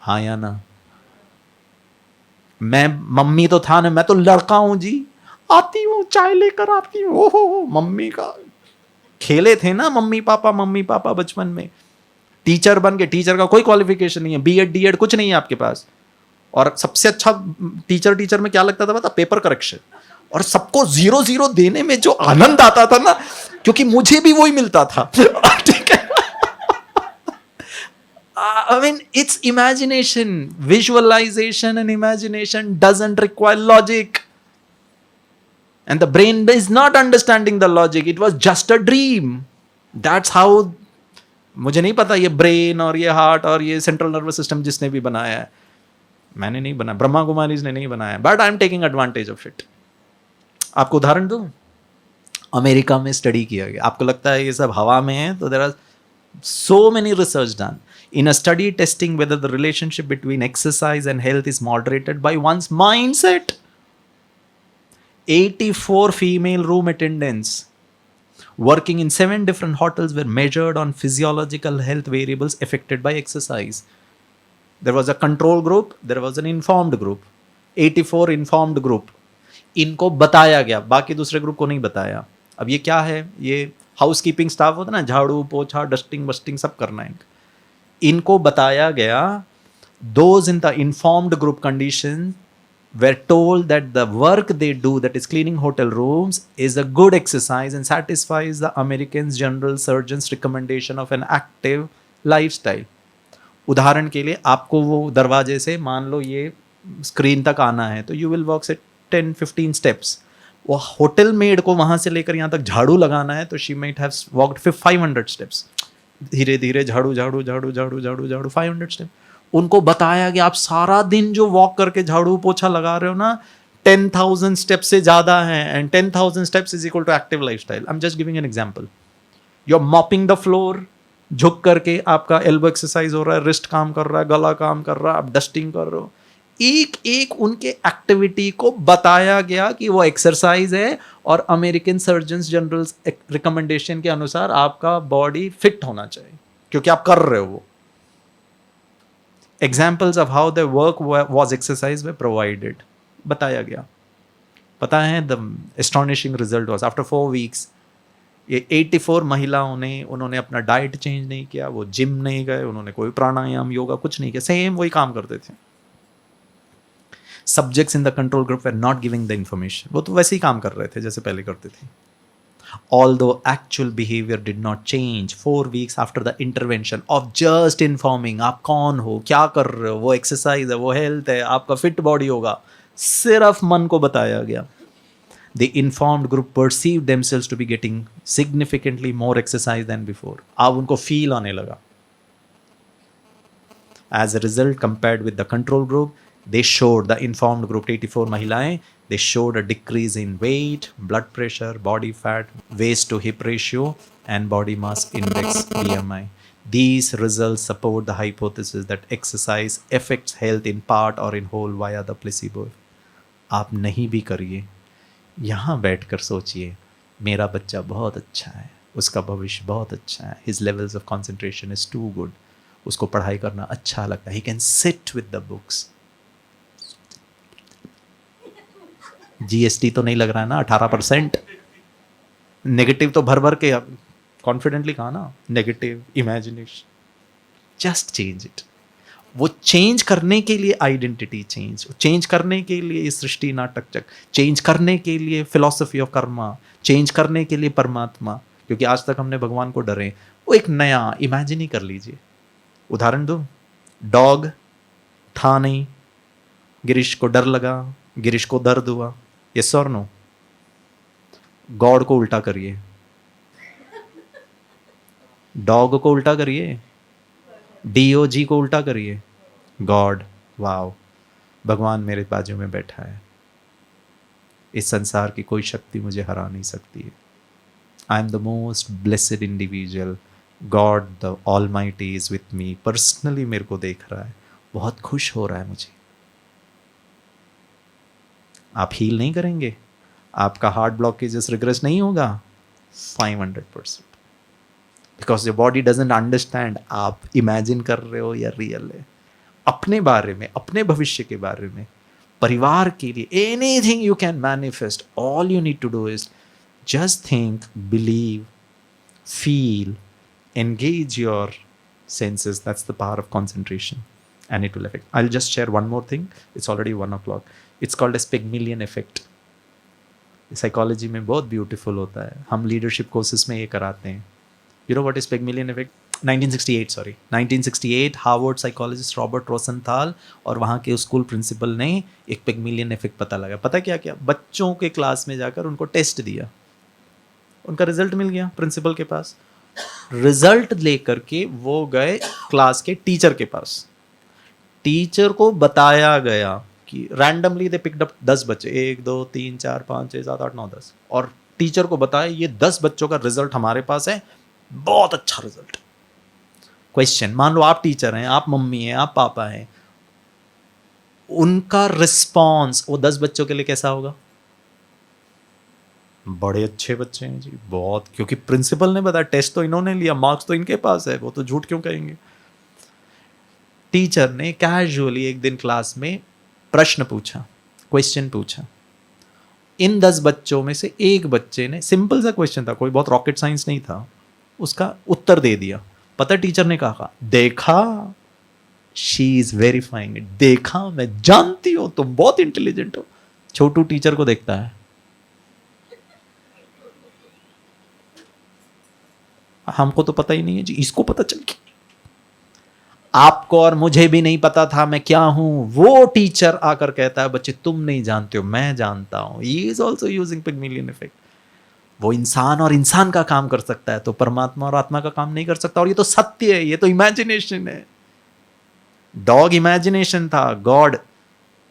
हाँ या ना? मैं, मम्मी तो था ना, मैं तो लड़का हूं जी, आती हूँ चाय लेकर आती हूँ, ओहो मम्मी का खेले थे ना मम्मी पापा बचपन में। टीचर बन के, टीचर का कोई क्वालिफिकेशन नहीं है, बीएड डीएड कुछ नहीं है आपके पास, और सबसे अच्छा टीचर में क्या लगता था पता? Paper correction. और सबको 0-0 देने में जो आनंद आता था ना, क्योंकि मुझे भी वही मिलता था। ठीक है, I mean, it's imagination, visualization and imagination doesn't require logic. And the brain is not understanding the logic. It was just a dream. That's how, मुझे नहीं पता ये ब्रेन और ये हार्ट और ये सेंट्रल नर्वस सिस्टम जिसने भी बनाया है, मैंने नहीं बनाया, ब्रह्मा कुमारीज ने नहीं बनाया, but I am taking advantage of it. आपको उदाहरण दूं, अमेरिका में स्टडी किया गया, आपको लगता है ये सब हवा में है, तो there are so many research done in a study testing whether the relationship between exercise and health is moderated by one's mindset. 84 female room attendants working in 7 different hotels were measured on physiological health variables affected by exercise. There was a control group, there was an informed group. 84 informed group. इनको बताया गया, बाकी दूसरे ग्रुप को नहीं बताया। अब ये क्या है? ये हाउसकीपिंग स्टाफ होता है ना, झाड़ू पोछा डस्टिंग बस्टिंग सब करना है। इनको बताया गया, those in the informed group condition were told that the work they do, that is cleaning hotel rooms, is a good exercise and satisfies the American's general surgeon's recommendation of an active lifestyle. उदाहरण के लिए, आपको वो दरवाजे से मान लो ये स्क्रीन तक आना है, तो you will walk से 10-15 steps. वो होटल मेड को वहां से लेकर यहाँ तक झाड़ू लगाना है, तो she might have walked 500 steps. धीरे धीरे झाड़ू झाड़ू झाड़ू झाड़ू झाड़ू झाड़ू 500 स्टेप। उनको बताया कि आप सारा दिन जो वॉक करके झाड़ू पोछा लगा रहे हो ना, 10,000 स्टेप्स से ज्यादा है, and 10,000 steps is equal to active lifestyle. I am just giving an example. You are mopping the floor, झुक करके आपका एल्बो एक्सरसाइज हो रहा है, रिस्ट काम कर रहा है, गला काम कर रहा है, आप डस्टिंग कर रहे हो। एक एक उनके एक्टिविटी को बताया गया कि वो एक्सरसाइज है, और अमेरिकन सर्जन जनरल रिकमेंडेशन के अनुसार आपका बॉडी फिट होना चाहिए, क्योंकि आप कर रहे हो वो। Examples of how the work was exercise were provided. बताया गया। पता है the astonishing result was after 4 weeks, ये 84 महिलाओं ने, उन्होंने अपना डाइट चेंज नहीं किया, वो जिम नहीं गए, उन्होंने कोई प्राणायाम योगा कुछ नहीं किया, सेम वही काम करते थे। Subjects in the control group were not giving the information. वो तो वैसे ही काम कर रहे थे जैसे पहले करते थे। Although actual behavior did not change 4 weeks after the intervention of just informing आप कौन हो, क्या कर रहे हो, वो एक्सरसाइज है, वो हेल्थ है, आपका फिट बॉडी होगा, सिर्फ मन को बताया गया. The informed group perceived themselves to be getting significantly more exercise than before. अब उनको फील आने लगा. As a result, compared with the control group, they showed, the informed group 84 महिलाएं, they showed a decrease in weight, blood pressure, body fat, waist to hip ratio, and body mass index BMI. These results support the hypothesis that exercise affects health in part or in whole via the placebo. आप नहीं भी करिए, यहाँ बैठकर सोचिए, मेरा बच्चा बहुत अच्छा है, उसका भविष्य बहुत अच्छा है, his levels of concentration is too good, उसको पढ़ाई करना अच्छा लगता है, he can sit with the books. GST तो नहीं लग रहा है ना 18%. नेगेटिव तो भर भर के कॉन्फिडेंटली कहा ना, negative imagination. Just change it. वो चेंज करने के लिए आइडेंटिटी चेंज करने के लिए ये सृष्टि नाटक चक, चेंज करने के लिए फिलॉसफी ऑफ कर्मा, चेंज करने के लिए परमात्मा. क्योंकि आज तक हमने भगवान को डरे, वो एक नया इमेजिन ही कर लीजिए. उदाहरण दो, डॉग था नहीं, गिरीश को डर लगा, गिरीश को दर्द हुआ. यस और नो? गॉड को उल्टा करिए, डॉग को उल्टा करिए, DOG को उल्टा करिए, गॉड. वाओ, भगवान मेरे बाजू में बैठा है, इस संसार की कोई शक्ति मुझे हरा नहीं सकती है. I am the most blessed individual, God the almighty is with me. Personally मेरे को देख रहा है, बहुत खुश हो रहा है मुझे. आप हील नहीं करेंगे, आपका हार्ट ब्लॉकेजेस रिग्रेस नहीं होगा 500%, because your body doesn't understand आप इमेजिन कर रहे हो या रियल है. अपने बारे में, अपने भविष्य के बारे में, परिवार के लिए, anything you can manifest. All you need to do is just think, believe, feel, engage your senses. That's the power of concentration, and it will affect. I'll just share one more thing. It's already 1 o'clock. It's called as Pygmalion effect. Psychology में बहुत ब्यूटीफुल होता है, हम लीडरशिप कोर्सेस में ये कराते हैं. You know what is Pygmalion effect? 1968 Harvard psychologist Robert Rosenthal और वहाँ के स्कूल प्रिंसिपल ने एक पिग्मेलियन इफेक्ट पता लगा. पता क्या क्या? बच्चों के क्लास में जाकर उनको टेस्ट दिया, उनका रिजल्ट मिल गया प्रिंसिपल के पास. रिजल्ट लेकर के वो गए क्लास के टीचर के पास. टीचर को बताया गया कि रैंडमली दे पिक्ड अप 10 बच्चे, 1 2 3 4 5 6 7 8 9 10, और टीचर को बताया ये 10 बच्चों का रिजल्ट हमारे पास है, बहुत अच्छा रिजल्ट. क्वेश्चन, मान लो आप टीचर हैं, आप मम्मी हैं, आप पापा हैं, उनका रिस्पॉन्स वो 10 बच्चों के लिए कैसा होगा? बड़े अच्छे बच्चे हैं जी, बहुत, क्योंकि प्रिंसिपल ने बताया, टेस्ट तो इन्होंने लिया, मार्क्स तो इनके पास है, वो तो झूठ क्यों कहेंगे. टीचर ने कैजुअली एक दिन क्लास में प्रश्न पूछा, क्वेश्चन पूछा. इन 10 बच्चों में से एक बच्चे ने, सिंपल सा क्वेश्चन था, कोई बहुत रॉकेट साइंस नहीं था, उसका उत्तर दे दिया. पता टीचर ने कहा, देखा, शी इज वेरीफाइंग इट, देखा, मैं जानती हूं तुम बहुत इंटेलिजेंट हो. छोटू टीचर को देखता है, हमको तो पता ही नहीं है जी, इसको पता चल गया. आपको और मुझे भी नहीं पता था मैं क्या हूं. वो टीचर आकर कहता है, बच्चे तुम नहीं जानते हो, मैं जानता हूं. He is also using Pygmalion effect. वो इंसान और इंसान का काम कर सकता है, तो परमात्मा और आत्मा का काम नहीं कर सकता. और ये तो सत्य है, ये तो इमेजिनेशन है. डॉग इमेजिनेशन था, गॉड,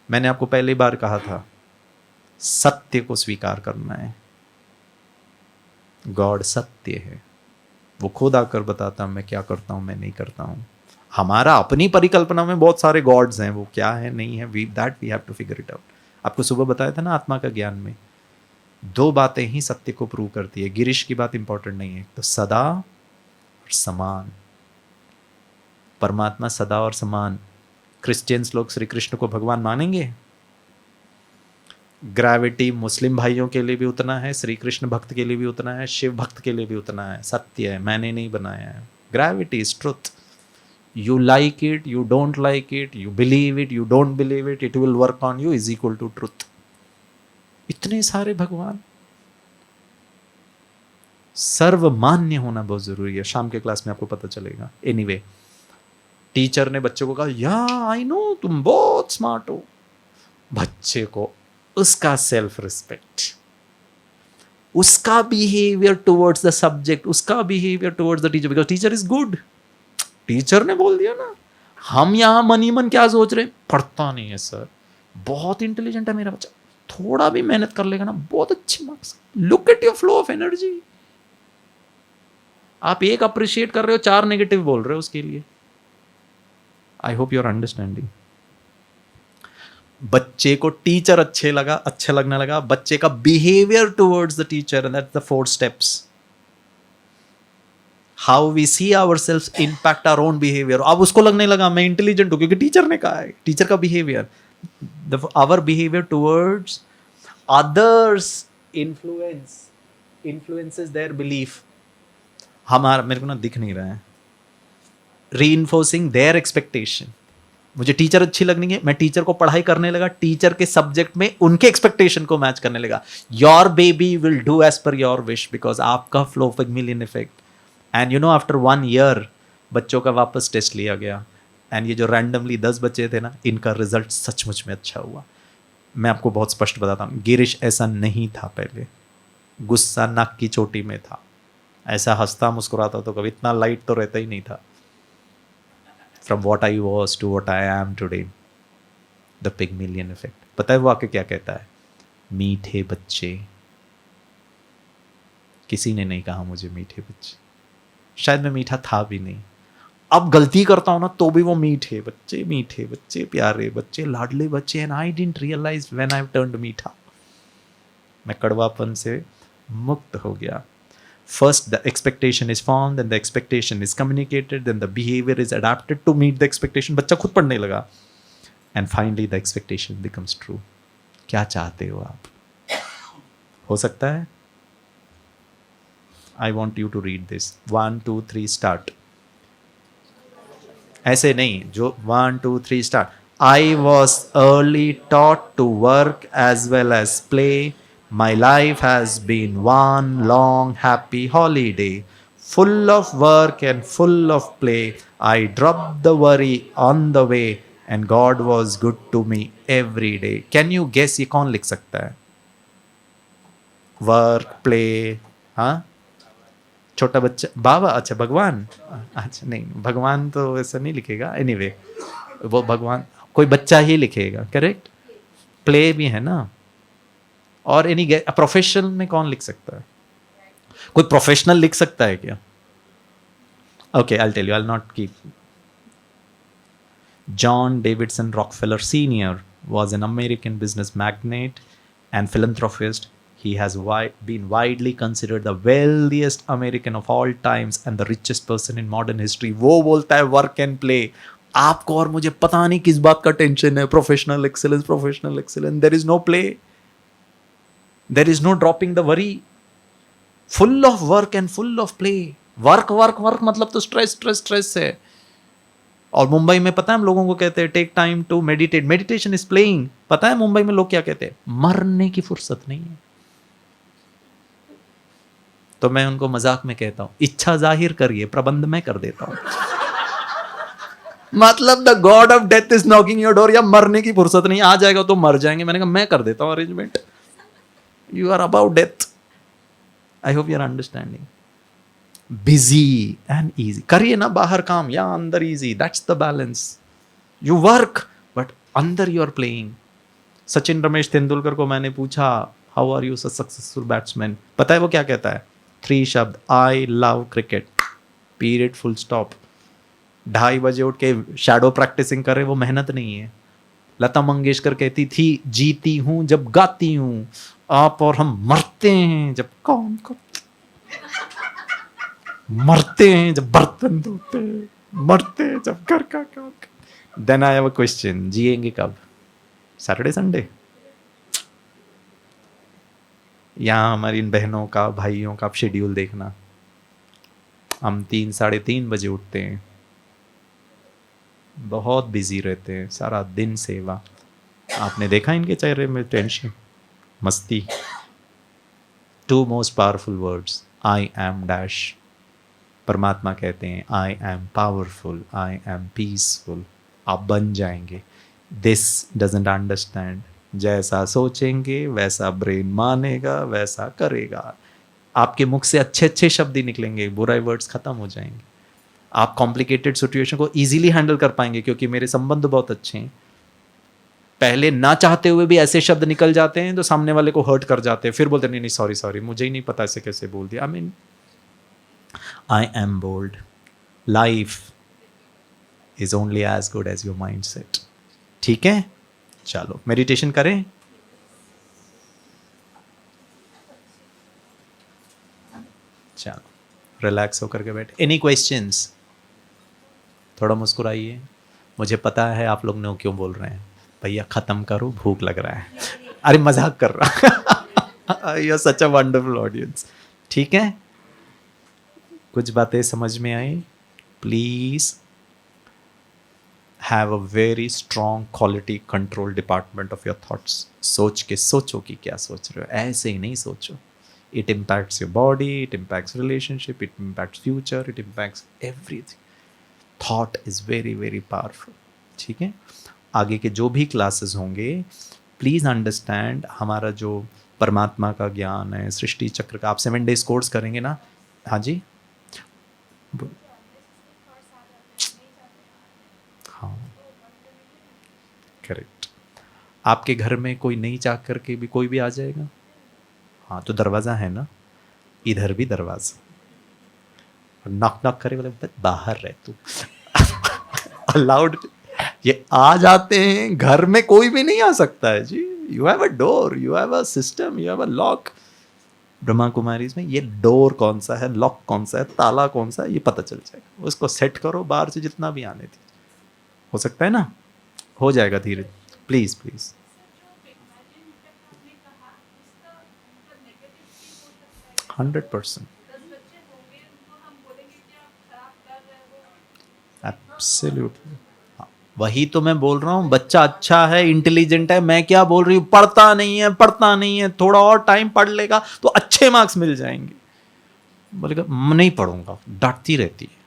मैंने आपको पहली बार कहा था, सत्य को स्वीकार करना है. गॉड सत्य है, वो खुद आकर बताता मैं क्या करता हूं, मैं नहीं करता हूं. हमारा अपनी परिकल्पना में बहुत सारे गॉड्स हैं, वो क्या है नहीं है, we have to figure it out. आपको सुबह बताया था ना आत्मा का ज्ञान में 2 बातें ही सत्य को प्रूव करती है. गिरीश की बात इंपॉर्टेंट नहीं है, तो सदा और समान. परमात्मा सदा और समान. क्रिश्चियंस लोग श्री कृष्ण को भगवान मानेंगे. ग्रेविटी मुस्लिम भाइयों के लिए भी उतना है, श्री कृष्ण भक्त के लिए भी उतना है, शिव भक्त के लिए भी उतना है. सत्य है, मैंने नहीं बनाया है. Gravity is truth. You like it, you don't like it, you believe it, you don't believe it, it will work on you is equal to truth. इतने सारे भगवान. सर्वमान्य होना बहुत ज़रूरी है, शाम के क्लास में आपको पता चलेगा। एनीवे, टीचर ने बच्चों को कहा या आई नो तुम बहुत स्मार्ट हो। बच्चे को उसका सेल्फ रिस्पेक्ट, उसका बिहेवियर टुवर्ड्स द सब्जेक्ट, उसका behaviour towards the teacher, because teacher is good, teacher ने बोल दिया ना। हम यहां मनी मन क्या सोच रहे हैं, पढ़ता नहीं है सर, बहुत इंटेलिजेंट है मेरा बच्चा, थोड़ा भी मेहनत कर लेगा ना बहुत अच्छे marks. Look at your flow of energy. आप एक अप्रिशिएट कर रहे हो, 4 नेगेटिव बोल रहे हो उसके लिए। I hope you are understanding. बच्चे को टीचर अच्छा लगने लगा, बच्चे का behaviour towards the teacher, and that's the 4 steps. How we see ourselves impact our own behaviour. अब उसको लगने लगा मैं इंटेलिजेंट हूं क्योंकि टीचर ने कहा है, टीचर का behaviour, our behaviour towards others influences their belief. हमारा, मेरे को ना दिख नहीं रहा है, रीइंफोर्सिंग देयर एक्सपेक्टेशन। मुझे टीचर अच्छी लगनी है, मैं टीचर को पढ़ाई करने लगा, टीचर के सब्जेक्ट में उनके एक्सपेक्टेशन को मैच करने लगा। Your baby will do as per your wish, because आपका flow Pygmalion effect. And you know after 1 year बच्चों का वापस टेस्ट लिया गया, एंड ये जो रैंडमली 10 बच्चे थे ना, इनका रिजल्ट सचमुच में अच्छा हुआ। मैं आपको बहुत स्पष्ट बताता हूँ, गिरीश ऐसा नहीं था पहले, गुस्सा नाक की चोटी में था, ऐसा हंसता मुस्कुराता तो कभी इतना लाइट तो रहता ही नहीं था। From what I was to what I am today, the Pygmalion effect। पता है वो आके क्या कहता है, मीठे बच्चे। किसी ने नहीं कहा मुझे मीठे बच्चे, शायद मैं मीठा था भी नहीं। अब गलती करता हूं ना तो भी वो मीठे बच्चे, प्यारे बच्चे, लाडले बच्चे, and I didn't realise when I turned मीठा। मैं कड़वापन से मुक्त हो गया। First, the expectation is formed, then the expectation is communicated, then the behavior is adapted to meet the expectation। बच्चा खुद पढ़ने लगा, and finally the expectation becomes true। क्या चाहते हो आप? हो सकता है? I want you to read this। 1 2 3 start। ऐसे नहीं, जो 1 2 3 start। I was early taught to work as well as play। My life has been one long happy holiday, full of work and full of play। I dropped the worry on the way, and God was good to me every day। Can you guess ये कौन लिख सकता है? Work, play, हाँ? छोटा बच्चा, बाबा, अच्छा भगवान, अच्छा नहीं, भगवान तो ऐसा नहीं लिखेगा। Anyway, वो भगवान कोई बच्चा ही लिखेगा, करेक्ट? प्ले भी है ना। और एनी प्रोफेशनल में कौन लिख सकता है? कोई प्रोफेशनल लिख सकता है क्या? Okay, I tell you, I will not keep. John Davidson Rockefeller Sr. was an American business magnate and philanthropist। He has been widely considered the wealthiest American of all times and the richest person in modern history। वो बोलता है वर्क एंड प्ले। आपको और मुझे पता नहीं किस बात का टेंशन है, professional excellence. There is no play, there is no dropping the worry, full of work and full of play। Work मतलब तो स्ट्रेस है। और मुंबई में पता है हम लोगों को कहते हैं take time to meditate, meditation is playing. पता है मुंबई में लोग क्या कहते हैं, मरने की फुर्सत नहीं है। तो मैं उनको मजाक में कहता हूं, इच्छा जाहिर करिए, प्रबंध मैं कर देता हूं। मतलब the God of death is knocking your door, या मरने की फुर्सत नहीं, आ जाएगा तो मर जाएंगे। मैंने कहा मैं कर देता हूं arrangement. You are about death। I hope you are understanding। Busy and easy। करिए ना बाहर काम या अंदर easy, that's the balance। You work but अंदर you are playing। Sachin Ramesh Tendulkar को मैंने पूछा how are you a successful batsman? पता है वो क्या कहता है? 3 शब्द, I love cricket, period, full stop। 2:30 बजे उठ के शैडो प्रैक्टिसिंग कर रहे, वो मेहनत नहीं है। लता मंगेशकर कहती थी जीती हूं जब गाती हूं, आप और हम मरते हैं जब मरते हैं जब बर्तन धोते हैं, मरते हैं जब घर का काम। Then I have a question, जिएंगे कब? Saturday Sunday? यहाँ हमारी इन बहनों का, भाइयों का शेड्यूल देखना। हम 3 साढ़े 3 बजे उठते हैं, बहुत बिजी रहते हैं, सारा दिन सेवा। आपने देखा इनके चेहरे में टेंशन, मस्ती। 2 most powerful words, I am dash, परमात्मा कहते हैं I am powerful, I am peaceful, आप बन जाएंगे। दिस डजंट अंडरस्टैंड, जैसा सोचेंगे वैसा ब्रेन मानेगा, वैसा करेगा। आपके मुख से अच्छे अच्छे शब्द ही निकलेंगे, बुराई वर्ड्स खत्म हो जाएंगे। आप कॉम्प्लिकेटेड सिचुएशन को इजीली हैंडल कर पाएंगे, क्योंकि मेरे संबंध बहुत अच्छे हैं। पहले ना चाहते हुए भी ऐसे शब्द निकल जाते हैं तो सामने वाले को हर्ट कर जाते हैं, फिर बोलते नहीं नहीं सॉरी सॉरी, मुझे ही नहीं पता ऐसे कैसे बोल दिया। I mean I am bold, life is only as good as your mind set. ठीक है, चलो मेडिटेशन करें। चलो रिलैक्स होकर के बैठे। Any questions? थोड़ा मुस्कुराइए। मुझे पता है आप लोग नो क्यों बोल रहे हैं, भैया खत्म करो, भूख लग रहा है। अरे मजाक कर रहा। You are such a wonderful audience. ठीक है, कुछ बातें समझ में आई? Please have a very strong quality control department of your thoughts. सोच के सोचो कि क्या सोच रहे हो, ऐसे ही नहीं सोचो। It impacts your body, it impacts relationship, it impacts future, it impacts everything. Thought is very very powerful. ठीक है, आगे के जो भी क्लासेस होंगे प्लीज़ अंडरस्टैंड, हमारा जो परमात्मा का ज्ञान है, सृष्टि चक्र का, आप 7 days कोर्स करेंगे ना? हाँ जी, हाँ करेक्ट। आपके घर में कोई नहीं चाह करके भी कोई भी आ जाएगा। हाँ तो दरवाज़ा है ना, इधर भी दरवाज़ा, नॉक नॉक करे बोले बाहर रह तू। अलाउड, ये आ जाते हैं, घर में कोई भी नहीं आ सकता है जी। You have a door, you have a system, you have a lock. Brahma Kumari में ये डोर कौन सा है, लॉक कौन सा है, ताला कौन सा है, ये पता चल जाएगा। उसको सेट करो, बाहर से जितना भी आने दीजिए, हो सकता है ना, हो जाएगा धीरे। Please please. हंड्रेड 100%। एब्सोल्युटली, वही तो मैं बोल रहा हूँ। बच्चा अच्छा है, इंटेलिजेंट है, मैं क्या बोल रही हूँ, पढ़ता नहीं है, थोड़ा और टाइम पढ़ लेगा तो अच्छे मार्क्स मिल जाएंगे। बोलेगा नहीं पढ़ूंगा, डांटती रहती है।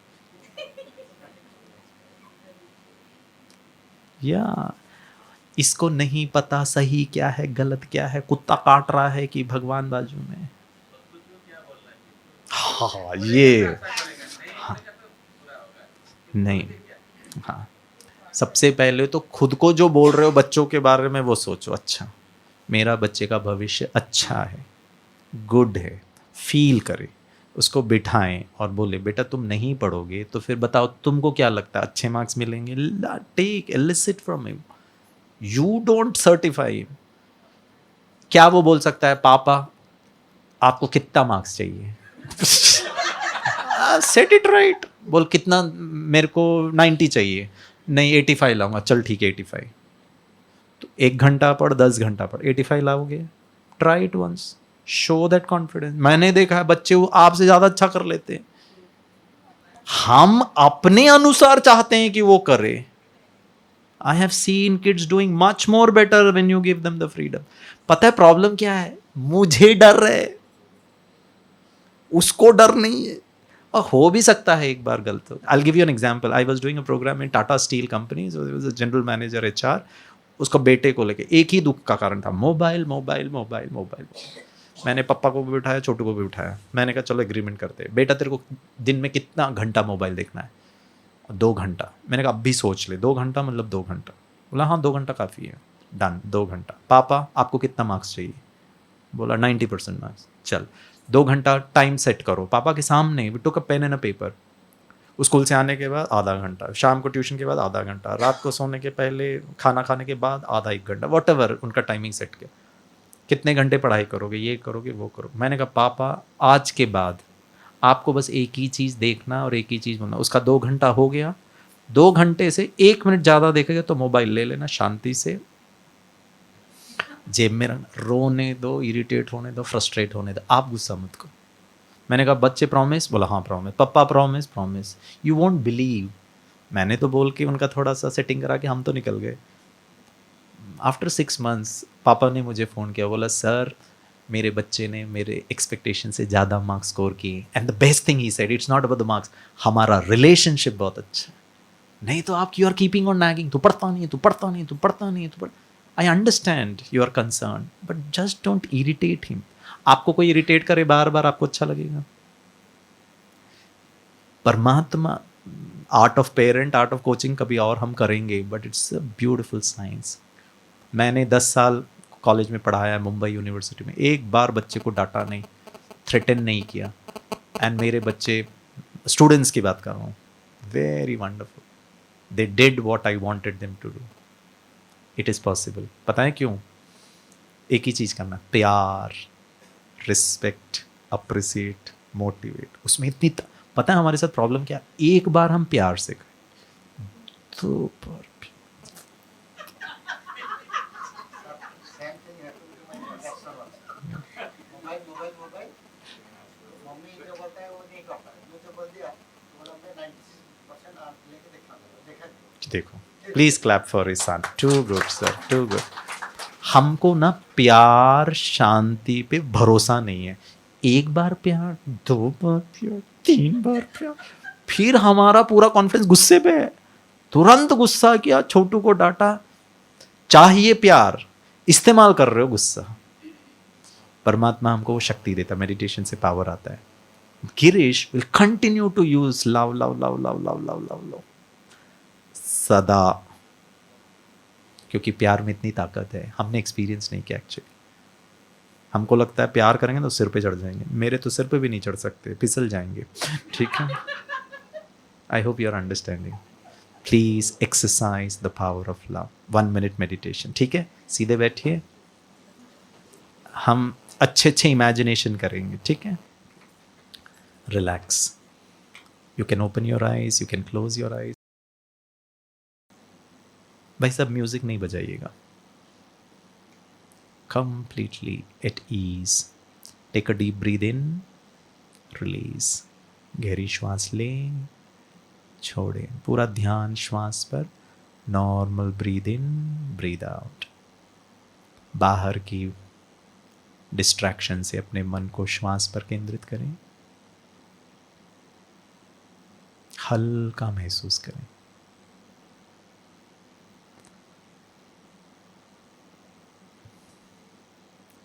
या इसको नहीं पता सही क्या है गलत क्या है, कुत्ता काट रहा है कि भगवान बाजू में। हाँ ये हाँ, नहीं हाँ, सबसे पहले तो खुद को जो बोल रहे हो बच्चों के बारे में वो सोचो, अच्छा मेरा बच्चे का भविष्य अच्छा है, गुड है, फील करे, उसको बिठाएं और बोले बेटा तुम नहीं पढ़ोगे तो फिर बताओ तुमको क्या लगता है अच्छे मार्क्स मिलेंगे? Take elicit from him, you don't certify him. क्या वो बोल सकता है पापा आपको कितना मार्क्स चाहिए? Set it right. बोल कितना, मेरे को 90 चाहिए। नहीं 85 लाऊंगा। चल ठीक है 85। तो 1 घंटा पढ़, 10 घंटा पढ़, 85 लाओगे। Try it once, show that confidence. मैंने देखा है बच्चे वो आपसे ज़्यादा अच्छा कर लेते हैं। हम अपने अनुसार चाहते हैं कि वो करे। आई have scene kids doing much more better when you give them the freedom. पता है प्रॉब्लम क्या है? मुझे डर है, उसको डर नहीं है। और हो भी सकता है एक बार गलत हो। I give you an example. I was doing a programme in Tata steel company, so there was a general manager HR. उसको बेटे को लेके एक ही दुख का कारण था, मोबाइल मोबाइल मोबाइल मोबाइल। मैंने पापा को भी बिठाया, छोटू को भी बिठाया। मैंने कहा चलो एग्रीमेंट करते हैं, बेटा तेरे को दिन में कितना घंटा मोबाइल देखना है? 2 घंटा। मैंने कहा अब भी सोच ले, 2 घंटा मतलब 2 घंटा। बोला हाँ 2 घंटा काफ़ी है। डन, 2 घंटा। पापा आपको कितना मार्क्स चाहिए? बोला 90% मार्क्स। चल 2 घंटा टाइम सेट करो पापा के सामने। We took a pen and a paper. School से आने के बाद आधा घंटा, शाम को ट्यूशन के बाद आधा घंटा, रात को सोने के पहले, खाना खाने के बाद आधा 1 घंटा, वॉट एवर उनका टाइमिंग सेट किया। कितने घंटे पढ़ाई करोगे, ये करोगे वो करोगे। मैंने कहा पापा आज के बाद आपको बस एक ही चीज़ देखना और एक ही चीज़ बोलना। उसका 2 घंटा हो गया, 2 घंटे से 1 मिनट ज़्यादा देखेगा तो मोबाइल ले लेना, शांति से जेब में रखना, रोने दो, इरिटेट होने दो, फ्रस्ट्रेट होने दो, आप गुस्सा मत करो। मैंने कहा बच्चे प्रॉमिस? बोला हाँ प्रॉमिस। पापा promise? Promise. You won't believe, मैंने तो बोल के उनका थोड़ा सा सेटिंग करा के हम तो निकल गए। आफ्टर 6 months पापा ने मुझे फ़ोन किया, बोला सर मेरे बच्चे ने मेरे एक्सपेक्टेशन से ज़्यादा मार्क्स स्कोर किए, and the best thing he said, it's not about the marks, हमारा रिलेशनशिप बहुत अच्छा है। नहीं तो आप you are keeping on nagging, तू पढ़ता नहीं है, तू पढ़ता नहीं है, तू पढ़ता नहीं है, तू पढ़। I understand you are concern, but just don't irritate him. आपको कोई इरिटेट करे बार बार, आपको अच्छा लगेगा? परमात्मा, art of parent, art of coaching कभी और हम करेंगे, but it's a beautiful science. मैंने 10 साल कॉलेज में पढ़ाया है मुंबई यूनिवर्सिटी में, एक बार बच्चे को डांटा नहीं, थ्रेटन नहीं किया, एंड मेरे बच्चे, स्टूडेंट्स की बात कर रहा हूँ, very wonderful, they did what I wanted them to do. It is possible. पता है क्यों? एक ही चीज़ करना, प्यार, रिस्पेक्ट, अप्रिसिएट, मोटिवेट। उसमें इतनी पता है हमारे साथ प्रॉब्लम क्या? एक बार हम प्यार से करें, 2 बार देखो, please clap for his son. Too good sir, too good. हमको ना प्यार, शांति पे भरोसा नहीं है। एक बार प्यार, 2 बार प्यार, 3 बार प्यार, फिर हमारा पूरा कॉन्फिडेंस गुस्से पे है। तुरंत गुस्सा किया, छोटू को डांटा। चाहिए प्यार, इस्तेमाल कर रहे हो गुस्सा। परमात्मा हमको वो शक्ति देता, मेडिटेशन से पावर आता है। Girish will continue to use love love love love love love love love सदा, क्योंकि प्यार में इतनी ताकत है। हमने एक्सपीरियंस नहीं किया एक्चुअली। हमको लगता है प्यार करेंगे तो सिर पे चढ़ जाएंगे। मेरे तो सिर पे भी नहीं चढ़ सकते, फिसल जाएंगे। ठीक है, I hope you are understanding. Please exercise the power of love. 1 minute meditation, ठीक है? सीधे बैठिए, हम अच्छे अच्छे इमेजिनेशन करेंगे, ठीक है? Relax, you can open your eyes, you can close your eyes. भाई साहब म्यूजिक नहीं बजाइएगा। Completely at ease. Take a deep breath in, release. गहरी श्वास लें, छोड़ें। पूरा ध्यान श्वास पर। Normal breath in, breath out. बाहर की डिस्ट्रैक्शन से अपने मन को श्वास पर केंद्रित करें। हल्का महसूस करें।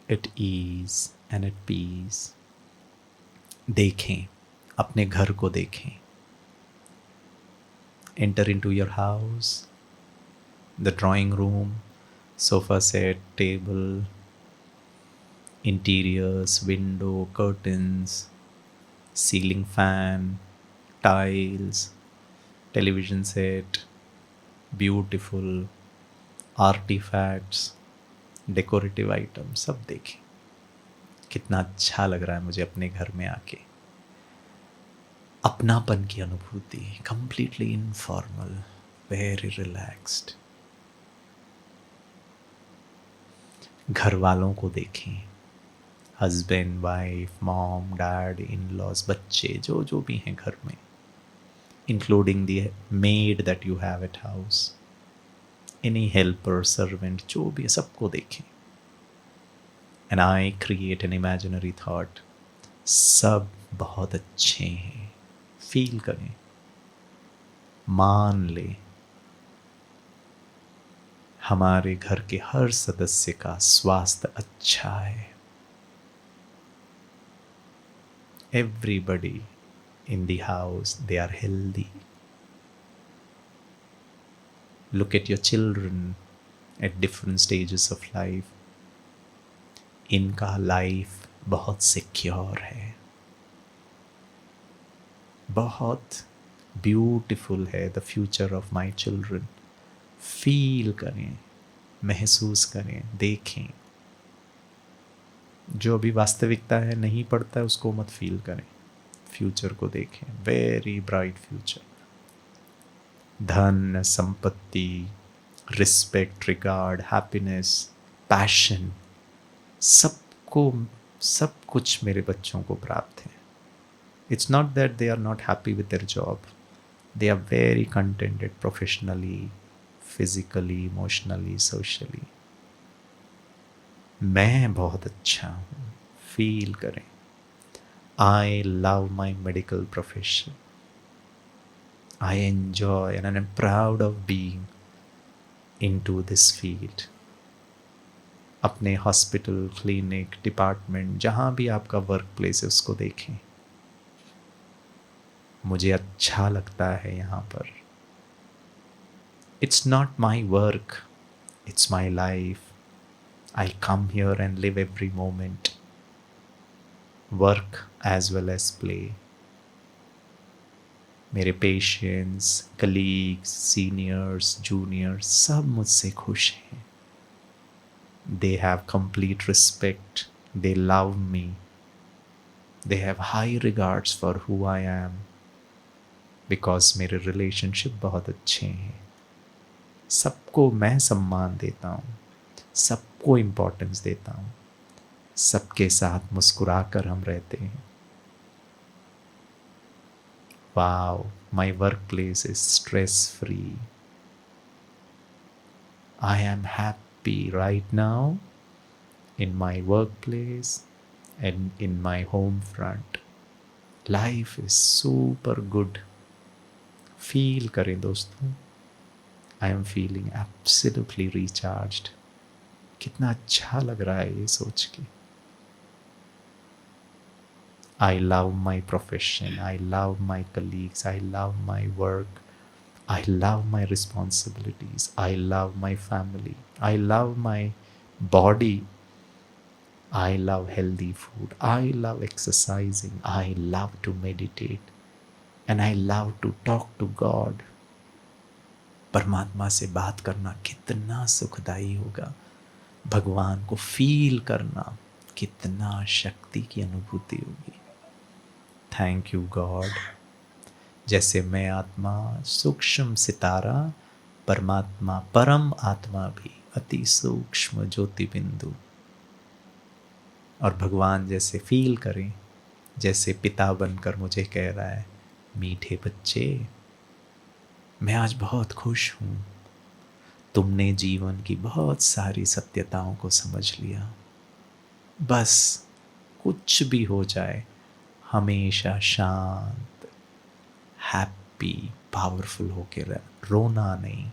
At ease and at peace. देखें, अपने घर को देखें। Enter into your house, the drawing room, sofa set, table, interiors, window, curtains, ceiling fan, tiles, television set, beautiful artefacts, decorative item, सब देखें। कितना अच्छा लग रहा है मुझे अपने घर में आके। अपनापन की अनुभूति, कंप्लीटली इनफॉर्मल, वेरी रिलैक्स्ड। घर वालों को देखें, husband, wife, mom, dad, in laws, बच्चे, जो जो भी हैं घर में, including the maid that you have at house, any helper, servant, जो भी है, सबको देखें। And I create an imaginary thought, सब बहुत अच्छे हैं। फील करें, मान ले हमारे घर के हर सदस्य का स्वास्थ्य अच्छा है। Everybody in the house, they are healthy. Look at your children at different stages of life. इनका लाइफ बहुत सिक्योर है, बहुत ब्यूटीफुल है। The future of my children. Feel करें, महसूस करें, देखें। जो अभी वास्तविकता है, नहीं पड़ता है, उसको मत फील करें, फ्यूचर को देखें। Very bright future. धन, संपत्ति, रिस्पेक्ट, रिगार्ड, हैप्पीनेस, पैशन, सबको, सब कुछ मेरे बच्चों को प्राप्त है। It's not that they are not happy with their job, they are very contented professionally, physically, emotionally, socially. मैं बहुत अच्छा हूँ, फील करें। I love my medical profession, I enjoy and I am proud of being into this field. अपने हॉस्पिटल, क्लिनिक, डिपार्टमेंट, जहाँ भी आपका वर्क प्लेस है उसको देखें। मुझे अच्छा लगता है यहाँ पर। It's not my work, it's my life. I come here and live every moment, work as well as play. मेरे पेशेंट्स, कलीग्स, सीनियर्स, जूनियर्स सब मुझसे खुश हैं। They have complete respect. They love me. They have high regards for who I am. Because मेरे relationship बहुत अच्छे हैं। सबको मैं सम्मान देता हूँ, सबको importance देता हूँ, सबके साथ मुस्कुरा कर हम रहते हैं। Wow, my workplace is stress-free. I am happy right now in my workplace and in my home front. Life is super good. Feel करें दोस्तों, I am feeling absolutely recharged. कितना अच्छा लग रहा है ये सोच के। I love my profession, I love my colleagues, I love my work, I love my responsibilities, I love my family, I love my body, I love healthy food, I love exercising, I love to meditate, and I love to talk to God. परमात्मा से बात करना कितना सुखदायी होगा, भगवान को फील करना कितना शक्ति की अनुभूति होगी। Thank you God. जैसे मैं आत्मा सूक्ष्म सितारा, परमात्मा परम आत्मा भी अति सूक्ष्म ज्योति बिंदु। और भगवान जैसे फील करें, जैसे पिता बनकर मुझे कह रहा है, मीठे बच्चे मैं आज बहुत खुश हूँ, तुमने जीवन की बहुत सारी सत्यताओं को समझ लिया। बस कुछ भी हो जाए, हमेशा शांत, हैप्पी, पावरफुल होके रह, रोना नहीं,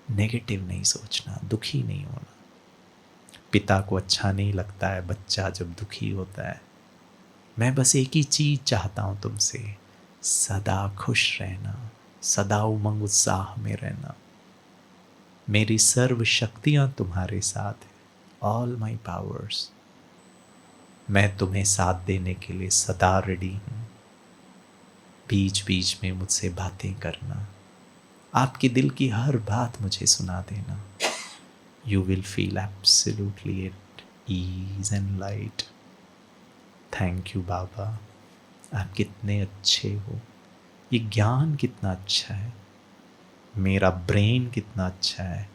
नेगेटिव नहीं सोचना, दुखी नहीं होना। पिता को अच्छा नहीं लगता है बच्चा जब दुखी होता है। मैं बस एक ही चीज़ चाहता हूँ तुमसे, सदा खुश रहना, सदा उमंग उत्साह में रहना। मेरी सर्व शक्तियाँ तुम्हारे साथ हैं, ऑल माई पावर्स। मैं तुम्हें साथ देने के लिए सदा रेडी हूँ। बीच बीच में मुझसे बातें करना, आपके दिल की हर बात मुझे सुना देना। You will feel absolutely at ease and light. Thank you बाबा, आप कितने अच्छे हो। ये ज्ञान कितना अच्छा है, मेरा ब्रेन कितना अच्छा है,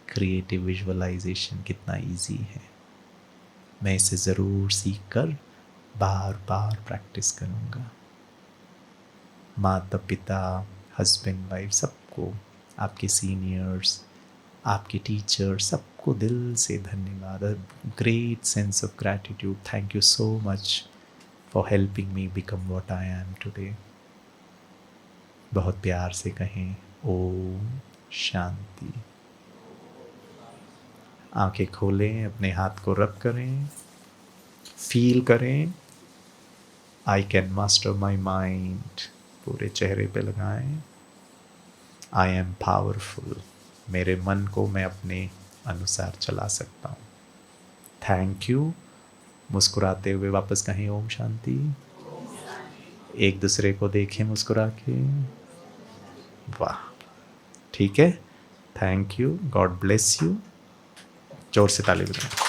क्रिएटिव विजुअलाइजेशन कितना इजी है। मैं इसे ज़रूर सीख कर बार बार प्रैक्टिस करूँगा। माता पिता, हस्बैंड वाइफ, सबको, आपके सीनियर्स, आपके टीचर, सबको दिल से धन्यवाद। Great sense of gratitude. Thank you so much for helping me become what I M today. बहुत प्यार से कहें ओम शांति। आंखें खोलें, अपने हाथ को रब करें, फील करें I can master my mind, पूरे चेहरे पे लगाएं। आई एम पावरफुल, मेरे मन को मैं अपने अनुसार चला सकता हूँ। Thank you. मुस्कुराते हुए वापस कहें ओम शांति। एक दूसरे को देखें मुस्कुरा के। वाह, ठीक है। Thank you, God bless you. जोर से ताली बजाएं।